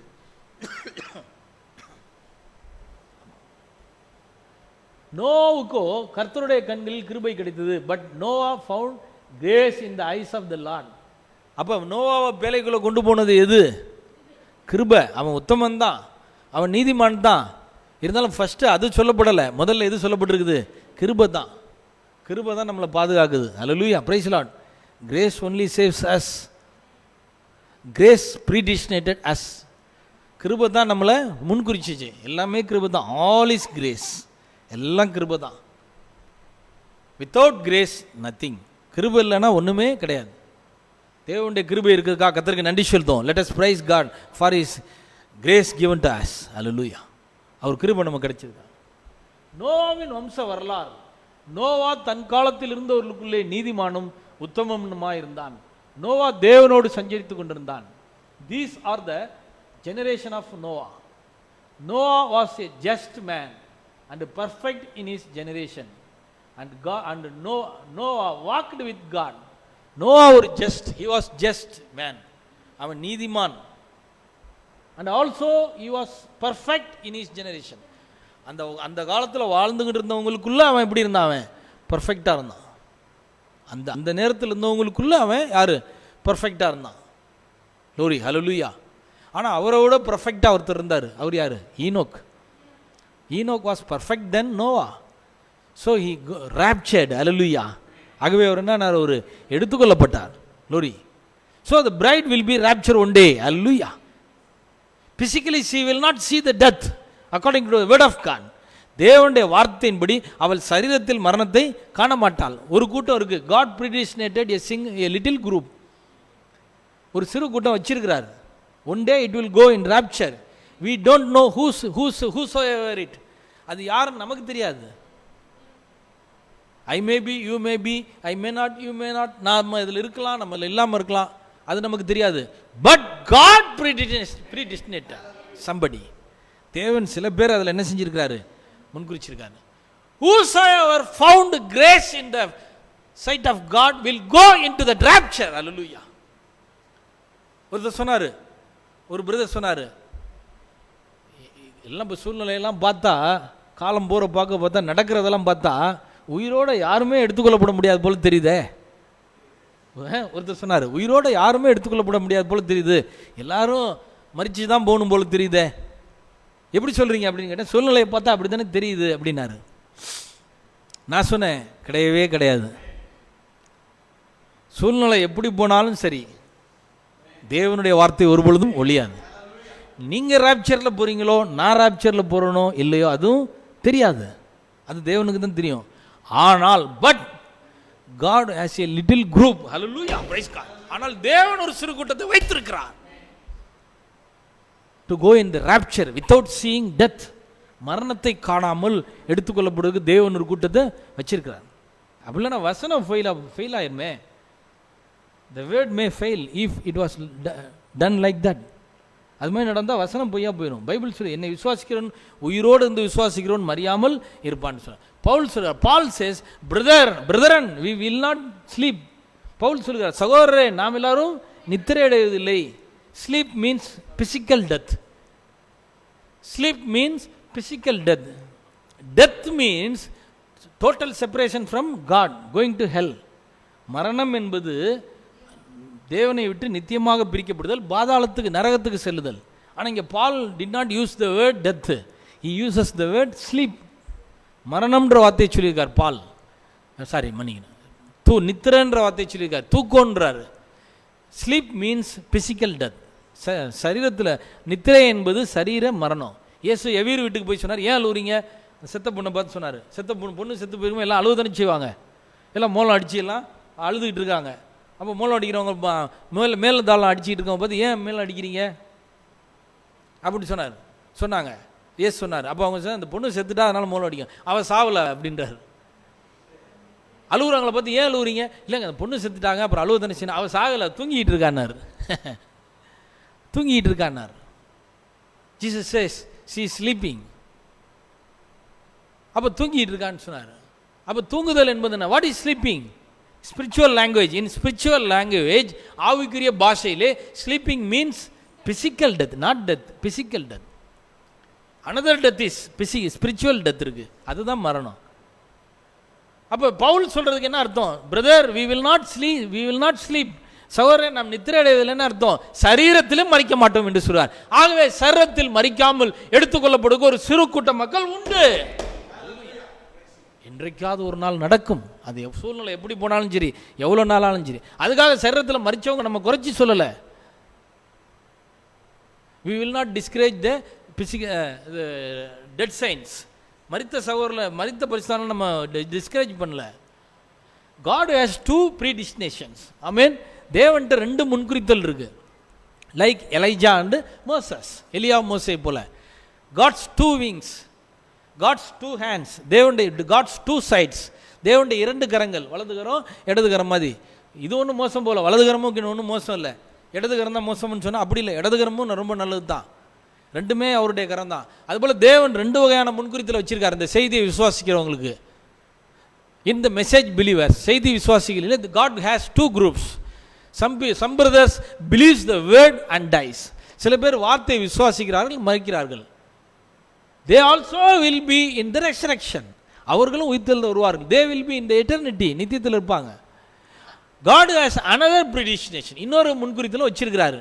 நோவுக்கோ கர்த்தருடைய கண்களில் கிருபை கிடைத்தது. But Noah found grace in the eyes of the Lord. அப்போ நோவாவை பேழைக்குள்ள கொண்டு போனது எது? கிருபை. அவன் உத்தமன் தான். அவன் நீதிமான் தான். இருந்தாலும் ஃபஸ்ட்டு அது சொல்லப்படலை. முதல்ல எது சொல்லப்பட்டிருக்குது? கிருபை தான். கிருபை தான் நம்மளை பாதுகாக்குது. Hallelujah, praise Lord. Grace only saves us. Grace predestinated us. கிருபை தான் நம்மளை முன்குறிச்சிச்சு. எல்லாமே கிருபை தான். All is grace. எல்லாம் கிருபை தான். Without grace nothing. கிருபை இல்லைன்னா ஒன்றுமே கிடையாது. தேவனுடைய கிருபை இருக்கிறதுக்காக கர்த்தருக்கு நன்றி செலுத்தும். Let us praise God for his grace given to us. Hallelujah. அவர் கிருபை நமக்கு கிடைச்சிருக்கா. நோவாவின் வம்ச வரலாறு. நோவா தன் காலத்தில் இருந்தவர்களுக்குள்ளே நீதிமானும் உத்தமனுமா இருந்தான். நோவா தேவனோடு சஞ்சரித்து கொண்டிருந்தான். These are the generation of Noah. Noah was a just man and perfect in his generation, and God and Noah walked with God. Noah ஒரு just, he was just man. அவன் நீதிமான். And also he was perfect in his generation. அந்த காலத்தில் வாழ்ந்துகிட்டு இருந்தவங்களுக்குள்ள அவன் எப்படி இருந்தான்? அவன் பர்ஃபெக்டாக இருந்தான். அந்த நேரத்தில் இருந்தவங்களுக்குள்ள அவன் யாரு? பர்ஃபெக்டாக இருந்தான். Glory hallelujah. ஆனால் அவரோட பர்ஃபெக்டாக ஒருத்தர் இருந்தார். அவர் யார்? Enoch. Enoch was perfect then Noah. So he raptured. Hallelujah. ஆகவே அவர் என்ன? ஒரு எடுத்துக்கொள்ளப்பட்டார். Glory. So the bride will be rapture one day. Hallelujah. Physically she will not see the death according to the word of God. தேவனுடைய வார்த்தையின்படி அவள் சரீரத்தில் மரணத்தை காண மாட்டாள். ஒரு கூட்டம் இருக்கு. God predestinated a little group. ஒரு சிறு கூட்டம் வச்சிருக்கிறார். One day it will go in rapture. We don't know whosoever it. அது யாருன்னு நமக்கு தெரியாது. I may be, you may be, I may not, you may not. நம்ம இதில் இருக்கலாம், நம்ம இல்லாமல் இருக்கலாம். அது நமக்கு தெரியாது. But God predestinated somebody. தேவன் சில பேர் அதில் என்ன செஞ்சிருக்கிறாரு? முன்குறிச்சிருக்காரு. Whosoever found grace in the sight of God will go into the rapture. Hallelujah. ஒருத்தர் சொன்னார், ஒரு பிரதர் சொன்னார், எல்லாம் இப்போ சூழ்நிலையெல்லாம் பார்த்தா, காலம் போகிற பார்த்தா, நடக்கிறதெல்லாம் பார்த்தா உயிரோடு யாருமே எடுத்துக்கொள்ளப்பட முடியாது போல தெரியுதே. ஒருத்தர் சொன்னார், உயிரோடு யாருமே எடுத்துக்கொள்ளப்பட முடியாது போல தெரியுது, எல்லாரும் மறிச்சு தான் போகணும் போல தெரியுதே. எப்படி சொல்கிறீங்க அப்படின்னு கேட்டேன். சூழ்நிலையை பார்த்தா அப்படி தானே தெரியுது அப்படின்னாரு. நான் சொன்னேன், கிடையவே கிடையாது. சூழ்நிலை எப்படி போனாலும் சரி, தேவனுடைய வார்த்தை ஒரு பொழுதும் ஒழியாது. நீங்கள் ராப்சரில் போகிறீங்களோ, நான் ராப்சரில் போகிறனோ இல்லையோ அதுவும் தெரியாது. அது தேவனுக்கு தான் தெரியும். ஆனால் but God has a little group. Hallelujah, praise God. ஆனால் தேவன் ஒரு சிறு கூட்டத்தை வைத்திருக்கிறார். To go in the rapture without seeing death. மரணத்தை காணாமல் எடுத்துக்கொள்ளப்படுவதற்கு தேவன் ஒரு கூட்டத்தை வச்சிருக்கிறார். அப்படின்னா வசனம் fail ஆயிருமே. The word may fail if it was done like that. அது மாதிரி நடந்தால் வசனம் பொய்யா போயிடும். பைபிள் சொல்லி, என்னை விசுவாசிக்கிறவன் உயிரோடு இருந்து விசுவாசிக்கிறவன் மறியாமல் இருப்பான்னு சொல்ல. பவுல் சொல்கிறார், Paul says brethren we will not sleep. பவுல் சொல்கிறார், சகோதரரே நாம் எல்லாரும் நித்திரை அடைவதில்லை. Sleep means physical death. Sleep means physical death. Death means total separation from God, going to hell. மரணம் என்பது தேவனை விட்டு நித்தியமாக பிரிக்கப்படுதல், பாதாளத்துக்கு நரகத்துக்கு செல்லுதல். ஆனால் இங்கே பால் did not use the word death. He uses the word sleep. மரணம்ன்ற வார்த்தையை சொல்லியிருக்கார் பால். சாரி மன்னிக்கணும், நித்திரன்ற வார்த்தையை சொல்லியிருக்கார், தூக்கம்ன்றார். Sleep means physical death. சரீரத்தில் நித்திரை என்பது சரீர மரணம். இயேசு எவீர் வீட்டுக்கு போய் சொன்னார், ஏன் அழுவுறீங்க? செத்த பொண்ணை பார்த்து சொன்னார். செத்த பொண்ணு செத்து போயிருக்கும், எல்லாம் அழுவதானே செய்வாங்க. எல்லாம் மோளம் அடிச்சு எல்லாம் அழுதுகிட்டு இருக்காங்க. அப்போ மோளம் அடிக்கிறவங்க மேலே தாளம் அடிச்சுக்கிட்டு இருக்கவங்க பார்த்து, ஏன் மேலே அடிக்கிறீங்க அப்படி சொன்னாங்க. ஏசு சொன்னார். அப்போ அவங்க சொன்ன, அந்த பொண்ணு செத்துட்டா அதனால மோளம் அடிக்கும், அவள் சாவலை அப்படின்றார். அழுகுறாங்கள பார்த்து, ஏன் அழுகுறீங்க? இல்லைங்க அந்த பொண்ணு செத்துட்டாங்க, அப்புறம் அழுவ தானே செய்யணும், அவள் சாகலை, தூங்கிட்டு இருக்கான்னார். தூங்கிட்டு இருக்கான்னார். Jesus says she is sleeping. அப்போ தூங்கிட்டு இருக்கான்னு சொன்னார். அப்போ தூங்குதல் என்பது என்ன? What is sleeping? Spiritual language. In spiritual language, ஆவிக்குரிய பாஷையிலே sleeping means physical death, not death, physical death. Another death is spiritual death இருக்கு, அதுதான் மரணம். அப்போ பவுல் சொல்றதுக்கு என்ன அர்த்தம்? Brother, we will not sleep, சகோதரன், நாம் நித்திரை அடைவதில்லைன்னு அர்த்தம் சரீரத்திலும் மறிக்க மாட்டோம் என்று சொல்றார். ஆகவே சரீரத்தில் மறிக்காமல் எடுத்துக்கொள்ளப்படுகிற ஒரு சிறு கூட்ட மக்கள் உண்டு. என்றைக்காவது ஒரு நாள் நடக்கும். அது சூழ்நிலை எப்படி போனாலும் சரி, எவ்வளோ நாளாலும் சரி. அதுக்காக சரீரத்தில் மறிச்சவங்க நம்ம குறைச்சி சொல்லலை. we will not discourage the dead saints. மரித்த சகோதரர்கள், மரித்த பரிசுத்தவான்களை நம்ம டிஸ்கரேஜ் பண்ணல. God has two predestinations. ஆமென். தேவன்ட்ட ரெண்டு முன்குறித்தல் இருக்கு. லைக் எலைஜா அண்ட் மோசஸ், எலியா மோசே போல. God's two wings, God's two hands, தேவனுடைய God's two sides, தேவனுடைய இரண்டு கரங்கள், வலது கரம் இடது கரம் மாதிரி. இது ஒன்றும் மோசம் போல, வலது கரமும் ஒன்றும் மோசம் இல்லை. இடது கரம் தான் மோசம்னு சொன்னால் அப்படி இல்லை, இடது கரமும் ரொம்ப நல்லது தான். ரெண்டுமே அவருடைய கரம் தான். அதுபோல் தேவன் ரெண்டு வகையான முன்குறித்தில் வச்சிருக்காரு இந்த செய்தியை விசுவாசிக்கிறவங்களுக்கு. In the message believers, செய்தி விசுவாசிகளில் God has two groups. Some brothers believes the word and dies. சில பேர் வார்த்தையை விசுவாசிக்கிறார்கள், மறிக்கிறார்கள். They also will be in the resurrection. அவர்களும் உயிர்த்தெழுந்து வருவார்கள். They will be in the eternity, நித்தியத்தில் இருப்பாங்க. God has another predestination. இன்னொரு முன்குறித்தில் வச்சிருக்கிறாரு.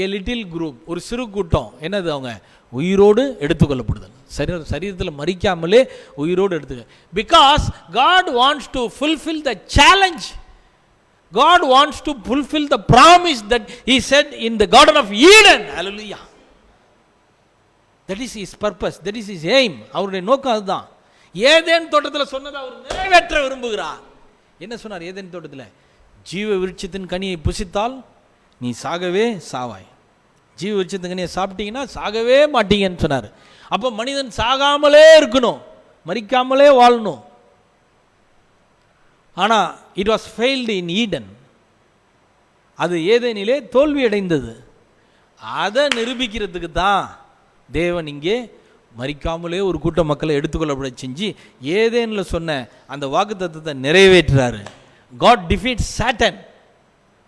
A little group, ஒரு சிறு கூட்டம். என்னது? அவங்க உயிரோடு எடுத்துக்கொள்ளப்படுதல். சரீரத்தில் மறிக்காமலே உயிரோடு எடுத்துக்க. Because God wants to fulfill the challenge. God wants to fulfill the promise that He said in the Garden of Eden. Hallelujah. That is His purpose. That is His aim. அவருடைய நோக்கம் அதுதான். ஏதேன் தோட்டத்தில் சொன்னதை அவர் நிறைவேற்ற விரும்புகிறார். என்ன சொன்னார் ஏதேன் தோட்டத்தில்? ஜீவ விருட்சத்தின் கனியை புசித்தால் நீ சாகவே சாவாய். ஜீவ விருட்சத்தின் கனியை சாப்பிட்டீங்கன்னா சாகவே மாட்டீங்கன்னு சொன்னார். அப்போ மனிதன் சாகாமலே இருக்கணும், மறிக்காமலே வாழணும். ஆனால் it was failed in Eden. அது ஏதேனிலே தோல்வி அடைந்தது. அதை நிரூபிக்கிறதுக்கு தான் தேவன் இங்கே மறிக்காமலே ஒரு கூட்ட மக்களை எடுத்துக்கொள்ளப்பட செஞ்சு ஏதேனில் சொன்ன அந்த வாக்குத்தத்தத்தை நிறைவேற்றுறாரு. God defeats Satan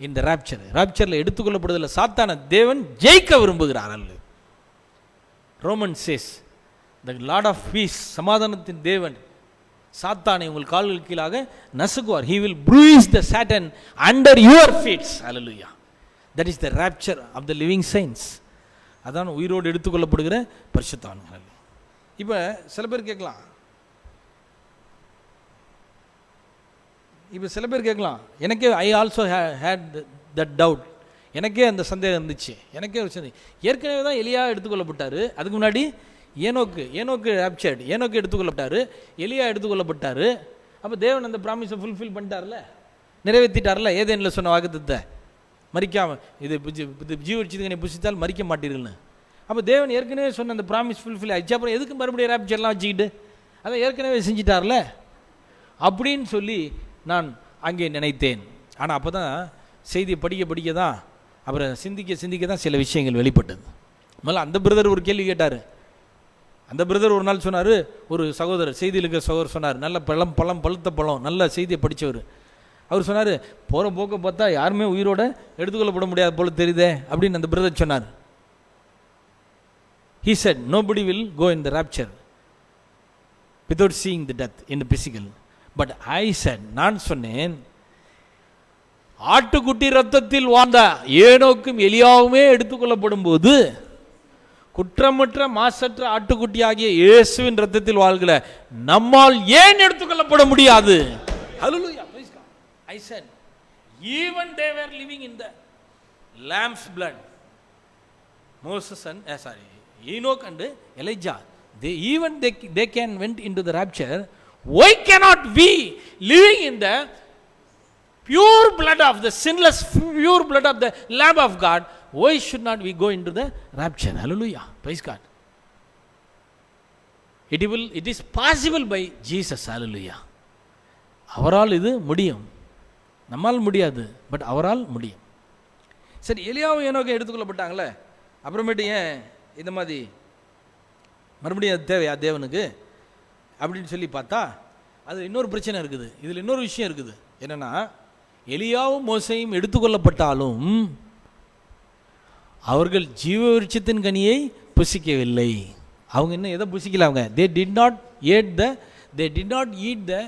in the rapture. ராப்சரில் எடுத்துக்கொள்ளப்படுதல் சாத்தான தேவன் ஜெயிக்க விரும்புகிறார். அல்ல Roman says the Lord of peace, சமாதானத்தின் தேவன் சாத்தானை உங்கள் கால்கள் கீழாக நசுக்குவார். He will bruise the Satan under your feet. Hallelujah. That is the rapture of the living saints. அதான் உயிரோடு எடுத்துக்கொள்ளப்படுகிற பரிசுத்தவான்கள். இப்போ சில பேர் கேட்கலாம், எனக்கே I also had that doubt. எனக்கே அந்த சந்தேகம் இருந்துச்சு. எனக்கே ஒரு சந்தேகம். ஏற்கனவே தான் எலியா எடுத்துக்கொள்ளப்பட்டார். அதுக்கு முன்னாடி ஏனோக்கு ராப்சர்ட், ஏனோக்கு எடுத்துக்கொள்ளப்பட்டார், எலியா எடுத்துக்கொள்ளப்பட்டார். அப்போ தேவன் அந்த ப்ராமிஸை ஃபுல்ஃபில் பண்ணிட்டார்ல, நிறைவேற்றிட்டார்ல. ஏதேனில் சொன்ன வாக்குத்தத்தை மறிக்காமல் இது ஜீவரிச்சதுக்கு புசித்தால் மறிக்க மாட்டீர்கள்னு. அப்போ தேவன் ஏற்கனவே சொன்ன அந்த ப்ராமிஸ் ஃபுல்ஃபில் ஆச்சு. அப்புறம் எதுக்கு மறுபடியும் ராப்சர்லாம் வச்சுக்கிட்டு? அதை ஏற்கனவே செஞ்சிட்டார்ல அப்படின்னு சொல்லி நான் அங்கே நினைத்தேன். ஆனால் அப்போ தான் செய்தியை படிக்க தான், அப்புறம் சிந்திக்க தான் சில விஷயங்கள் வெளிப்பட்டது. முதல்ல அந்த பிரதர் ஒரு கேள்வி கேட்டார். அந்த பிரதர் ஒரு நாள் சொன்னார், ஒரு சகோதரர் செய்தியில் இருக்கிற சகோதரர் சொன்னார், நல்ல பழுத்த பழம், நல்ல செய்தியை படித்தவர். அவர் சொன்னார், போகிற போக்க பார்த்தா யாருமே உயிரோட எடுத்துக்கொள்ளப்பட முடியாது போல தெரியுதே அப்படின்னு அந்த பிரதர் சொன்னார். He said, nobody will go in the rapture without seeing the death in the physical. But I said, நான் சொன்னேன், ஆட்டுக்குட்டி ரத்தத்தில் வாழ்ந்த ஏனோக்கும் எலியாவுமே எடுத்துக்கொள்ளப்படும் போது குற்றமற்ற மாசற்ற ஆட்டுக்குட்டியாகிய இயேசுவின் ரத்தத்தில் வாழ்கிற நம்மால் ஏன் எடுத்துக்கொள்ளப்பட முடியாது? Hallelujah. I said, even they were living in the lamb's blood. Moses and Enoch and Elijah, they can went into the rapture. Why cannot we living in the pure blood of the sinless pure blood of the Lamb of God, why should not we go into the rapture? Hallelujah. Praise God. It is possible by Jesus. Hallelujah. அவரால் இது முடியும், நம்மால் முடியாது, பட் அவரால் முடியும். சரி, எலியாவும் ஏனோக்கும் எடுத்துக்கொள்ளப்பட்டாங்களே, அப்புறமேட்டு ஏன் இந்த மாதிரி மறுபடியும் அது தேவையா தேவனுக்கு அப்படின்னு சொல்லி பார்த்தா அது இன்னொரு பிரச்சனை இருக்குது. இதில் இன்னொரு விஷயம் இருக்குது. என்னென்னா, எலியாவும் மோசையும் எடுத்துக்கொள்ளப்பட்டாலும் அவர்கள் ஜீவ விருட்சத்தின் கனியை புசிக்கவில்லை. அவங்க இன்னும் எதை புசிக்கல? அவங்க they did not eat the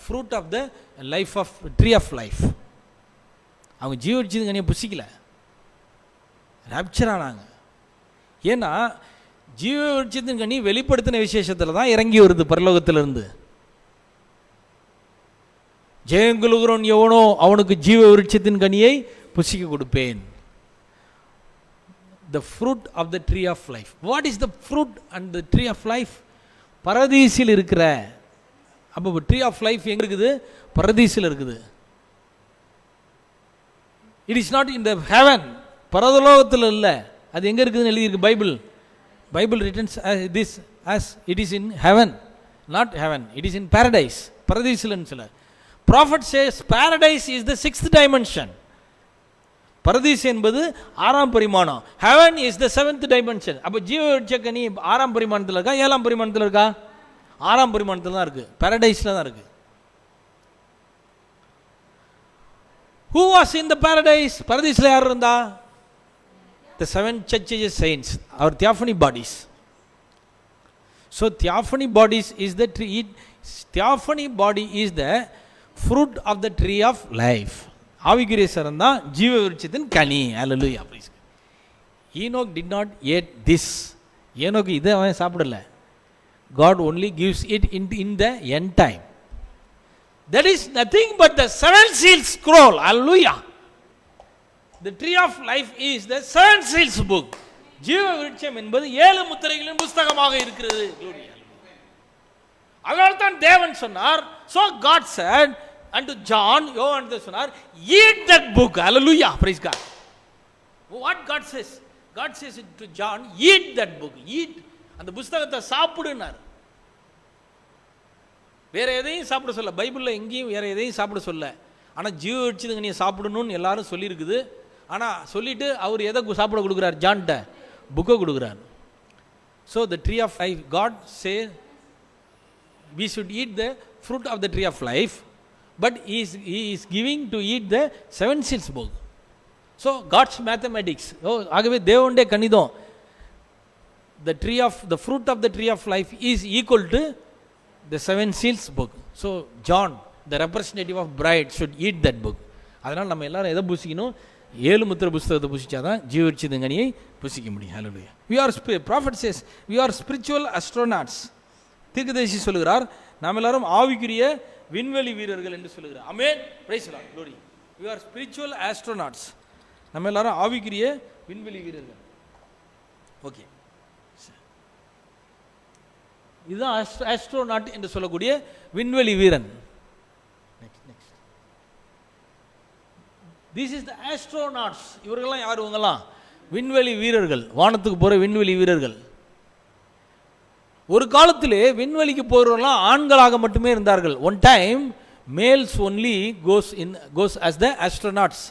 fruit of the life of tree of life. அவங்க ஜீவ விருட்சத்தின் கனியை புசிக்கல, ராப்சர் ஆனாங்க. ஏன்னா ஜீவ விருட்சத்தின் கனி வெளிப்படுத்தின விசேஷத்தில் தான் இறங்கி வருது பரலோகத்திலிருந்து. ஜெயங்குலுகிறவன் எவனோ அவனுக்கு ஜீவ விருட்சத்தின் கனியை புசிக்க கொடுப்பேன். The fruit of the tree of life. What is the fruit and the tree of life? பரதீசில் இருக்கிற, அப்போ ட்ரீ ஆஃப் லைஃப் எங்க இருக்குது? பரதீசில் இருக்குது. It is not in the heaven, பரலோகத்தில் இல்லை. அது எங்கே இருக்குதுன்னு எழுதியிருக்கு Bible returns this as it is in heaven, not heaven, it is in paradise. பரதீசில்னு சொல்ல. Prophet says paradise is the 6th dimension. பரதீஸ் என்பது 6ஆம் பரிமாணம். heaven is the 7th dimension. அப்போ ஜீவ விருட்சக்கனி 6ஆம் பரிமாணத்தில் இருக்கா 7ஆம் பரிமாணத்தில் இருக்கா? 6ஆம் பரிமாணத்தில் தான் இருக்கு, பாரடைஸில் தான் இருக்கு. Who was in the paradise? பரதீஸில் யார் இருந்தா? The 7 churches saints, our theophany bodies. So theophany bodies is the tree. Theophany body is the fruit of the tree of life. ஆவிக்குரிய சரம் தான் ஜீவ விருட்சத்தின் கனி. Hallelujah. Enoch did not eat this. ஈனோக்கு இதை அவன் சாப்பிடல. God only gives it in the end time. That is nothing but the 7 seals scroll. Hallelujah. The tree of life is the 7 seals book. ஜீவ விருட்சம் என்பது 7 முத்திரைகளின் புத்தகமாக இருக்கிறது. அதனால தான் தேவன் சொன்னார், so God said unto John, யோவான் சொன்னார், eat that book. Hallelujah. Praise God. What God says? God says to John, eat that book. Eat. அந்த புத்தகத்தை சாப்பிடுனார். வேற எதையும் சாப்பிட சொல்ல, பைபிளில் எங்கேயும் வேற எதையும் சாப்பிட சொல்ல. ஆனால் ஜீவ விருட்சத்துக்கு நீ சாப்பிடணும்னு எல்லாரும் சொல்லியிருக்குது. ஆனால் சொல்லிட்டு அவர் எதை சாப்பிட கொடுக்குறார்? ஜான்கிட்ட புக்கை கொடுக்குறார். So the tree of life, God say we should eat the fruit of the tree of life, but he is giving to eat the 7 seals book. So God's mathematics, ஆகவே தேவனுடைய கணிதம், the fruit of the tree of life is equal to the 7 seals book. So John, the representative of bride, should eat that book. அதனால் நம்ம எல்லாரும் எதை புசிக்கணும்? 7 முத்திரை புஸ்தகத்தை புசிச்சாதான் ஜீவ விருட்சத்தின் கனியை புசிக்க முடியும். ஹல்லேலூயா. We are prophet says we are spiritual astronauts. தீர்க்கதரிசி சொல்கிறார், நாம் எல்லாரும் ஆவிக்குரிய விண்வெளி வீரர்கள் என்று சொல்கிறார். Amen. Praise the Lord. glory. We are spiritual astronauts. நம்ம எல்லாரும் ஆவிக்குரிய விண்வெளி வீரர்கள். ஓகே, இதுதான் ஆஸ்ட்ரோநாட் என்று சொல்லக்கூடிய விண்வெளி வீரன். Next. This is the astronauts. இவர்கள்லாம் யார்? இவங்கெல்லாம் விண்வெளி வீரர்கள், வானத்துக்கு போகிற விண்வெளி வீரர்கள். ஒரு காலத்திலே விண்வெளிக்கு போகிறவர்களாம் ஆண்களாக மட்டுமே இருந்தார்கள். One time males only goes as the astronauts.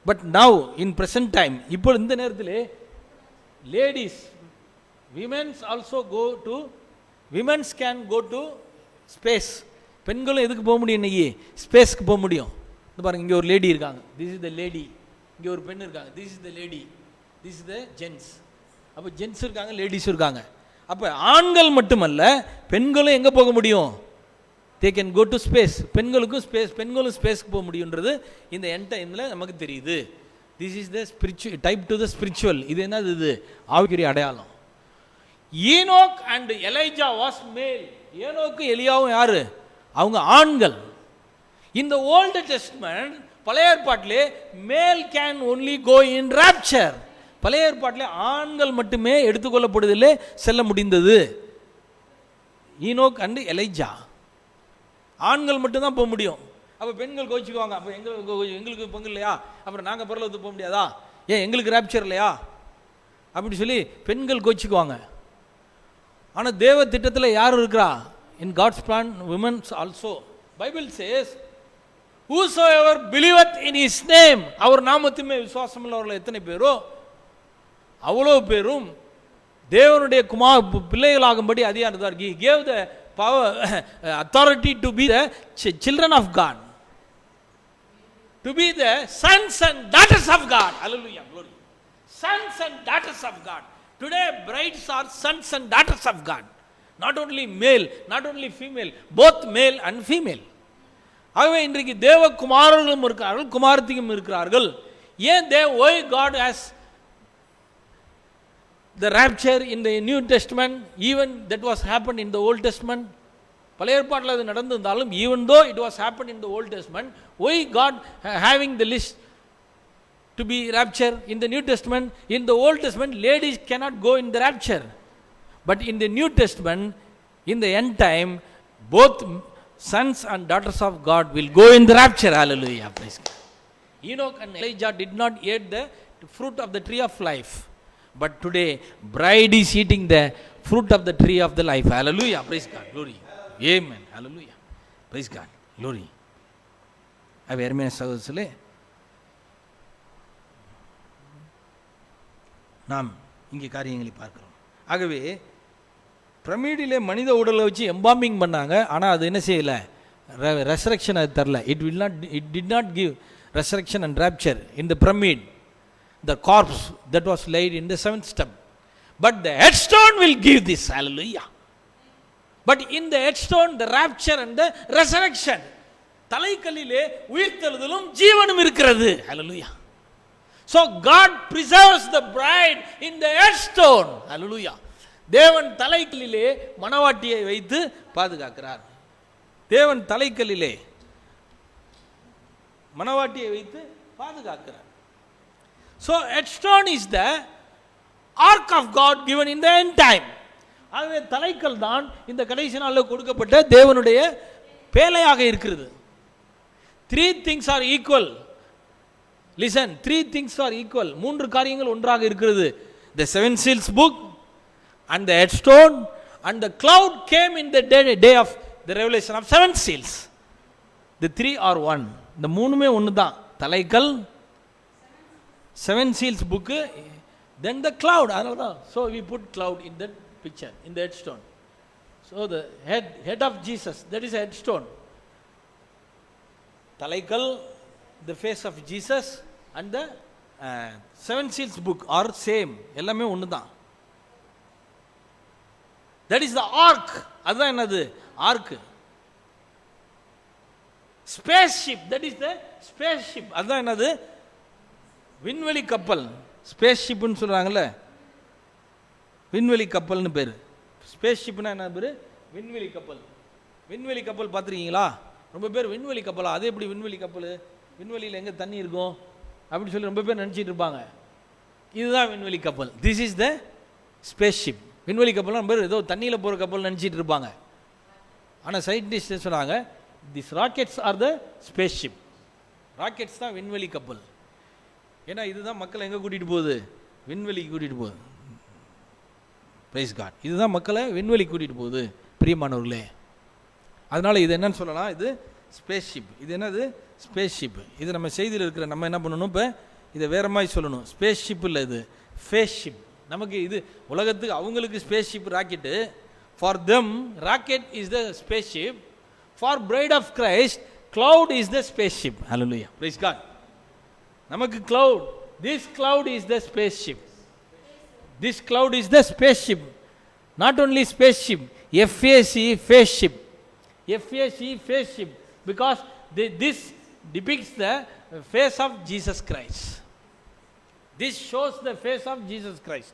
But now in present time, இப்போ இந்த நேரத்திலே ladies, womens also womens can go to space. பெண்களும் எதுக்கு போக முடியும்? இன்னைக்கு ஸ்பேஸ்க்கு போக முடியும். இந்த பாருங்க, இங்கே ஒரு லேடி இருக்காங்க, திஸ் இஸ் த லேடி. இங்கே ஒரு பெண் இருக்காங்க, this is the lady. This is the gents. அப்போ ஜென்ஸ் இருக்காங்க, லேடிஸ் இருக்காங்க. அப்போ ஆண்கள் மட்டுமல்ல, பெண்களும் எங்கே போக முடியும்? They can go to space. பெண்களுக்கும் ஸ்பேஸ், பெண்களும் ஸ்பேஸ்க்கு போக முடியுன்றது இந்த என் டைமில் நமக்கு தெரியுது. This is the spiritual type to the spiritual. இது என்னது? இது ஆவிக்குரிய அடையாளம். ஈனோக் அண்ட் எலைஜா வாஸ் மேல். ஏனோக்கு எலியாவும் யாரு? அவங்க ஆண்கள். இந்த ஓல்டு டெஸ்ட்மென்ட், பழைய ஏற்பாட்டிலே male can only go in rapture. பழைய ஏற்பாட்டிலே ஆண்கள் மட்டுமே எடுத்துக்கொள்ளப்படுவதில்லை, செல்ல முடிந்தது. ஈனோக் அண்ட் எலைஜா ஆண்கள் மட்டும்தான் போக முடியும். அப்போ பெண்கள் கோச்சிக்குவாங்க, அப்போ எங்களுக்கு பங்கு இல்லையா? அப்புறம் நாங்கள் பரலோகத்துக்கு போக முடியாதா? ஏன் எங்களுக்கு ராப்சர் இல்லையா? அப்படி சொல்லி பெண்கள் கோச்சிக்குவாங்க. ஆனால் தேவ திட்டத்தில் யார் இருக்கிறா? In God's plan womens also. Bible says whosoever believeth in his name, அவர் நாமத்துமே விசுவாசம் உள்ளவர்கள் எத்தனை பேரோ அவ்வளோ பேரும் தேவனுடைய பிள்ளைகளாகும்படி அதிகாரம். He gave the power, authority to be the children of God, to be the sons and daughters of God. Hallelujah, glory. Sons and daughters of God. Today brides are sons and daughters of God. Not only male, not only female, both male and female. ஆகவே இன்றைக்கு தேவகுமாரர்களும் இருக்கிறார்கள், குமாரத்தியும் இருக்கிறார்கள். ஏன் why God has the rapture in the New Testament, even that was happened in the Old Testament? பழைய ஏற்பாட்டில் அது நடந்திருந்தாலும், even though it was happened in the Old Testament, why God having the list to be rapture in the New Testament? In the Old Testament, ladies cannot go in the rapture, but in the New Testament, in the end time, both sons and daughters of God will go in the rapture. Hallelujah, praise God. Enoch and Elijah did not eat the fruit of the tree of life, but today bride is eating the fruit of the tree of the life. Hallelujah, praise God, glory, amen, hallelujah, praise God, glory. அருமையான சகோதரர்களே, நாம் இங்கே காரியங்களை பார்க்கிறோம். ஆகவே பிரமிடிலே மனித உடலை வச்சு எம்பாம்பிங் பண்ணாங்க, ஆனால் அது என்ன செய்யலை, ரெசரக்ஷன் அது தரல. It did not give resurrection and rapture in the pyramid, the corpse that was laid in the seventh step, but the headstone will give this. Hallelujah. But in the headstone, the rapture and the resurrection, தலைக்கல்லிலே உயிர்த்தெழுதலும் ஜீவனும் இருக்கிறது. Hallelujah. So God preserves the bride in the headstone. Hallelujah. தேவன் தலைக்கல்லிலே மணவாட்டியை வைத்து பாதுகாக்கிறார். தேவன் தலைக்கல்லிலே மணவாட்டியை வைத்து பாதுகாக்கிறார். So headstone is the ark of God given in the end time. ஆகவே தலைக்கல் தான் இந்த கடைசி நாளில் கொடுக்கப்பட்ட தேவனுடைய பேழையாக இருக்கிறது. 3 things are equal. Listen, 3 things are equal. 3 காரியங்கள் ஒன்றாக இருக்கிறது. The 7 seals book and the headstone and the cloud came in the day of the revelation of 7 seals. The 3 are one. இந்த 3மே ஒன்று தான். தலைக்கல், 7 seals book, then the cloud. அதனால தான் so we put cloud in that picture, in the headstone. So the head of Jesus, that is a headstone. தலைக்கல், the face of Jesus, and the 7 seals book are same. எல்லாமே ஒன்று தான். That is the ark. அதுதான் என்னது? Ark. Spaceship, that is the spaceship. அதுதான் என்னது? விண்வெளி கப்பல். ஸ்பேஸ்ஷிப்னு சொல்கிறாங்கல்ல, விண்வெளி கப்பல்னு பேர். ஸ்பேஸ்ஷிப்னா என்ன பேர்? விண்வெளி கப்பல். விண்வெளி கப்பல் பார்த்துருக்கீங்களா? ரொம்ப பேர் விண்வெளி கப்பலா, அது எப்படி விண்வெளி கப்பல், விண்வெளியில் எங்கே தண்ணி இருக்கும் அப்படின்னு சொல்லி ரொம்ப பேர் நினச்சிட்டு இருப்பாங்க. இதுதான் விண்வெளி கப்பல். This is the spaceship. விண்வெளி கப்பல்லாம் ரொம்ப பேர் ஏதோ தண்ணியில் போகிற கப்பல் நினச்சிட்டு இருப்பாங்க. ஆனால் சயின்டிஸ்ட் சொன்னாங்க, this rockets R the spaceship. Rockets தான் விண்வெளி கப்பல். ஏன்னா இதுதான் மக்களை எங்கே கூட்டிகிட்டு போகுது? விண்வெளிக்கு கூட்டிகிட்டு போகுது. Praise God. இதுதான் மக்களை விண்வெளிக்கு கூட்டிகிட்டு போகுது பிரியமானவர்களே. அதனால் இது என்னன்னு சொல்லலாம், இது ஸ்பேஸ்ஷிப். இது என்னது? ஸ்பேஸ்ஷிப். இது நம்ம செய்தியில் இருக்கிற, நம்ம என்ன பண்ணணும், இப்போ இதை வேறு மாதிரி சொல்லணும். ஸ்பேஸ்ஷிப் இல்லை, இது ஃபேஸ்ஷிப். நமக்கு இது உலகத்துக்கு அவங்களுக்கு spaceship rocket. For them rocket is the spaceship. For bride of Christ cloud is the spaceship. Hallelujah, praise God. நமக்கு cloud, this cloud is the spaceship. This cloud is the spaceship. Not only spaceship, FAC, faceship. FAC, faceship, because this depicts the face of Jesus Christ. This shows the face of Jesus Christ.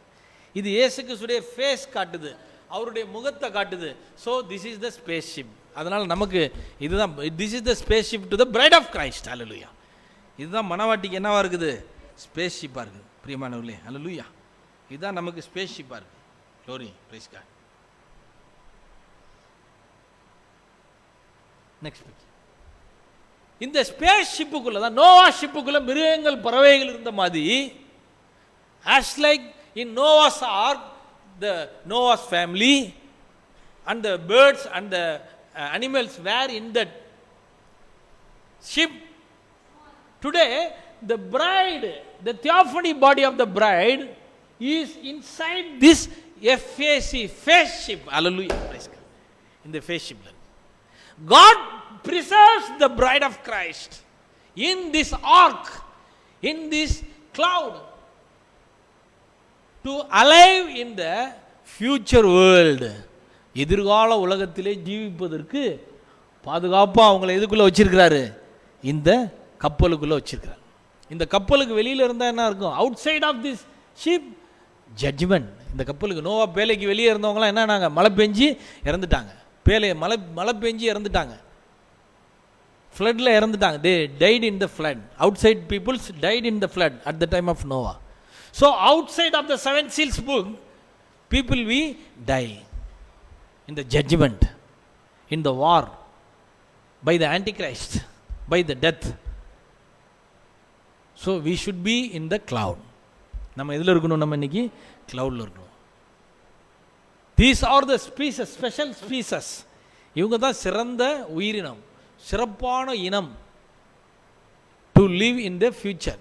இது இயேசு கிறிஸ்துடைய ஃபேஸ் காட்டுது, அவருடைய முகத்தை காட்டுது. So this is the spaceship. அதனால் நமக்கு இதுதான், this is the spaceship to the bride of Christ. Hallelujah. இதுதான் மணவாட்டிக்கு என்னவா இருக்குது? ஸ்பேஸ்ஷிப்பாக இருக்குது பிரியமானவர்களே. ஹல்லேலூயா. இதுதான் நமக்கு ஸ்பேஸ்ஷிப்பாக இருக்குது. Glory, praise God. Next picture. இந்த ஸ்பேஸ்ஷிப்புக்குள்ள தான், நோவா ஷிப்புக்குள்ள மிருகங்கள் பறவைகள் இருந்த மாதிரி, as like in Noah's ark, the Noah's family and the birds and the animals were in that ship. Today the bride, the theophany body of the bride is inside this FAC, face ship. Hallelujah, praise God. In the face ship, God preserves the bride of Christ in this ark, in this cloud, to alive in the future world. எதிர்கால உலகத்திலே ஜீவிப்பதற்கு பாதுகாப்பாக அவங்கள எதுக்குள்ளே வச்சிருக்கிறாரு? இந்த கப்பலுக்குள்ளே வச்சிருக்கிறார். இந்த கப்பலுக்கு வெளியில் இருந்தால் என்ன இருக்கும்? Outside of this ship judgement. இந்த கப்பலுக்கு நோவா பேலைக்கு வெளியே இருந்தவங்களாம் என்னன்னாங்க? மழை பெஞ்சு இறந்துட்டாங்க. மழை பெஞ்சு இறந்துட்டாங்க, ஃப்ளட்டில் இறந்துட்டாங்க. They died in the flood. Outside peoples died in the flood at the time of Noah. So outside of the 7 seals book people we die in the judgment, in the war, by the antichrist, by the death. So we should be in the cloud. நம்ம எதில் இருக்கணும்? நம்ம இன்னைக்கு cloudல இருக்கணும். These are the species, special species. இவங்க தான் சிறந்த உயிரினம், சிறப்பான இனம். to live in the future,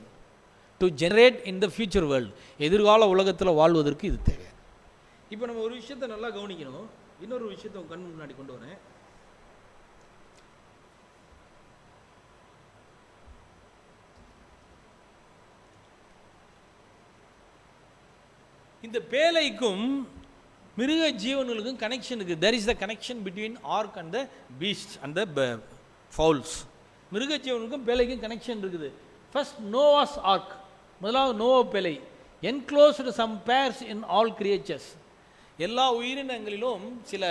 to generate in the future world. எதிர்கால உலகத்தில் வாழ்வதற்கு இது தேவை. இப்போ நம்ம ஒரு விஷயத்தை நல்லா கவனிக்கணும். இன்னொரு விஷயத்தை கண் முன்னாடி கொண்டு வரேன். இந்த பேழைக்கும் மிருக ஜீவன்களுக்கும் கனெக்ஷன் இருக்குது. there is the connection between ark and the beast and the fowls. மிருக ஜீவனுக்கும் பேழைக்கும் கனெக்ஷன் இருக்குது. ஃபர்ஸ்ட் நோவாஸ் ஆர்க், முதலாவது நோவா பேழை. Enclosed some pairs in all creatures. எல்லா உயிரினங்களிலும் சில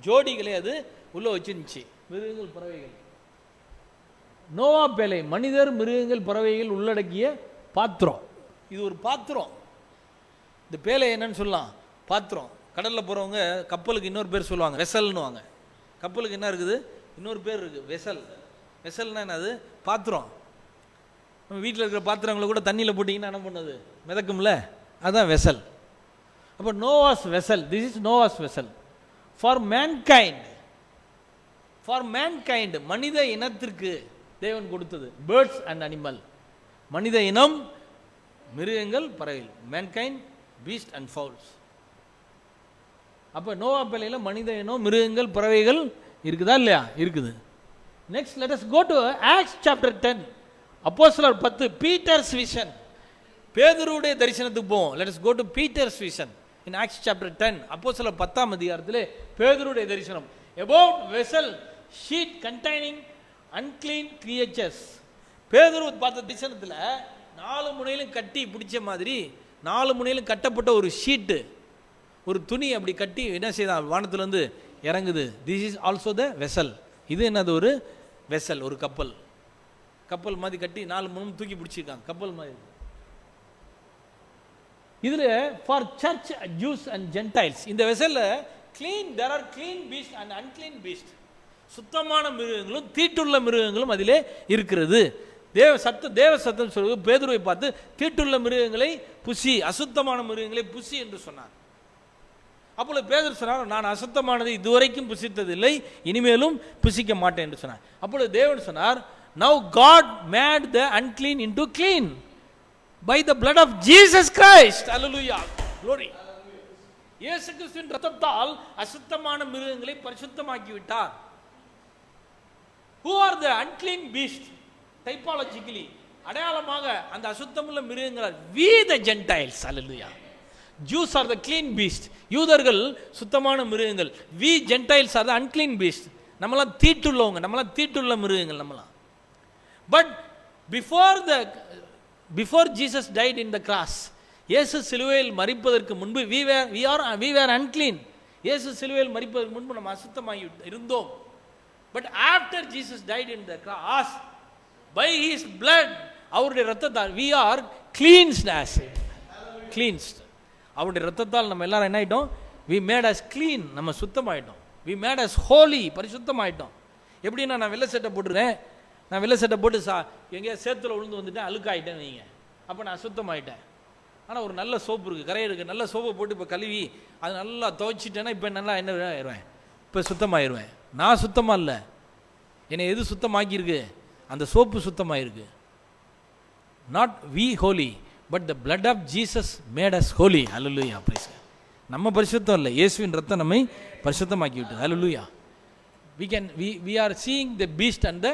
ஜோடிகளை அது உள்ளே வச்சிருந்துச்சு, மிருகங்கள் பறவைகள். நோவா பேழை மனிதர் மிருகங்கள் பறவைகள் உள்ளடக்கிய பாத்திரம். இது ஒரு பாத்திரம். இந்த பேழை என்னன்னு சொல்லலாம்? பாத்திரம். கடலில் போகிறவங்க கப்பலுக்கு இன்னொரு பேர் சொல்லுவாங்க, வெசல்னு வாங்க. கப்பலுக்கு என்ன இருக்குது? இன்னொரு பேர் இருக்குது, வெசல். வெசல்னா என்னது? பாத்திரம். நம்ம வீட்டில் இருக்கிற பாத்திரங்களை கூட தண்ணியில் போட்டிங்கன்னா என்ன பண்ணுது? மிதக்கும்ல, அதுதான் வெசல். அப்போ Noah's vessel, this is Noah's vessel for mankind. For mankind, மனித இனத்திற்கு தேவன் கொடுத்தது. பேர்ட்ஸ் அண்ட் அனிமல், மனித இனம், மிருகங்கள், பறவைகள். Mankind, Beast and fowls. அப்போ நோவா பேழையில் மனித இனம், மிருகங்கள், பறவைகள் இருக்குதா இல்லையா? இருக்குது. Next let us go to Acts chapter 10. அப்போஸ்தலர் 10, பீட்டர்ஸ் விஷன். பேதுருவுடைய தரிசனத்துக்கு போவோம். Let us go to Peter's vision in Acts chapter 10. அப்போஸ்தலர் 10ஆம் அதிகாரத்தில் பேதுருவுடைய தரிசனம். About vessel sheet containing unclean creatures. பேதுரு பார்த்த தரிசனத்தில் 4 முனையிலும் கட்டி பிடிச்ச மாதிரி 4 முனையிலும் கட்டப்பட்ட ஒரு ஷீட்டு, ஒரு துணி அப்படி கட்டி என்ன செய்தான்? வானத்திலேருந்து இறங்குது. This is also the vessel. இது என்னது? ஒரு வெசல், ஒரு கப்பல். கப்பல் மாதிரி கட்டி 4 முனையும் தூக்கி பிடிச்சிருக்காங்க, கப்பல் மாதிரி. இதில் for church Jews and Gentiles. இந்த வெசலில் clean, there are clean beast and unclean beast. சுத்தமான மிருகங்களும் தீட்டுள்ள மிருகங்களும் அதிலே இருக்கிறது. தேவ சத்தம் சொல்வது பேதுருவை பார்த்து தீட்டுள்ள மிருகங்களை புசி, அசுத்தமான மிருகங்களை புசி என்று சொன்னார். அப்பொழுது பேதுரு சொன்னார், நான் அசுத்தமானதை இதுவரைக்கும் புசித்ததில்லை, இனிமேலும் புசிக்க மாட்டேன் என்று சொன்னார். அப்பொழுது தேவன் சொன்னார், now God made the unclean into clean by the blood of Jesus Christ. Hallelujah, glory. இயேசு கிறிஸ்துவின் இரத்தத்தால் அசுத்தமான மிருகங்களை பரிசுத்தமாக்கி விட்டார். Who are the unclean beast? Typologically, அடையாளமாக அந்த அசுத்தமுள்ள மிருகங்கள் we the Gentiles. Hallelujah. Jews are the clean beast. யூதர்கள் சுத்தமான மிருகங்கள். we Gentiles are the unclean beast. நம்மளாம் தீட்டுள்ளவங்க, நம்மளாம் தீட்டுள்ள மிருகங்கள் நம்மளாம். But before Jesus died in the cross, இயேசு சிலுவையில் மரிப்பதற்கு முன்பு we were unclean. இயேசு சிலுவையில் மரிப்பதற்கு முன்பு நம்ம அசுத்தமாகி இருந்தோம். But after Jesus died in the cross, by his blood, அவருடைய இரத்தத்தால் we are cleansed as cleansed. அவருடைய இரத்தத்தால் நம்ம எல்லாரும் என்ன ஆயிட்டோம்? we made us clean. நம்ம சுத்தமாயிட்டோம். we made us holy, பரிசுத்தமாயிட்டோம். எப்படின்னா, நான் வெள்ளை சட்டை போட்டுருக்கேன், நான் வெள்ளை சட்டை போட்டு எங்கேயா சேத்துல விழுந்து வந்துட்டேன், அழுக்காயிட்டேன் நீங்க, அப்போ நான் சுத்தமாயிட்டேன். ஆனால் ஒரு நல்ல சோப்பு இருக்குது, கரை இருக்குது, நல்ல சோப்பை போட்டு இப்போ கழுவி அது நல்லா துவைச்சிட்டேன்னா இப்போ நல்லா என்ன ஆயிடுவேன்? இப்போ சுத்தமாயிருவேன். நான் சுத்தமாக இல்லை, என்னை எது சுத்தமாக்கியிருக்கு? அந்த சோப்பு சுத்தமாயிருக்கு. Not we holy, but the blood of Jesus made us holy. Hallelujah, praise. நம்ம பரிசுத்தம் இல்லை, இயேசுவின் ரத்தம் நம்மை பரிசுத்தமாக்கி விட்டது. ஹல்லேலூயா. we are seeing the beast and the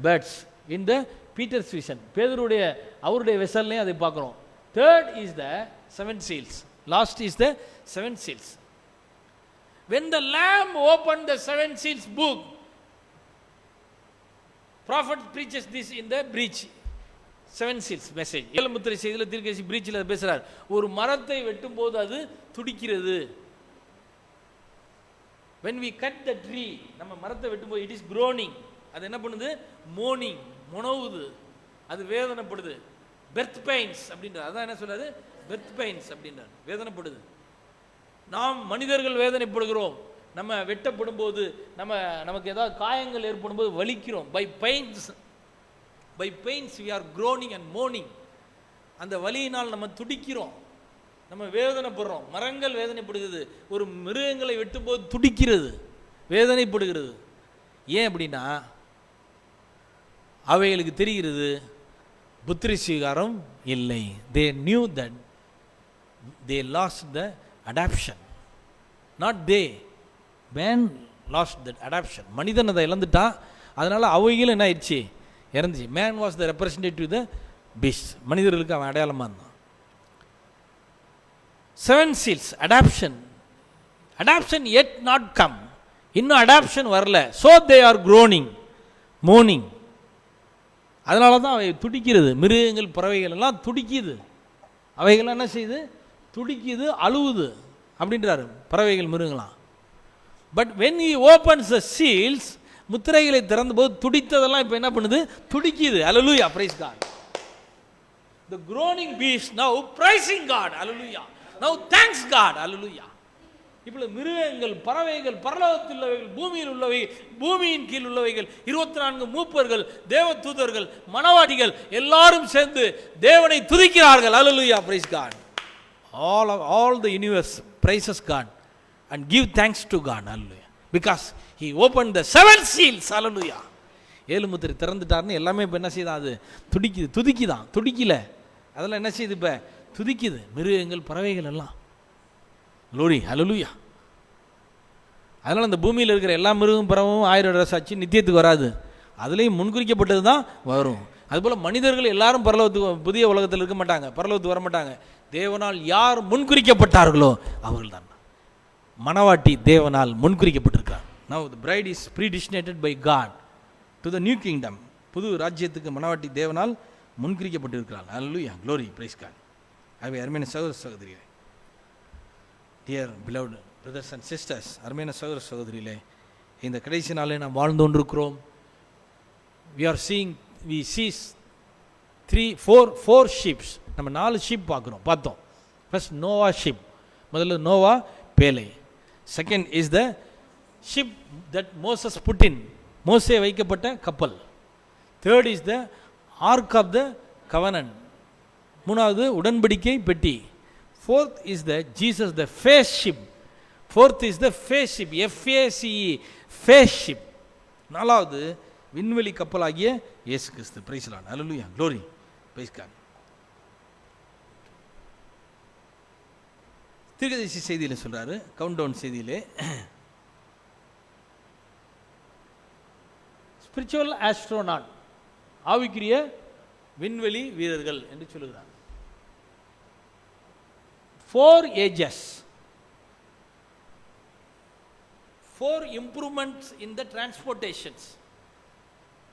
birds in the Peter's vision. பேதுருடைய அவருடைய வெசல்லையும் அதை பார்க்குறோம். Third is the 7 seals. Last is the 7 seals. when the Lamb opened the 7 seals book, prophet preaches this in the breach, 7 seals message. 7 முத்திரை செய்தியில தீர்க்கதரிசி பிரீச்சில் பேசுறார். ஒரு மரத்தை வெட்டும் போது அது துடிக்கிறது. when we cut the tree, நம்ம மரத்தை வெட்டும் போது it is groaning. அது என்ன பண்ணுது? mourning, முனவுது, அது வேதனைப்படுது. birth pains அப்படின்றார். அதான் என்ன சொல்றாரு? birth pains அப்படின்றார், வேதனைப்படுது. நாம் மனிதர்கள் வேதனைப்படுகிறோம். நம்ம வெட்டப்படும் போது நமக்கு ஏதாவது காயங்கள் ஏற்படும் போது வலிக்கிறோம். by pains we are groaning and mourning. அந்த வலியினால் நம்ம துடிக்கிறோம், நம்ம வேதனைப்படுறோம். மரங்கள் வேதனைப்படுகிறது, ஒரு மிருகங்களை வெட்டும் போது துடிக்கிறது, வேதனைப்படுகிறது. ஏன் அப்படின்னா அவைகளுக்கு தெரிகிறது புத்திர ஸ்வீகாரம் இல்லை. they knew that they lost the adoption, not they, man lost that adoption. மனிதன் அதை இழந்துட்டான், அதனால அவைகளும் என்ன ஆயிடுச்சு? இறந்துச்சு. man was the representative of the beast. மனிதர்களுக்கு அவன் அடையாளமாக இருந்தான். 7 seals, adoption yet not come. இன்னும் adoption வரல. so they are groaning, mourning. அதனால தான் அவை துடிக்கிறது. மிருகங்கள் பறவைகள் எல்லாம் துடிக்குது. அவைகள் என்ன செய்யுது? துடிக்குது, அழுவுது அப்படின்றாரு பறவைகள், மிருகங்களாம். But when he opens the seals, முத்திரைகளை திறந்த போது துடித்ததெல்லாம் இப்போ என்ன பண்ணுது? துடிக்குது. ஹல்லேலூயா, praise God. The groaning beast now praising God. Hallelujah. Now thanks God. Hallelujah. இப்போ மிருகங்கள், பறவைகள், பரலோகத்தில் உள்ளவைகள், பூமியில் உள்ளவைகள், பூமியின் கீழ் உள்ளவைகள், 24 மூப்பர்கள், தேவ தூதர்கள், மணவாட்டிகள் எல்லாரும் சேர்ந்து தேவனை துதிக்கிறார்கள். Hallelujah, praise God. All the universe praises God and give thanks to God. Hallelujah. Because he opened the 7 seals. Hallelujah. 7 முத்திரை திறந்துட்டார்னு எல்லாமே இப்போ என்ன செய்யுது? அது துடிக்குது. துதிக்குதான், துடிக்கல. அதெல்லாம் என்ன செய்யுது? இப்போ துதிக்குது. மிருகங்கள், பறவைகள் எல்லாம். Glory, hallelujah. அதனால் அந்த பூமியில் இருக்கிற எல்லா மிருகம், பறவும் 1000 வருஷம் ஆச்சு, நித்தியத்துக்கு வராது. அதுலேயும் முன்குறிக்கப்பட்டது தான் வரும். அதுபோல் மனிதர்கள் எல்லாரும் பரலோகத்துக்கு, புதிய உலகத்தில் இருக்க மாட்டாங்க, பரலோகத்துக்கு வர மாட்டாங்க. தேவனால் யார் முன்குறிக்கப்பட்டார்களோ அவர்கள் தான். மணவாட்டி தேவனால் முன்குறிக்கப்பட்டிருக்கிறார். Now the bride is predestinated by God to the new kingdom. புது ராஜ்யத்துக்கு மணவாட்டி தேவனால் முன்குறிக்கப்பட்டிருக்கிறார். Hallelujah, glory, praise God. ஆகவே அருமையான சகோதர சகோதரிகளே, dear beloved brothers and sisters, அருமையான சகோதர சகோதரிகளே, இந்த கடைசி நாளில் நாம் வாழ்ந்து கொண்டிருக்கிறோம். we see 4 ships. நம்ம 4 ஷிப் பார்த்தோம். ஃபர்ஸ்ட் நோவா ஷிப், முதல்ல நோவா பேலை. Second is the ship that Moses put in, மோசே வைக்கப்பட்ட கப்பல். Third is the ark of the covenant, மூணாவது உடன்படிக்கை பெட்டி. Fourth is the Jesus the face ship. Fourth is the face ship, FACE, face ship. நாலாவது விண்வெளி கப்பலாகிய இயேசு கிறிஸ்து. Praise the Lord, hallelujah, glory, praise God. தீர்க்கதரிசி செய்தியில் சொல்றாரு, கவுண்ட் டவுன் செய்தியிலே, ஸ்பிரிச்சுவல் ஆஸ்ட்ரோனாட், ஆவிக்குரிய விண்வெளி வீரர்கள் என்று சொல்லுகிறார். 4 ages, 4 improvements in the transportations.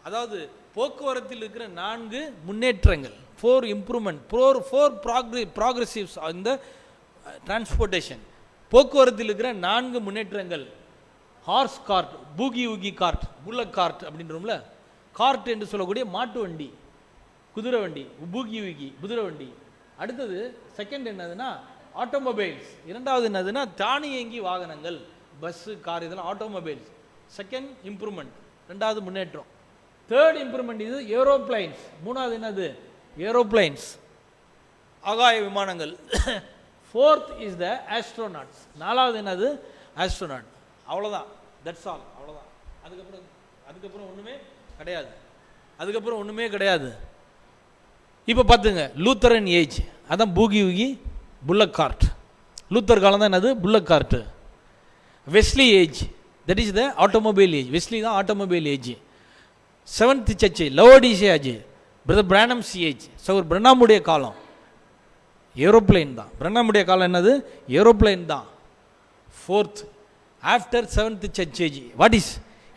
அதாவது போக்குவரத்தில் இருக்கிற 4 முன்னேற்றங்கள். 4 improvement, 4 progressives in the transportation. போக்குவரத்தில் இருக்கிற 4 முன்னேற்றங்கள். Horse cart, boogie woogie cart, bullock cart அப்படின்றோம்ல, கார்ட் என்று சொல்லக்கூடிய மாட்டு வண்டி, குதிரை வண்டி, பூகி ஊகி குதிரை வண்டி. அடுத்தது செகண்ட் என்னதுன்னா ஆட்டோமொபைல்ஸ். இரண்டாவது என்னதுன்னா தானியங்கி வாகனங்கள், பஸ்ஸு, கார், இதெல்லாம் ஆட்டோமொபைல்ஸ். செகண்ட் இம்ப்ரூவ்மெண்ட், ரெண்டாவது முன்னேற்றம். தேர்ட் இம்ப்ரூவ்மெண்ட் இது ஏரோப்ளைன்ஸ். மூணாவது என்னது? ஏரோப்ளைன்ஸ், ஆகாய விமானங்கள். Fourth is the astronauts. நாலாவது என்னது? ஆஸ்ட்ரோநாட். அவ்வளோதான், தட்ஸ் ஆல், அவ்வளோதான். அதுக்கப்புறம் ஒன்றுமே கிடையாது. அதுக்கப்புறம் ஒன்றுமே கிடையாது. இப்போ பார்த்துங்க, லூத்தரன் ஏஜ், அதான் boogie woogie bullock cart. Luther காலம் தான் என்னது? Bullock cart. Wesley age, that is the automobile age. Wesley தான் automobile age. Seventh church, Laodicea age, brother Branham's age, சகோதரர் பிரணாமுடைய காலம் ஏரோப்ளைன் தான். பிரணாமுடைய காலம் என்னது? ஏரோப்ளைன் தான். Fourth after 7th search age. What is?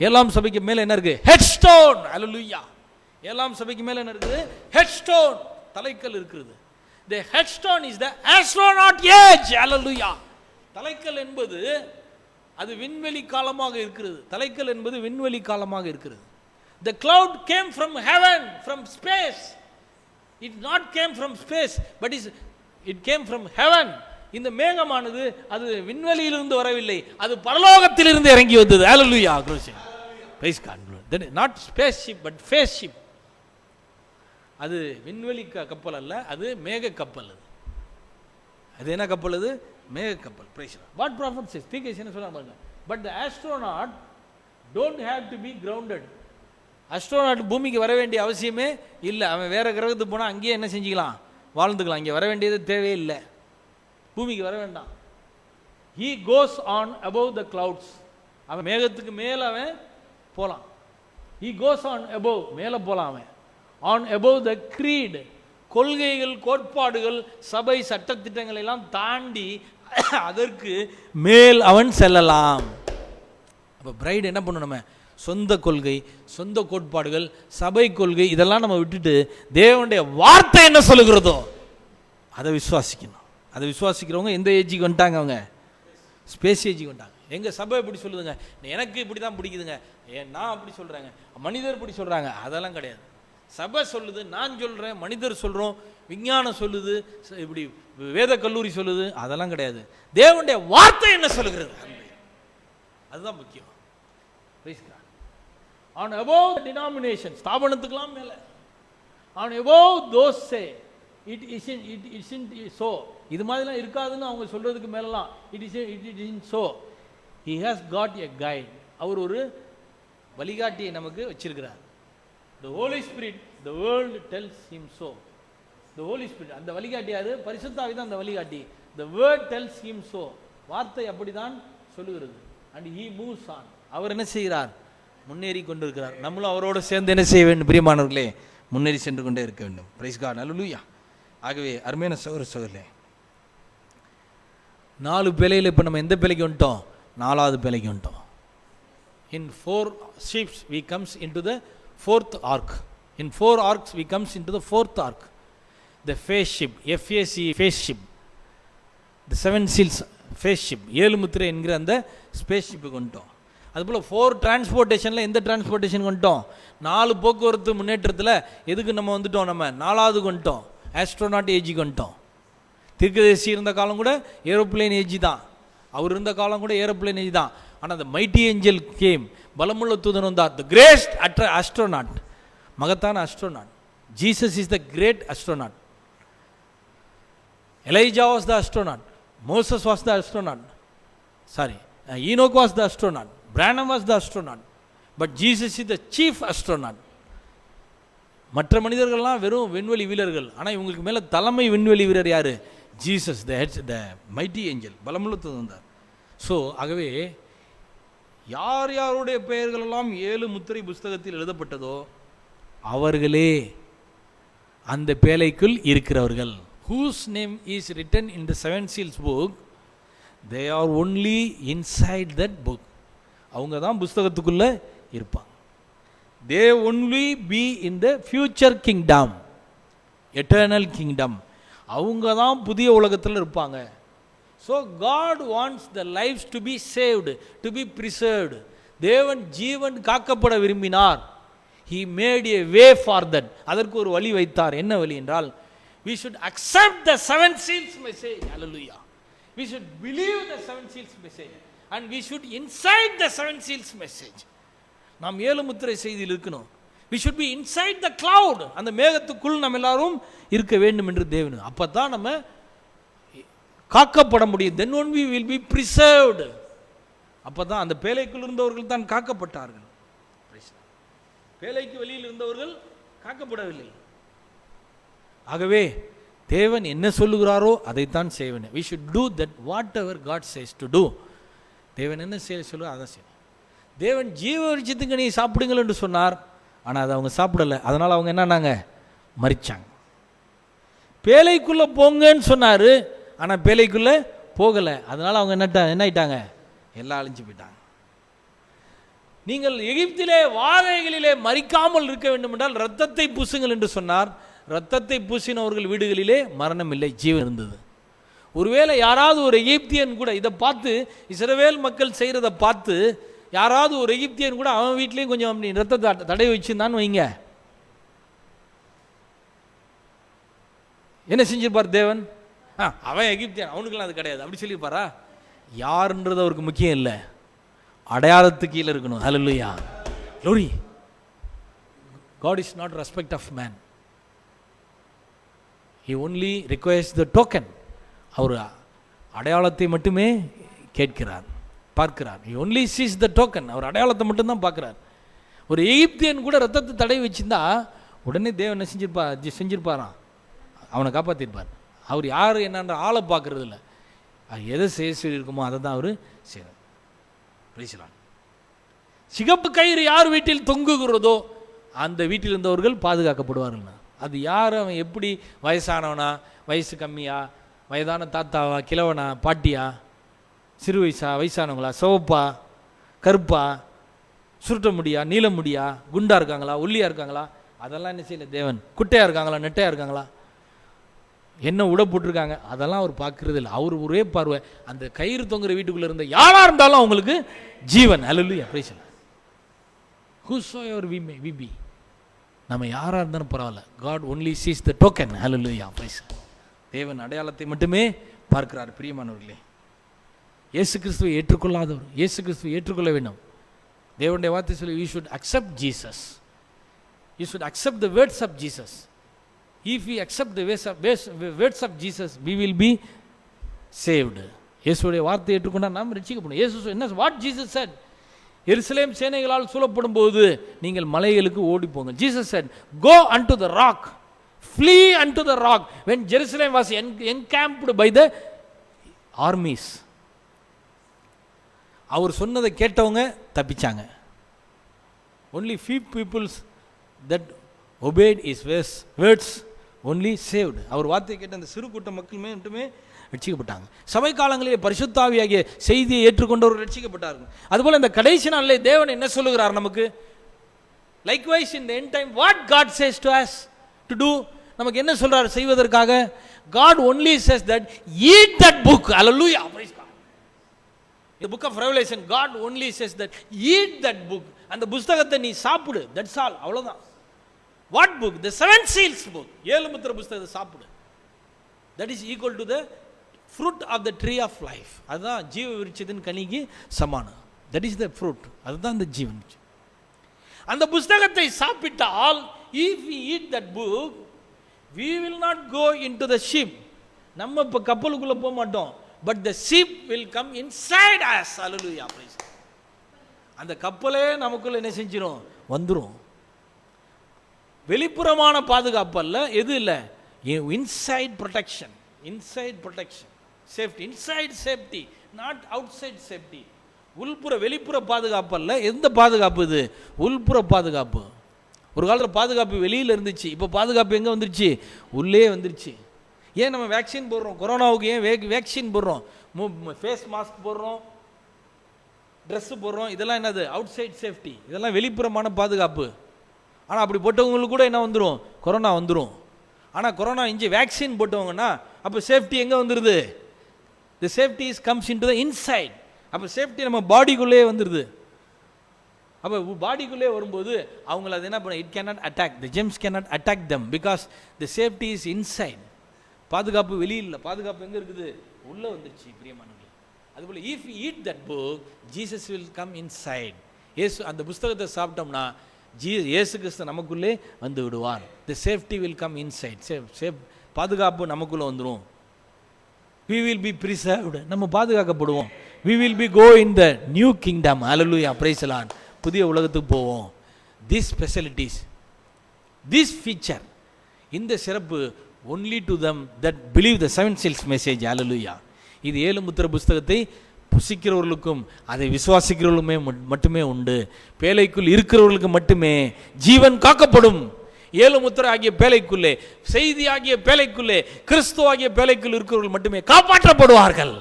ஏழாம் சபைக்கு மேலே என்ன இருக்கு? ஹெட்ஸ்டோன். ஹல்லேலூயா. ஏழாம் சபைக்கு மேலே என்ன இருக்குது? ஹெட்ஸ்டோன், தலைக்கல் இருக்கிறது. The headstone is the astronaut age. Hallelujah. தலைக்கல் என்பது அது விண்வெளி காலமாக இருக்கிறது. தலைக்கல் என்பது விண்வெளி காலமாக இருக்கிறது. The cloud came from heaven, from space. It not came from space, but it came from heaven. இந்த மேகமானது அது விண்வெளியிலிருந்து வரவில்லை, அது பரலோகத்திலிருந்து இறங்கி வந்தது. Hallelujah. Praise God. Not spaceship but faceship. அது விண்வெளி கப்பல் அல்ல, அது மேக கப்பல். அது என்ன கப்பல்? அது மேக கப்பல். Praise God. What prophet says? தீர்க்கதரிசி என்ன சொல்றாங்க பாருங்க. But the astronaut don't have to be grounded. Astronaut பூமிக்கு வர வேண்டிய அவசியமே இல்லை. அவன் வேற கிரகத்துக்கு போனால் அங்கேயே என்ன செஞ்சுக்கலாம்? வாழ்ந்துக்கலாம். இங்கே வர வேண்டியது தேவையில்லை. பூமிக்கு வர வேண்டாம். He goes on above the clouds. அவன் மேகத்துக்கு மேலே அவன் போகலாம். He goes on above, மேலே போகலாம் அவன். On above the creed, கொள்கைகள், கோட்பாடுகள், சபை சட்டத்திட்டங்களை எல்லாம் தாண்டி அதற்கு மேல் அவன் செல்லலாம். அப்போ பிரைடு என்ன பண்ணணும்? நம்ம சொந்த கொள்கை, சொந்த கோட்பாடுகள், சபை கொள்கை இதெல்லாம் நம்ம விட்டுட்டு தேவனுடைய வார்த்தை என்ன சொல்லுகிறதோ அதை விசுவாசிக்கணும். அதை விசுவாசிக்கிறவங்க எந்த ஏஜுக்கு வந்துட்டாங்க? அவங்க ஸ்பேஸ் ஏஜுக்கு வந்துட்டாங்க. எங்கள் சபை இப்படி சொல்லுதுங்க, எனக்கு இப்படி தான் பிடிக்குதுங்க, நான் அப்படி சொல்கிறேங்க, மனிதர் இப்படி சொல்கிறாங்க, அதெல்லாம் கிடையாது. சபை சொல்லுது, நான் சொல்கிறேன், மனிதர் சொல்கிறோம், விஞ்ஞானம் சொல்லுது, இப்படி வேத கல்லூரி சொல்லுது, அதெல்லாம் கிடையாது. தேவனுடைய வார்த்தை என்ன சொல்லுகிறது அதுதான் முக்கியம். On above the denomination, ஸ்தாபனத்துக்கெல்லாம் மேலே, on above those say it isn't so, இது மாதிரிலாம் இருக்காதுன்னு அவங்க சொல்றதுக்கு மேலலாம் it isn't so. He has got a guide. அவர் ஒரு வழிகாட்டியை நமக்கு வச்சிருக்கிறார். The Holy Spirit, the world tells him so. The Holy Spirit, அந்த வழிகாட்டி யாரு? பரிசுத்த ஆவி தான் அந்த வழிகாட்டி. The word tells him so. வார்த்தை அப்படிதான் சொல்லுகிறது. And he moves on. அவர் என்ன செய்கிறார்? முன்னேறி கொண்டிருக்கிறார். நம்மளும் அவரோடு சேர்ந்து என்ன செய்ய வேண்டும்? பிரியமானவர்களே, முன்னேறி சென்று கொண்டே இருக்க வேண்டும். Praise God. ஹல்லேலூயா. ஆகவே அருமையான சகோதரர்களே, 4 பேலையில் இப்போ நம்ம எந்த பேலைக்கு வந்துட்டோம்? 4வது பேலைக்கு வந்துட்டோம். In 4 ships we comes into the 4th ark. In 4 arks we comes into the 4th ark. The face ship, FAC face ship. The 7 seals face ship, 7 முத்திரை என்கிற அந்த ஸ்பேஸ் ஷிப்புக்கு வந்துட்டோம். அதுபோல் 4 டிரான்ஸ்போர்ட்டேஷனில் எந்த டிரான்ஸ்போர்ட்டேஷன் வந்துட்டோம்? 4 போக்குவரத்து முன்னேற்றத்தில் எதுக்கு நம்ம வந்துட்டோம்? நம்ம 4வதுக்கு வந்துட்டோம். ஆஸ்ட்ரோனாட் ஏஜிக்கு வந்துட்டோம். தீர்க்கதரிசி இருந்த காலம் கூட ஏரோப்ளேன் ஏஜி தான். அவர் இருந்த காலம் கூட ஏரோப்ளேன் ஏஜி தான். ஆனால் அந்த மைட்டி ஏஞ்சல் கேம், பலமுள்ள தூதன் வந்தார். த கிரேட் ஆஸ்ட்ரோனாட், மகத்தான astronaut. Jesus is the great astronaut. Elijah was the astronaut. Moses was the astronaut. Enoch was the astronaut. Branham was the astronaut, but Jesus is the chief astronaut. மற்ற மனிதர்கள்லாம் வெறும் விண்வெளி வீரர்கள். ஆனால் இவங்களுக்கு மேலே தலைமை விண்வெளி வீரர் யார்? ஜீசஸ், த மைட்டி ஏஞ்சல், பலமுள்ள தூதன் வந்தார். ஸோ ஆகவே யார் யாருடைய பெயர்களெல்லாம் 7 முத்திரை புஸ்தகத்தில் எழுதப்பட்டதோ அவர்களே அந்த பேழைக்குள் இருக்கிறவர்கள். Whose name is written in the 7 seals book, they are only inside that book. அவங்க தான் புஸ்தகத்துக்குள்ளே இருப்பாங்க. They only be in the future kingdom, eternal kingdom. அவங்க தான் புதிய உலகத்தில் இருப்பாங்க. So God wants the lives to be saved, to be preserved. தேவன் ஜீவன் காக்கப்பட விரும்பினார். He made a way for that. அதற்கு ஒரு வழி வைத்தார். என்ன வழி என்றால், we should accept the 7 seals message. Hallelujah. We should believe the 7 seals message. And we should inside the 7 seals message. நாம் 7 முத்திரை செய்தியில் இருக்கணும். We should be inside the cloud. அந்த மேகத்துக்குள் நம்ம எல்லாரும் இருக்க வேண்டும் என்று தேவன். அப்பதான் நம்ம காக்கப்பட முடியும். Then only we will be preserved. அப்பதான் அந்த பேழைக்குள் இருந்தவர்கள் தான் காக்கப்பட்டார்கள். பேழைக்கு வெளியில் இருந்தவர்கள் காக்கப்படவில்லை. ஆகவே தேவன் என்ன சொல்லுகிறாரோ அதைத்தான் செய்ய வேண்டும். We should do that whatever God says to do. தேவன் என்ன செய்ய சொல்லுவார் அதான் செய்யணும். தேவன் ஜீவ விருட்சத்துக்கு நீ சாப்பிடுங்கள் என்று சொன்னார். ஆனால் அதை அவங்க சாப்பிடலை. அதனால் அவங்க என்னன்னாங்க? மரிச்சாங்க. பேழைக்குள்ளே போங்கன்னு சொன்னார். ஆனால் பேழைக்குள்ளே போகலை. அதனால் அவங்க என்ன ஆயிட்டாங்க? எல்லாம் அழிஞ்சு போயிட்டாங்க. நீங்கள் எகிப்திலே வாதைகளிலே மரிக்காமல் இருக்க வேண்டும் என்றால் இரத்தத்தை பூசுங்கள் என்று சொன்னார். இரத்தத்தை பூசினவர்கள் வீடுகளிலே மரணம் இல்லை, ஜீவன் இருந்தது. ஒருவேளை யாராவது ஒரு எகிப்தியன் கூட இதை பார்த்து, இஸ்ரவேல் மக்கள் செய்கிறத பார்த்து யாராவது ஒரு எகிப்தியன் கூட அவன் வீட்லேயும் கொஞ்சம் அப்படி ரத்தத்தை தடவி வச்சுருந்தான்னு வைங்க, என்ன செஞ்சிருப்பார் தேவன்? அவன் எகிப்தியன், அவனுக்கெல்லாம் அது கிடையாது அப்படி சொல்லியிருப்பாரா? யாருன்றது அவருக்கு முக்கியம் இல்லை, அடையாளத்துக்கு கீழே இருக்கணும். ஹல்லேலூயா, glory. God is not respect of man. He only requires the token. அவர் அடையாளத்தை மட்டுமே கேட்கிறார், பார்க்கிறார். He only sees the token. அவர் அடையாளத்தை மட்டும்தான் பார்க்கிறார். ஒரு எகிப்தியன் கூட ரத்தத்தை தடவி வச்சிருந்தா உடனே தேவன் என்ன செஞ்சிருப்பாராம், அவனை காப்பாற்றிருப்பார். அவர் யார் என்னன்ற ஆளை பார்க்கறது இல்லை, எதை செய்ய சொல்லியிருக்குமோ அதை தான் அவர் செய்கிறார். பேசலாம். சிகப்பு கயிறு யார் வீட்டில் தொங்குகிறதோ அந்த வீட்டில் இருந்தவர்கள் பாதுகாக்கப்படுவார்கள். அது யார், அவன் எப்படி, வயசானவனா, வயசு கம்மியா, வயதான தாத்தாவா, கிழவனா, பாட்டியா, சிறு வயசா, வயசானவங்களா, சிவப்பா, கருப்பா, சுருட்ட முடியா, நீள முடியா, குண்டா இருக்காங்களா, ஒல்லியா இருக்காங்களா, அதெல்லாம் என்ன செய்யல தேவன். குட்டையா இருக்காங்களா, நெட்டையா இருக்காங்களா, என்ன உட போட்டிருக்காங்க, அதெல்லாம் அவர் பார்க்கறது இல்லை. அவர் ஒரே பார்வை, அந்த கயிறு தொங்குற வீட்டுக்குள்ளே இருந்த யாராக இருந்தாலும் அவங்களுக்கு ஜீவன். Hallelujah, praise the Lord. whosoever we may be, நம்ம யாராக இருந்தாலும் பரவாயில்ல, God only sees the token. Hallelujah, praise. தேவன் அடையாளத்தை மட்டுமே பார்க்கிறார். பிரியமானவர்களே, இயேசு கிறிஸ்துவை ஏற்றுக்கொள்ளாதவர் இயேசு கிறிஸ்துவை ஏற்றுக்கொள்ள வேண்டும். தேவனுடைய வார்த்தை சொல்லி, you should accept Jesus, you should accept the words of Jesus. If we accept the words of Jesus, we will be saved. இயேசுடைய வார்த்தையை ஏற்றுக்கொண்டால் நாம் ரட்சிக்கப்படும். இயேசு என்ன, what Jesus said, எருசலேம் சேனைகளால் சூழப்படும் போது நீங்கள் மலைகளுக்கு ஓடி போங்க. Jesus said, go unto the rock, flee unto the rock. When Jerusalem was encamped by the armies, அவர் சொன்னதை கேட்டவங்க தப்பிச்சாங்க. Only few people that obeyed his words only saved. அவர் வார்த்தையை கேட்ட அந்த சிறு கூட்ட மக்கள் மட்டுமே ரட்சிக்கப்பட்டாங்க. சபை காலங்களிலே பரிசுத்த ஆவியாகிய செய்தியை ஏற்றுக்கொண்டவர் ரட்சிக்கப்பட்டார்கள். அதுபோல் இந்த கடைசி நாளிலே தேவன் என்ன சொல்லுகிறார் நமக்கு? likewise in the end time what God says to us to do, நமக்கு என்ன சொல்றார் செய்வதற்காக? God only says that eat that book. hallelujah, praise God. The book of Revelation, God only says that eat that book. அந்த புத்தகத்தை நீ சாப்பிடு, that's all, அவ்வளவுதான். What book? The seven seals book. ஏழு முத்திரை புத்தகத்தை சாப்பிடு. That is equal to the fruit of the tree of life. அதுதான் ஜீவ விருட்சத்தின் கனிக்கு சமானம். That is the fruit. அதுதான் அந்த ஜீவன். அந்த புத்தகத்தை சாப்பிட்டால், if we eat that book, we will not go into the ship. நம்ம இப்ப கப்பலுக்குள்ள போக மாட்டோம், but the ship will come inside us. hallelujah, praise. அந்த கப்பலே நமக்குள்ள என்ன செஞ்சிரும்? வந்துரும். வெளிப்புறமான பாதுகாப்பு அல்ல, எது இல்லை, inside protection. Inside protection, safety, inside safety, not outside safety. உள்புற வெளிப்புற பாதுகாப்பு அல்ல. எந்த பாதுகாப்பு இது? உள்புற பாதுகாப்பு. ஒரு காலத்தில் பாதுகாப்பு வெளியில் இருந்துச்சு, இப்போ பாதுகாப்பு எங்கே வந்துருச்சு? உள்ளே வந்துருச்சு. ஏன் நம்ம வேக்சின் போடுறோம்? கொரோனாவுக்கு ஏன் வேக்சின் போடுறோம்? ஃபேஸ் மாஸ்க் போடுறோம், ட்ரெஸ்ஸு போடுறோம். இதெல்லாம் என்னது? Outside safety. இதெல்லாம் வெளிப்புறமான பாதுகாப்பு. ஆனால் அப்படி போட்டவங்களுக்கு கூட என்ன வந்துடும்? கொரோனா வந்துடும். ஆனால் கொரோனா இஞ்சி வேக்சின் போட்டவங்கன்னா அப்போ சேஃப்டி எங்கே வந்துடுது? தி safety is comes in to the inside. அப்போ சேஃப்டி நம்ம பாடிக்குள்ளே வந்துடுது. அப்போ பாடிக்குள்ளே வரும்போது அவங்கள அது என்ன பண்ண, it cannot attack, the gems cannot attack them because the safety is inside. பாதுகாப்பு வெளியில், பாதுகாப்பு எங்கே இருக்குது? உள்ளே வந்துருச்சு. பிரியமானவர்களே, அதுபோல் if you eat that book, Jesus will come inside. இயேசு அந்த புஸ்தகத்தை சாப்பிட்டோம்னா இயேசு கிறிஸ்து நமக்குள்ளே வந்து விடுவார். தி சேஃப்டி வில் கம் இன்சைட். பாதுகாப்பு நமக்குள்ளே வந்துடும். we will be preserved. நம்ம பாதுகாக்கப்படுவோம். we will be go in the new kingdom. hallelujah, praise the Lord. புதிய உலகத்துக்கு போவோம். these facilities, this feature, இந்த சிறப்பு only to them that believe the seven seals message. hallelujah. இது ஏழு முத்திரை புஸ்தகத்தை புசிக்கிறவர்களுக்கும் அதை விசுவாசிக்கிறவர்களுமே மட்டுமே உண்டு. பேழைக்குள் இருக்கிறவர்களுக்கு மட்டுமே ஜீவன் காக்கப்படும். ஏழு முத்திரை ஆகிய பேழைக்குள்ளே, செய்தி ஆகிய பேழைக்குள்ளே, கிறிஸ்து ஆகிய பேழைக்குள் இருக்கிறவர்கள் மட்டுமே காப்பாற்றப்படுவார்கள்.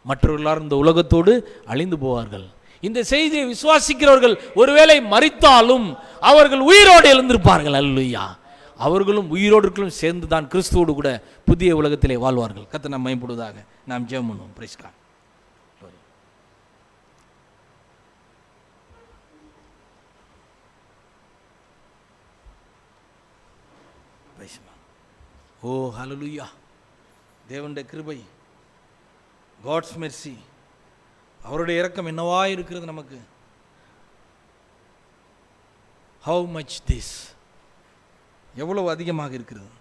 மற்றவர்கள் இந்த உலகத்தோடு அழிந்து போவார்கள். இந்த செய்தியை விசுவாசிக்கிறவர்கள் ஒருவேளை மரித்தாலும் அவர்கள் உயிரோடு எழுந்திருப்பார்கள். அல்லேலூயா. அவர்களும் உயிரோடு சேர்ந்து தான் கிறிஸ்துவோடு கூட புதிய உலகத்திலே வாழ்வார்கள். கர்த்தர் நாம் மகிமைப்படுவதாக. நாம் ஜெபம் பண்ணுவோம். Praise God. Oh hallelujah. தேவனுடைய கிருபை, காட்ஸ் மெர்சி, அவருடைய இரக்கம் என்னவா இருக்கிறது நமக்கு. ஹவு மச் திஸ், எவ்வளவு அதிகமாக இருக்கிறது.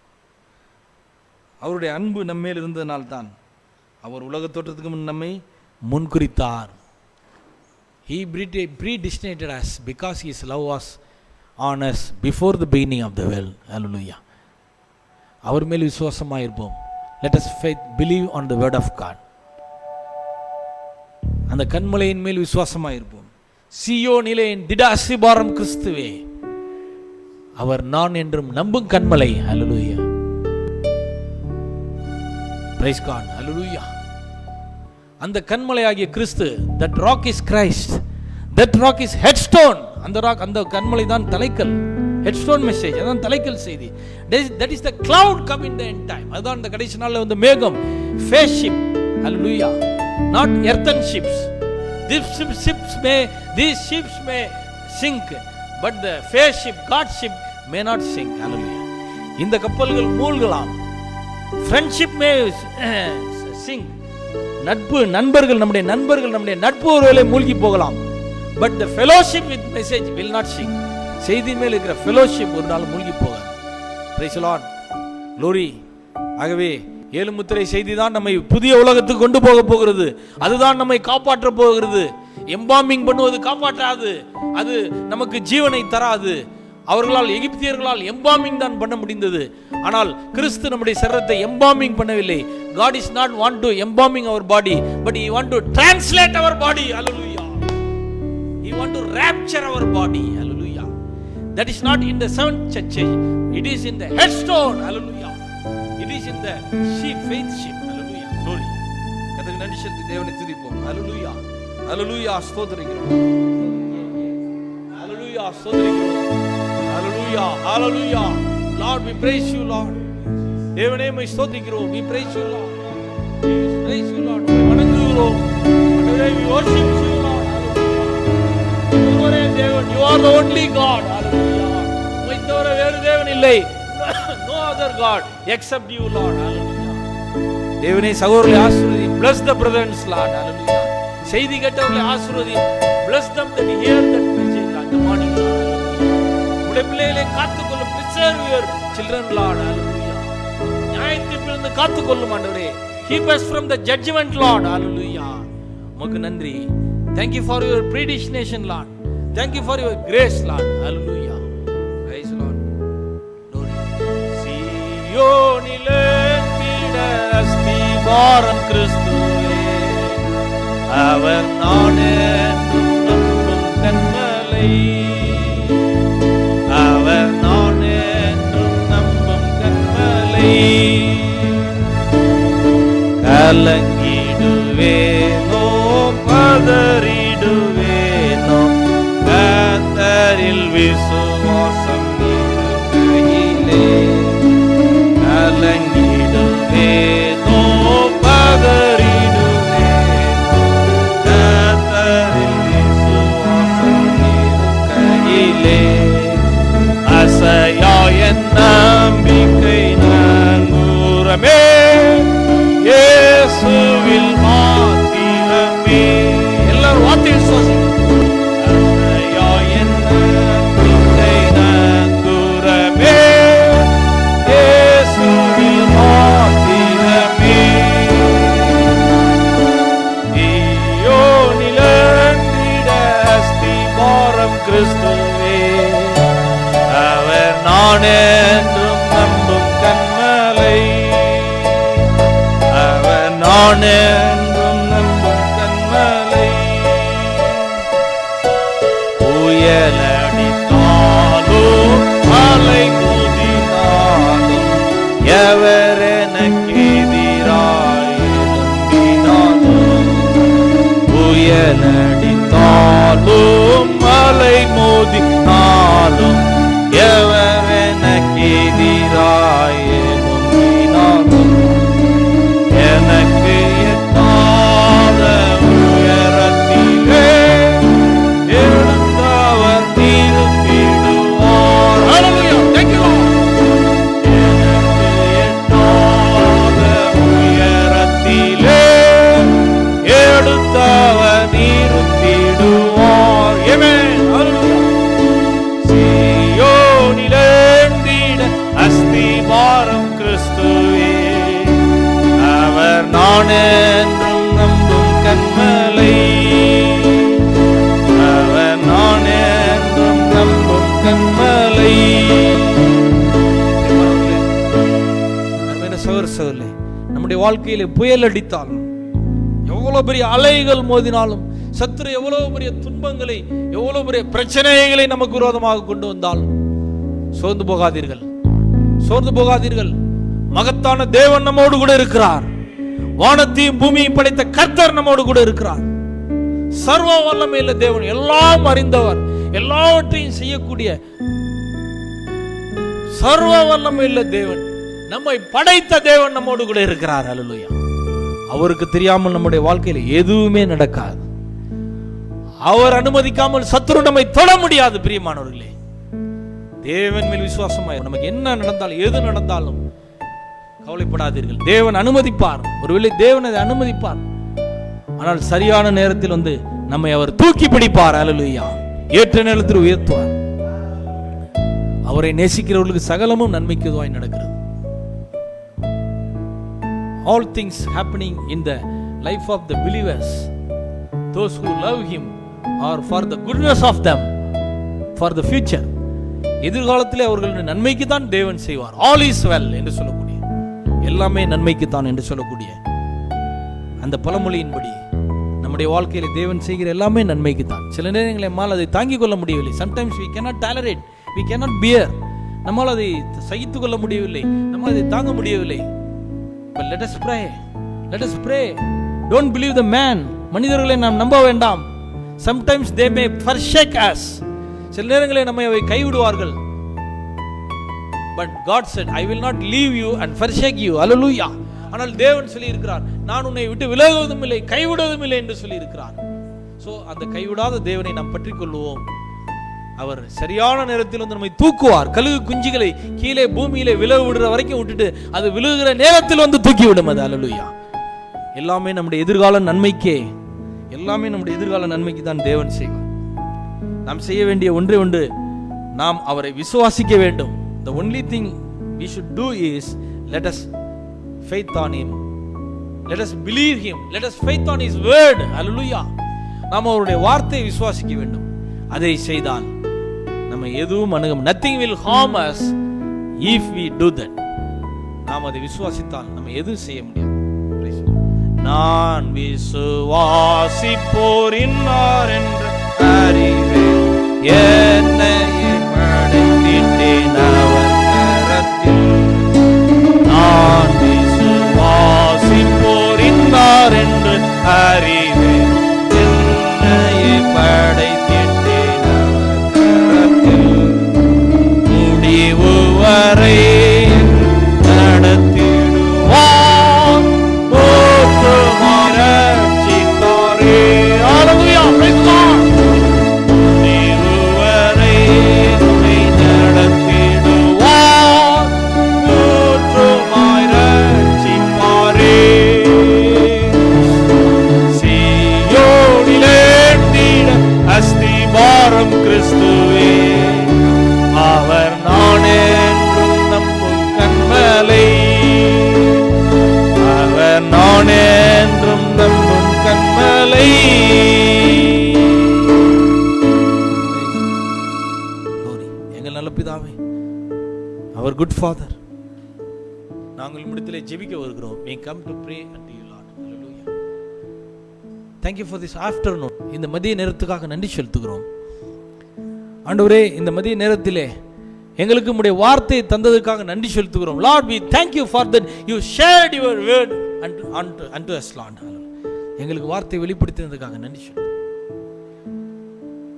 அவருடைய அன்பு நம்மேல் இருந்ததனால்தான் அவர் உலக தோற்றத்துக்கு முன் நம்மை முன்குறித்தார். He predestinated us because his love was on us before the beginning of the world. Hallelujah. அவர் மேல் விசுவாசமாக இருப்போம். Let us believe on the word of God. அந்த கன்மலையின் மேல் விசுவாசமாக இருப்போம். சீயோனிலே திட அஸ்திபாரம் கிறிஸ்துவே, அவர் நான் என்றும் நம்பும் கன்மலை. ஹல்லேலூயா. Praise God. ஹல்லேலூயா. அந்த கன்மலையாகிய கிறிஸ்து, that rock is Christ, that rock is headstone. அந்த ராக், அந்த கன்மலை தான் தலைக்கல். headstone message, அதான் தலைக்கல் செய்தி. that is the cloud come in the end time. அதான் அந்த கடைசி நாள்ல வந்து மேகம், face ship. hallelujah. not earthen ships. these ships may sink, but the face ship, God's ship may not sink. hallelujah. இந்த கப்பல்கள் மூழ்கலாம். friendship may sink. நண்பர்கள், நம்முடைய நட்பு ஒருவேளை மூழ்கி போகலாம். but the fellowship with message will not sink. செய்தியின் மேல் இருக்கிற fellowship ஒரு நாள் மூழ்கி போகாது. praise the Lord, glory. ஆகவே 7 முத்திரை செய்தி தான் நம்மை புதிய உலகத்துக்கு கொண்டு போக போகிறது. அதுதான் நம்மை காப்பாற்ற போகிறது. எம்பாமிங் பண்ணுவது காப்பாற்றாது, அது நமக்கு ஜீவனை தராது. எகிப்தியர்களால் எம்பாமிங் தான் பண்ண முடிந்தது. ஆனால் கிறிஸ்து நம்முடைய சரீரத்தை எம்பாமிங் பண்ணவில்லை. God is not want to embalming our body, but he want to translate our body. hallelujah. He want to rapture our body. hallelujah. That is not in the seventh church. It is in the headstone. hallelujah. It is in the sheep, faith sheep. hallelujah. glory. கர்த்தருக்கு நன்றி செலுத்தி தேவனை துதிப்போம். hallelujah. hallelujah. ஸ்தோத்திரிக்கிறோம். hallelujah. ஸ்தோத்திரிக்கிறோம். hallelujah. hallelujah. Lord, we praise you, Lord. தேவனே மை ஸ்தோத்திரிக்கிறோம். we praise you, Lord. we praise you, Lord. வணங்குகிறோம். ஆண்டவரே, we worship you, Lord. hallelujah. ஒரே தேவன், you are the only God. hallelujah. உம்மை தவிர வேறு தேவன் இல்லை. no other God except you, Lord. hallelujah. தேவனே, சகோதரர்களை ஆசீர்வதி. bless the brothers, Lord. hallelujah. செய்தி கேட்டவர்களை ஆசீர்வதி. bless them that hear that message at the morning, Lord. உம்முடைய பிள்ளைகளை காத்துக்கொள்ளும். preserve your children, Lord. hallelujah. நியாயத்தீர்ப்பிலிருந்து காத்துக்கொள்ளும் ஆண்டவரே. keep us from the judgment, Lord. hallelujah. உமக்கு நன்றி. thank you for your predestination, Lord. thank you for your grace, Lord. hallelujah. praise the Lord. glory. சீயோனிலே திட அஸ்திபாரம் கிறிஸ்துவே, அவர் நான் என்றும் நம்பும் கன்மலை, அவர் நான் என்றும் நம்பும் கன்மலை. கலங்கிடுவேனோ பதறிடுவேனோ, கர்த்தரில் விசுவாசம் இருக்கையிலே. கலங்கிடுவேனோ பதறிடுவேனோ, கர்த்தரில் விசுவாசம் இருக்கையிலே. அசையா என் நம்பிக்கை நங்கூரமே, இயேசுவில் மாத்திரமே. எல்லாரும் வார்த்தை விசுவாசிங்க. அசையா என் நம்பிக்கை நங்கூரமே, இயேசுவில் மாத்திரமே. சீயோனிலே திட அஸ்திபாரம் கிறிஸ்துவே, அவர் நான் என்றும் நம்பும் கன்மலை, அவர் நான் என்றும் நம்பும் கன்மலை. புயலடித்தாலும் அலை மோதினாலும், எவர் எனக்கு எதிராய் எழும்பினாலும், வாழ்க்கையிலே புயல் அடித்தாலும், எவ்வளவு பெரிய அலைகள் மோதினாலும், சத்துரு எவ்வளவு பெரிய துன்பங்களை, எவ்வளவு பெரிய பிரச்சனைகளை நமக்கு விரோதமாக கொண்டு வந்தாலும் சோர்ந்து போகாதீர்கள், சோர்ந்து போகாதீர்கள். மகத்தான தேவன் நம்மோடு கூட இருக்கிறார். வானத்தையும் பூமியையும் படைத்த கர்த்தர் நம்மோடு கூட இருக்கிறார். சர்வ வல்லமையுள்ள தேவன், எல்லாம் அறிந்தவர், எல்லாவற்றையும் செய்யக்கூடிய சர்வ வல்லமையுள்ள தேவன், நம்மை படைத்த தேவன் நம்மோடு கூட இருக்கிறார். அல்லேலூயா. அவருக்கு தெரியாமல் நம்முடைய வாழ்க்கையில எதுவுமே நடக்காது. அவர் அனுமதிக்காமல் சத்துரு நம்மை தொட முடியாது. பிரியமானவர்களே, தேவன் மேல் விசுவாசமாய் நமக்கு என்ன நடந்தாலும், எது நடந்தாலும் கவலைப்படாதீர்கள். தேவன் அனுமதிப்பார். ஒருவேளை தேவன் அதை அனுமதிப்பார், ஆனால் சரியான நேரத்தில் வந்து நம்மை அவர் தூக்கி பிடிப்பார். அல்லேலூயா. ஏற்ற நேரத்தில் உயர்த்துவார். அவரை நேசிக்கிறவர்களுக்கு சகலமும் நன்மைக்கு எதுவாய் நடக்கிறது. All things happening in the life of the believers, those who love him, are for the goodness of them, for the future. எதிர்காலத்திலே அவர்களுடைய நன்மைக்கு தான் தேவன் செய்வார். All is well என்று சொல்லக்கூடிய, எல்லாமே நன்மைக்கு தான் என்று சொல்லக்கூடிய அந்த பழமொழியின்படி நம்முடைய வாழ்க்கையில தேவன் செய்கிற எல்லாமே நன்மைக்கு தான். சில நேரங்களில் நம்மால் அதை தாங்கிக் கொள்ள முடியவில்லை. Sometimes we cannot tolerate, we cannot bear. நம்மால் அதை சகித்துக் கொள்ள முடியவில்லை, நம்மால் அதை தாங்க முடியவில்லை. But let us pray, let us pray. Don't believe the man. மனிதர்களை நாம் நம்ப வேண்டாம். Sometimes they may forsake us. சில நேரங்களில் நம்மை அவை கைவிடுவார்கள். But God said, I will not leave you and forsake you. Hallelujah. ஆனால் தேவன் சொல்லி இருக்கிறார், நான் உன்னை விட்டு விலகுவதும் இல்லை, கைவிடுவதும் இல்லை என்று சொல்லி இருக்கிறார். சோ அந்த கைவிடாத தேவனை நாம் பற்றிக் கொள்வோம். அவர் சரியான நேரத்தில் வந்து நம்மை தூக்குவார். கழுகு குஞ்சுகளை கீழே பூமியிலே விலகு விடுற வரைக்கும் விட்டுட்டு அது விழுகிற நேரத்தில் வந்து தூக்கி விடும். அது அல்லேலூயா. எல்லாமே நம்முடைய எதிர்கால நன்மைக்கே, எல்லாமே நம்முடைய எதிர்கால நன்மைக்கு தான் தேவன் செய்வார். நாம் செய்ய வேண்டிய ஒன்றே ஒன்று, நாம் அவரை விசுவாசிக்க வேண்டும். The only thing we should do is let us faith on him, let us believe him, let us faith on his word. Hallelujah. நாம் அவருடைய வார்த்தையை விசுவாசிக்க வேண்டும். அதை செய்தால் நம்ம எதுவும் அணுகும், nothing will harm us if we do that. நாம் அதை விசுவாசித்தால் நம்ம எதுவும் செய்ய முடியாது. நான் விசுவாசிப்போர் இன்னார் என்று அறிவேன், என்னை படைத்திட்டேன் அவர் கரத்தில். நான் விசுவாசிப்போர் இன்னார் என்று அறிவேன், என்னை படைத்திட்டேன் அவர் கரத்தில். முடிவு வரை நடத்திடுவான், போற்றுமாற சித்தாரே. ஹல்லேலூயா. Praise God. முடிவு வரை நம்மை நடத்திடுவான், போற்றுமாற சித்தாரே. சீயோனிலே தீட அஸ்திபாரம் கிறிஸ்துவே, அவர் நானே என்றும் நம்பும் கண்மலை, அவர் நானே என்றும் நம்பும் கண்மலை. எங்கள் நல்ல பிதாவே, அவர் குட் ஃபாதர், நாங்கள் உம்மிடத்திலே ஜெபிக்க வருகிறோம். We come to pray unto you, Lord. Hallelujah. Thank you for this afternoon. இந்த மதிய நேரத்துக்காக நன்றி செலுத்துகிறோம். ஆண்டவரே, இந்த மதிய நேரத்திலே எங்களுக்கு உம்முடைய வார்த்தையை தந்ததற்காக நன்றி செலுத்துகிறோம். Lord, we thank you for that you shared your word unto us, Lord. எங்களுக்கு வார்த்தை வெளிப்படுத்தினதுக்காக நன்றி செலுத்துகிறோம்.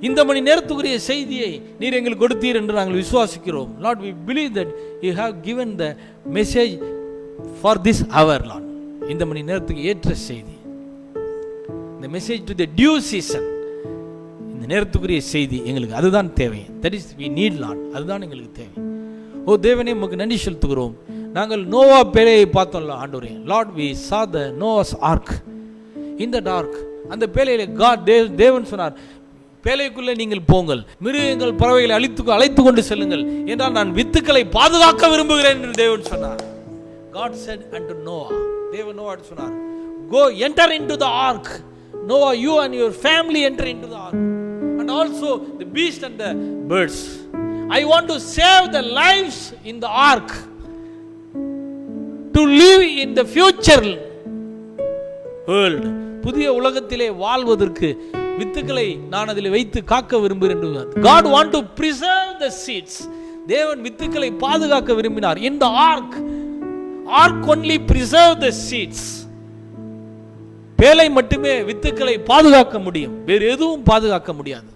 இந்த மணி நேரத்துக்குரிய செய்தியை நீர் எங்களுக்கு கொடுத்தீர் என்று நாங்கள் விசுவாசிக்கிறோம். Lord, we believe that you have given the message for this hour, Lord. இந்த மணி நேரத்துக்கு ஏற்ற செய்தி, the message to the due season, இந்த நேரத்துக்குரிய செய்தி எங்களுக்கு அதுதான் தேவை. That is we need, Lord. அதுதான் எங்களுக்கு தேவை. ஓ தேவனே, உமக்கு நன்றி செலுத்துகிறோம். நாங்கள் நோவா பேழையை பார்த்தோம்ல ஆண்டவரே. Lord, we saw the Noah's ark in the dark. அந்த பேழையில தேவன் சொன்னார், பேழைக்குள்ளே நீங்கள் போங்கள், மிருகங்கள் பறவைகளை அழைத்து கொண்டு செல்லுங்கள், என்றால் நான் வித்துக்களை பாதுகாக்க விரும்புகிறேன் என்று தேவன் சொன்னார். God said unto Noah, தேவன் நோவா சொன்னார், go enter into the ark. Noah, you and your family enter into the ark, and also the beast and the birds. I want to save the lives in the ark to live in the future world, புதிய உலகத்திலே வாழ்வதற்கு வித்துக்களை நான் அதில் வைத்து காக்க விரும்புகிறேன். God want to preserve the seeds. தேவன் வித்துக்களை பாதுகாக்க விரும்பினார். In the ark only preserve the seeds. பேழை மட்டுமே வித்துக்களை பாதுகாக்க முடியும், வேறு எதுவும் பாதுகாக்க முடியாது.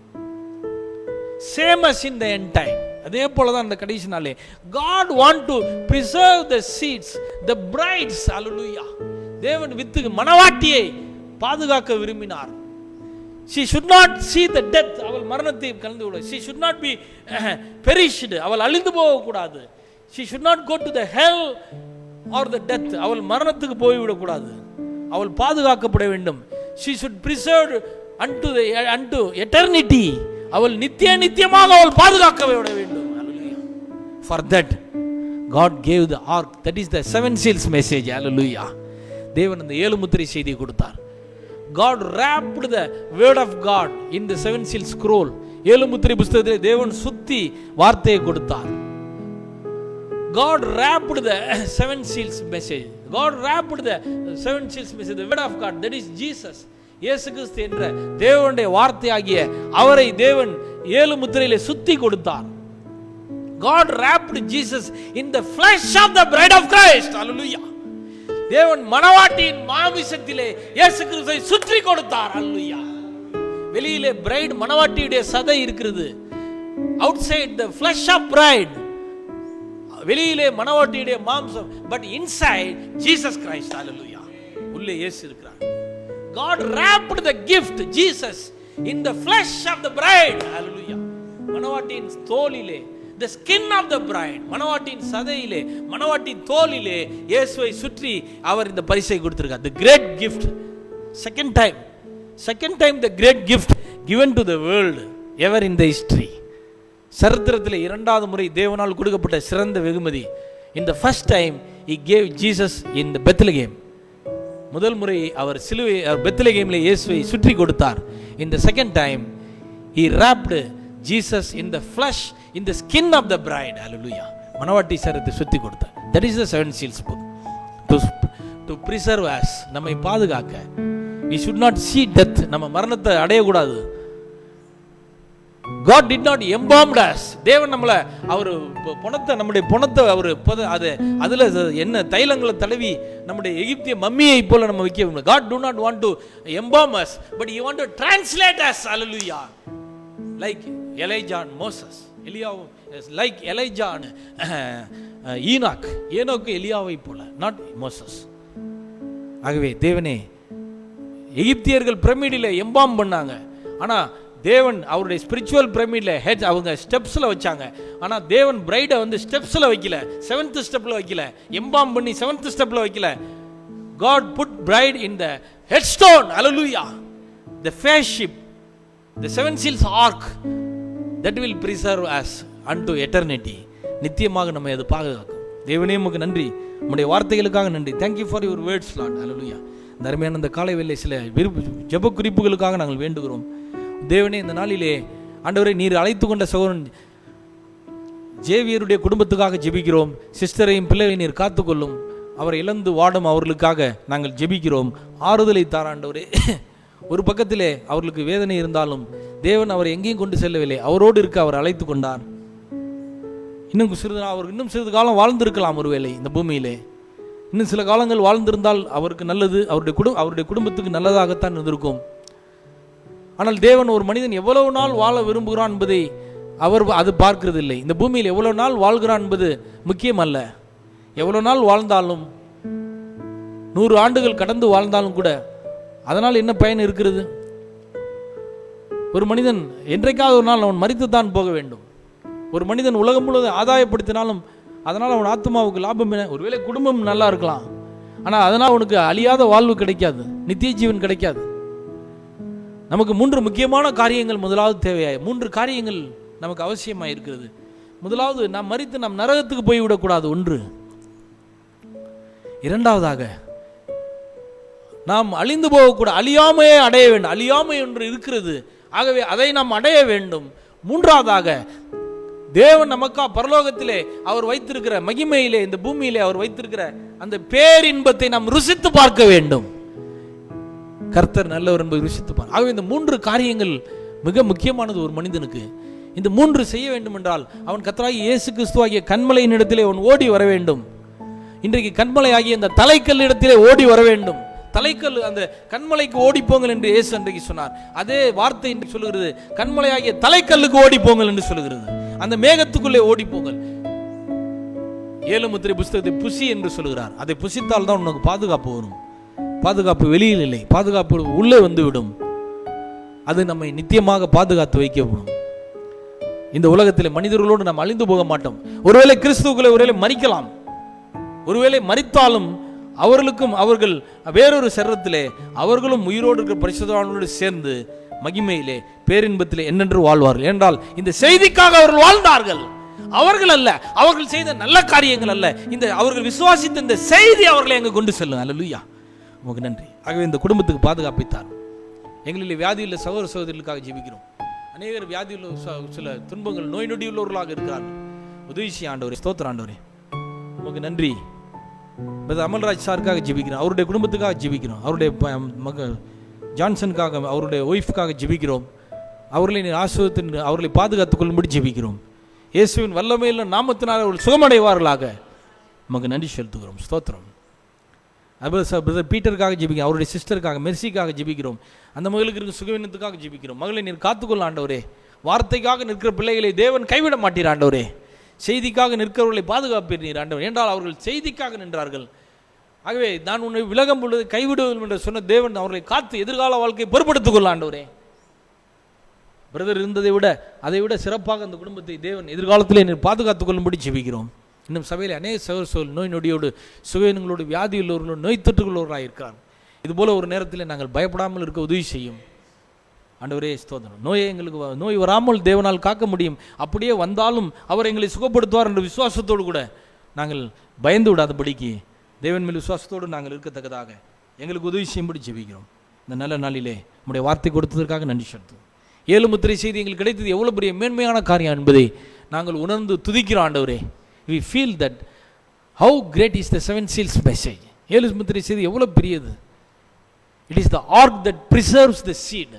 Same as in the end time. அதே போலதான் இந்த கடைசி நாளே God want to preserve the seeds, the brides. Hallelujah. தேவன் வித்துக்கு மணவாட்டியை பாதுகாக்க விரும்பினார். She should not see the death. அவள் மரணத்தை கலந்து விட. She should not be perished. அவள் அழிந்து போக கூடாது. She should not go to the hell or the death. அவள் மரணத்துக்கு போய் விட கூடாது. அவள் பாதுகாக்கப்பட வேண்டும். She should preserve unto eternity. அவள் நித்தியமாக அவள் பாதுகாக்கப்பட வேண்டும். Hallelujah. For that God gave the ark. That is the seven seals message. Hallelujah. தேவன் அந்த ஏழு முத்திரை செய்தியை கொடுத்தார். God wrapped the word of God in the seven seal scroll. ஏழு முத்திரை புத்தகத்திலே தேவன் சுத்தி வார்த்தையை கொடுத்தார். God wrapped the seven seals message. God wrapped the seven seals message, the word of God, that is Jesus. இயேசு கிறிஸ்து என்ற தேவனுடைய வார்த்தையாகிய அவரை தேவன் ஏழு முத்திரையிலே சுத்தி கொடுத்தார். God wrapped Jesus in the flesh of the bride of Christ. Hallelujah. தேவன் மணவாட்டியின் மாமிசத்திலே இயேசு கிறிஸ்துவை சுற்றி கொடுத்தார். Hallelujah. வெளியிலே பிரைட் மணவாட்டியுடைய சதை இருக்கிறது. Outside the flesh of bride. வெளியிலே மணவாட்டியுடைய மாம்சம், but inside Jesus Christ. Hallelujah. உள்ளே இயேசு இருக்கிறார். God wrapped the gift Jesus in the flesh of the bride. Hallelujah. மணவாட்டியின் தோலிலே, the skin of the bride, மணவாட்டியின் சதையிலே, மணவாட்டியின் தோலிலே இயேசுவை சுற்றி அவர் இந்த பரிசை கொடுத்திருக்கார். The great gift. Second time the great gift given to the world ever in the history. சரித்திரத்தில் இரண்டாவது முறை தேவனால் கொடுக்கப்பட்ட சிறந்த வெகுமதி. In the first time he gave Jesus in the Bethlehem. முதல் முறை அவர் சிலுவை பெத்லகேமிலே இயேசுவை சுற்றி கொடுத்தார். In the second time he wrapped Jesus in the flesh, in the skin of the bride. Hallelujah. மணவாட்டி சரீரத்தை சுற்றி கொடுத்தார். That is the seven seals book. To preserve us, நம்மை பாதுகாக்க. We should not see death. நம்ம மரணத்தை அடையக்கூடாது. God did not embalm us. தேவன் நம்மளை அவர் பொணத்தை, நம்முடைய பொணத்தை அவர் அதுல என்ன தைலங்களை தடவி நம்முடைய எகிப்திய மம்மியை போல நம்ம வைக்க. God do not want to embalm us, but he want to translate us. Hallelujah. Like Elijah and Moses. Like Elijah and Enoch. ஏனோக்கு எலியாவை போல, not Moses. ஆகவே தேவனே, எகிப்தியர்கள் பிரமிடில் எம்பாம் பண்ணாங்க. ஆனா தேவன் அவருடைய ஸ்பிரிச்சுவல் பிரமிட்ல ஹெட் அவங்க ஸ்டெப்ஸ்ல வச்சாங்க. ஆனா தேவன் பிரைடை ஸ்டெப்ஸ்ல வைக்கல, 7th ஸ்டெப்ல வைக்கல, எம்பாம் பண்ணி 7th ஸ்டெப்ல வைக்கல. God put bride in the headstone. Hallelujah. The fellowship, the seven seals ark, that will preserve us unto eternity. நித்தியமாக நம்மை அது பாதுகாக்கும். தேவனே உமக்கு நன்றி, உம்முடைய வார்த்தைகளுக்காக நன்றி. Thank you for your words, Lord. Hallelujah. இந்த அருமையான இந்த காலை வேளை சில ஜெப குறிப்புகளுக்காக நாங்கள் வேண்டுகிறோம். தேவனே, இந்த நாளிலே ஆண்டவரே, நீர் அழைத்து கொண்ட சகோதரன் ஜேவியருடைய குடும்பத்துக்காக ஜெபிக்கிறோம். சிஸ்டரையும் பிள்ளைகளையும் நீர் காத்துக்கொள்ளும். அவரை இழந்து வாடும் அவர்களுக்காக நாங்கள் ஜெபிக்கிறோம். ஆறுதலை தார ஆண்டவரே. ஒரு பக்கத்திலே அவர்களுக்கு வேதனை இருந்தாலும் தேவன் அவரை எங்கேயும் கொண்டு செல்லவில்லை. அவரோடு இருக்க அவர் அழைத்து கொண்டார். அவர் இன்னும் சிறிது காலம் வாழ்ந்திருக்கலாம். ஒருவேளை இந்த பூமியிலே இன்னும் சில காலங்கள் வாழ்ந்திருந்தால் அவருக்கு நல்லது, அவருடைய குடும்பத்துக்கு நல்லதாகத்தான் இருந்திருக்கும். ஆனால் தேவன் ஒரு மனிதன் எவ்வளவு நாள் வாழ விரும்புகிறான் என்பதை அவர் அது பார்க்கிறது இல்லை. இந்த பூமியில் எவ்வளவு நாள் வாழ்கிறான் என்பது முக்கியம் அல்ல. எவ்வளவு நாள் வாழ்ந்தாலும், 100 ஆண்டுகள் கடந்து வாழ்ந்தாலும் கூட அதனால் என்ன பயன் இருக்கிறது? ஒரு மனிதன் என்றைக்காவது ஒரு நாள் அவன் மரித்துத்தான் போக வேண்டும். ஒரு மனிதன் உலகம் முழுவதும் ஆதாயப்படுத்தினாலும் அதனால் அவன் ஆத்மாவுக்கு லாபம் என்ன? ஒருவேளை குடும்பம் நல்லா இருக்கலாம், ஆனால் அதனால் அவனுக்கு அழியாத வாழ்வு கிடைக்காது, நித்திய ஜீவன் கிடைக்காது. நமக்கு 3 முக்கியமான காரியங்கள் முதலாவது தேவையாய் 3 காரியங்கள் நமக்கு அவசியமாக இருக்கிறது. முதலாவது, நாம் மரித்து நாம் நரகத்துக்கு போய்விடக்கூடாது. 1. இரண்டாவதாக, நாம் அழிந்து போகக்கூடாது, அழியாமையே அடைய வேண்டும். அழியாமை ஒன்று இருக்கிறது, ஆகவே அதை நாம் அடைய வேண்டும். 3ஆவதாக, தேவன் நமக்கா பரலோகத்திலே அவர் வைத்திருக்கிற மகிமையிலே, இந்த பூமியிலே அவர் வைத்திருக்கிற அந்த பேரின்பத்தை நாம் ருசித்து பார்க்க வேண்டும். கர்த்தர் நல்லவர் என்பதை ருசித்து பார்க்க. ஆகவே இந்த 3 காரியங்கள் மிக முக்கியமானது ஒரு மனிதனுக்கு. இந்த 3 செய்ய வேண்டும் என்றால் அவன் கர்த்தராகிய இயேசு கிறிஸ்துவாகிய கன்மலையின் இடத்திலே அவன் ஓடி வர வேண்டும். இன்றைக்கு கன்மலை ஆகிய அந்த தலைக்கல் இடத்திலே ஓடி வர வேண்டும். தலைக்கல், அந்த கண்மலைக்கு ஓடி போங்கள் என்று இயேசு அன்றைக்கு சொன்னார். அதே வார்த்தை இன்றைக்கு சொல்லுகிறது, கண்மலை ஆகிய தலைக்கல்லுக்கு ஓடி போங்கள் என்று சொல்லுகிறது. அந்த மேகத்துக்குள்ளே ஓடி போங்கள். 7 முத்திரை புஸ்தகத்தை புசி என்று சொல்லுகிறார். அதை புசித்தால் தான் உனக்கு பாதுகாப்பு வரும். பாதுகாப்பு வெளியில் இல்லை, பாதுகாப்பு உள்ளே வந்துவிடும். அது நம்மை நித்தியமாக பாதுகாத்து வைக்கப்படும். இந்த உலகத்தில் மனிதர்களோடு நாம் அழிந்து போக மாட்டோம். ஒருவேளை கிறிஸ்துவுக்குள்ளே ஒருவேளை மரிக்கலாம், ஒருவேளை மரித்தாலும் அவர்களுக்கும் அவர்கள் வேறொரு சரீரத்திலே அவர்களும் உயிரோடு இருக்கிற பரிசுத்தவான்களோடு சேர்ந்து மகிமையிலே பேரின்பத்திலே என்னென்று வாழ்வார்கள். என்றால் இந்த செய்திக்காக அவர்கள் வாழ்ந்தார்கள். அவர்கள் அல்ல, அவர்கள் செய்த நல்ல காரியங்கள் அல்ல, இந்த அவர்கள் விசுவாசித்த இந்த செய்தி அவர்களை அங்கே கொண்டு செல்லும். அல்லேலூயா, உமக்கு நன்றி. ஆகவே இந்த குடும்பத்துக்கு பாதுகாப்பித்தார். எங்களில் வியாதியுள்ள சகோதர சகோதரிகளுக்காக ஜெபிக்கிறோம். அநேகர் வியாதியுள்ள சில துன்பங்கள், நோய் நொடி உள்ளவர்களாக இருக்கிறார்கள். உதவி செய்ய ஆண்டவரே, ஸ்தோத்திர ஆண்டவரே, உமக்கு நன்றி. அமல்ராஜ் சாருக்காக ஜெபிக்கிறோம், அவருடைய குடும்பத்துக்காக ஜெபிக்கிறோம், அவருடைய மகன் ஜான்சனுக்காக, அவருடைய ஒய்ஃபுக்காக ஜெபிக்கிறோம். அவர்களை ஆசிர்வதித்து அவர்களை பாதுகாத்துக் கொள்ளும்படி ஜெபிக்கிறோம். இயேசுவின் வல்லமையில் நாமத்தினால் அவர்கள் சுகமடைவார்களாக நமக்கு நன்றி செலுத்துகிறோம். ஸ்தோத்திரம். பிரதர் பீட்டருக்காக ஜெபிக்கிறோம், அவருடைய சிஸ்டருக்காக மெர்சிக்காக ஜெபிக்கிறோம். அந்த மகளுக்கு இருக்கிற சுகவீனத்துக்காக ஜெபிக்கிறோம். மகளை நீர் காத்துக்கொள்ள ஆண்டவரே. வார்த்தைக்காக நிற்கிற பிள்ளைகளை தேவன் கைவிட மாட்டீர் ஆண்டவரே. செய்திக்காக நிற்கிறவர்களை பாதுகாப்பீர் நீர் ஆண்டவர். என்றால் அவர்கள் செய்திக்காக நின்றார்கள். ஆகவே நான் உன்னை விலகும் பொழுது கைவிடுவோம் என்று சொன்ன தேவன் அவர்களை காத்து எதிர்கால வாழ்க்கையை பொறுப்படுத்திக் கொள்ள ஆண்டவரே. பிரதர் இருந்ததை விட அதை விட சிறப்பாக அந்த குடும்பத்தை தேவன் எதிர்காலத்திலே நீர் பாதுகாத்துக் கொள்ளும்படி ஜெபிக்கிறோம். இன்னும் சபையில் அநேக சகோதர நோய் நொடியோடு, சுகவீனங்களோடு, வியாதி உள்ளவர்களோடு, நோய் தொற்றுகளோராக இருக்கிறார். இதுபோல ஒரு நேரத்தில் நாங்கள் பயப்படாமல் இருக்க உதவி செய்யும் ஆண்டவரே. ஸ்தோத்திரம். நோயை எங்களுக்கு நோய் வராமல் தேவனால் காக்க முடியும். அப்படியே வந்தாலும் அவர் எங்களை சுகப்படுத்துவார் என்ற விசுவாசத்தோடு கூட நாங்கள் பயந்து விடாதபடிக்கு தேவன் மேல் விசுவாசத்தோடு நாங்கள் இருக்கத்தக்கதாக எங்களுக்கு உதவி செய்யும்படி ஜெபிக்கிறோம். இந்த நல்ல நாளிலே நம்முடைய வார்த்தை கொடுத்ததற்காக நன்றி செலுத்துவோம். 7 முத்திரை செய்தி எங்களுக்கு கிடைத்தது எவ்வளோ பெரிய மேன்மையான காரியம் என்பதை நாங்கள் உணர்ந்து துதிக்கிறோம் ஆண்டவரே. We feel that how great is the 7 seals message. 7 முத்திரை செய்தி எவ்வளோ பெரியது. It is the ark that preserves the seed.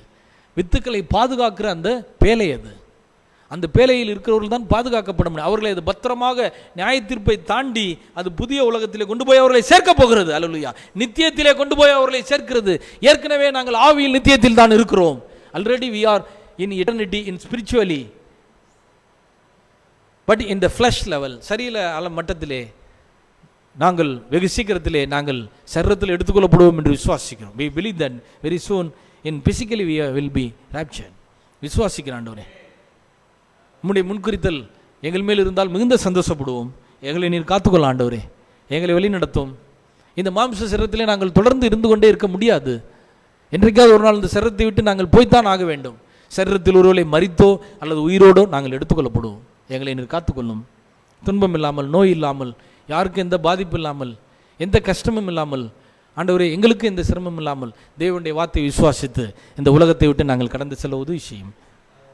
வித்துக்களை பாதுகாக்கிற அந்த பேலை, அது அந்த பேலையில் இருக்கிறவர்கள் தான் பாதுகாக்கப்பட முடியும். அவர்களை அது பத்திரமாக நியாய தீர்ப்பை தாண்டி அது புதிய உலகத்திலே கொண்டு போய் அவர்களை சேர்க்க போகிறது. அல்லேலூயா, நித்தியத்திலே கொண்டு போய் அவர்களை சேர்க்கிறது. ஏற்கனவே நாங்கள் ஆவியில் நித்தியத்தில் தான் இருக்கிறோம். Already we are in eternity in spiritually, but in the flesh level, சரீர மட்டத்திலே நாங்கள் வெகு சீக்கிரத்திலே நாங்கள் சரீரத்தில் எடுத்துக்கொள்ளப்படுவோம் என்று விசுவாசிக்கிறோம். we believe that very soon in physically we will be raptured. விசுவாசிக்கிறோம் ஆண்டவரே. உம்முடைய முன்குறித்தல் எங்கள் மேல் இருந்தால் மிகுந்த சந்தோஷப்படுவோம். எங்களை நீர் காத்துக்கொள்ள ஆண்டவரே. எங்களை வழி நடத்தும். இந்த மாம்ச சரீரத்திலே நாங்கள் தொடர்ந்து இருந்து கொண்டே இருக்க முடியாது. என்றைக்காவது ஒரு நாள் இந்த சரீரத்தை விட்டு நாங்கள் போய்த்தான் ஆக வேண்டும். சரீரத்தில் ஒருவரை மரித்தோ அல்லது உயிரோடோ நாங்கள் எடுத்துக்கொள்ளப்படுவோம். எங்களை நீர் காத்துக்கொள்ளும். துன்பம் இல்லாமல், நோய் இல்லாமல், யாருக்கும் எந்த பாதிப்பு இல்லாமல், எந்த கஷ்டமும் இல்லாமல், ஆண்டவரே எங்களுக்கு எந்த சிரமம் இல்லாமல் தேவனுடைய வார்த்தையை விசுவாசித்து இந்த உலகத்தை விட்டு நாங்கள் கடந்து செல்ல உதவி செய்யும்.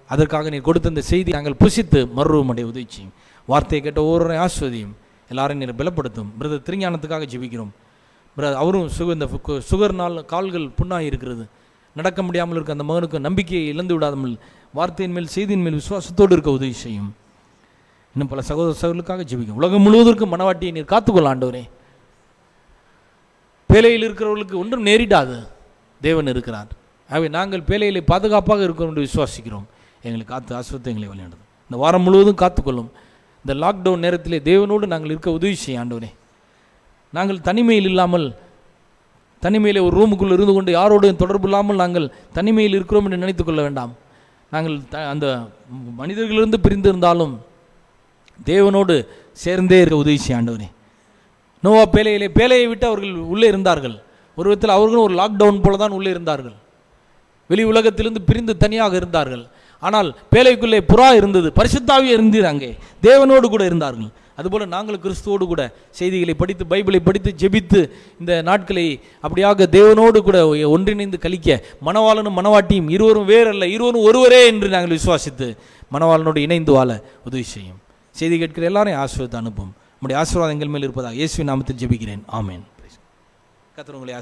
அதற்காக நீர் கொடுத்த இந்த செய்தி நாங்கள் புசித்து மறுரூபமடைய உதவி செய்யும். வார்த்தையை கேட்ட ஒவ்வொருவரையும் ஆஸ்வதியும். எல்லாரையும் நீர் பலப்படுத்தும். பிரதர் திருஞானத்துக்காக ஜெபிக்கிறோம். அவரும் இந்த சுகர்னால் கால்கள் புண்ணாகி இருக்கிறது, நடக்க முடியாமல் இருக்க அந்த மகனுக்கு நம்பிக்கையை இழந்து விடாமல் வார்த்தையின் மேல், செய்தியின் மேல் விசுவாசத்தோடு இருக்க உதவி செய்யும். இன்னும் பல சகோதர சகோதரர்களுக்காக ஜெபிக்கும். உலகம் முழுவதற்கும் மனவாட்டியை நீர் காத்துக்கொள்ள ஆண்டவரே. பேலையில் இருக்கிறவர்களுக்கு ஒன்றும் நேரிடாது, தேவன் இருக்கிறார். ஆகவே நாங்கள் பேலையிலே பாதுகாப்பாக இருக்கிறோம் என்று விசுவாசிக்கிறோம். எங்களுக்கு காத்து ஆசிரியத்தை எங்களை விளையாடுது. இந்த வாரம் முழுவதும் காத்துக்கொள்ளும். இந்த லாக்டவுன் நேரத்திலே தேவனோடு நாங்கள் இருக்க உதவி செய்ய ஆண்டவரே. நாங்கள் தனிமையில் இல்லாமல், தனிமையிலே ஒரு ரூமுக்குள் இருந்து கொண்டு யாரோடும் தொடர்பு இல்லாமல் நாங்கள் தனிமையில் இருக்கிறோம் என்று நினைத்து கொள்ள வேண்டாம். நாங்கள் அந்த மனிதர்களிலிருந்து பிரிந்து இருந்தாலும் தேவனோடு சேர்ந்தே இருக்க உதவி செய்ய ஆண்டவரே. நோவா பேலையை விட்டு அவர்கள் உள்ளே இருந்தார்கள். ஒரு விதத்தில் அவர்களும் ஒரு லாக்டவுன் போல தான் உள்ளே இருந்தார்கள். வெளி உலகத்திலிருந்து பிரிந்து தனியாக இருந்தார்கள். ஆனால் பேலைக்குள்ளே புறா இருந்தது, பரிசுத்த ஆவி இருந்தது, அங்கே தேவனோடு கூட இருந்தார்கள். அதுபோல் நாங்கள் கிறிஸ்துவோடு கூட செய்திகளை படித்து பைபிளை படித்து ஜெபித்து இந்த நாட்களை அப்படியாக தேவனோடு கூட ஒன்றிணைந்து கழிக்க, மணவாளனும் மணவாட்டியும் இருவரும் வேறல்ல, இருவரும் ஒருவரே என்று நாங்கள் விசுவாசித்து மணவாளனோடு இணைந்து வாழ உதவி செய்யும். செய்தி கேட்கிற எல்லாரையும் ஆசீர்வாதத்தை அனுப்பும். நம்முடைய ஆசீர்வாதம் எங்கள் மேல் இருப்பதாக இயேசுவின் நாமத்தில் ஜெபிக்கிறேன். ஆமென். கர்த்தர் உங்களை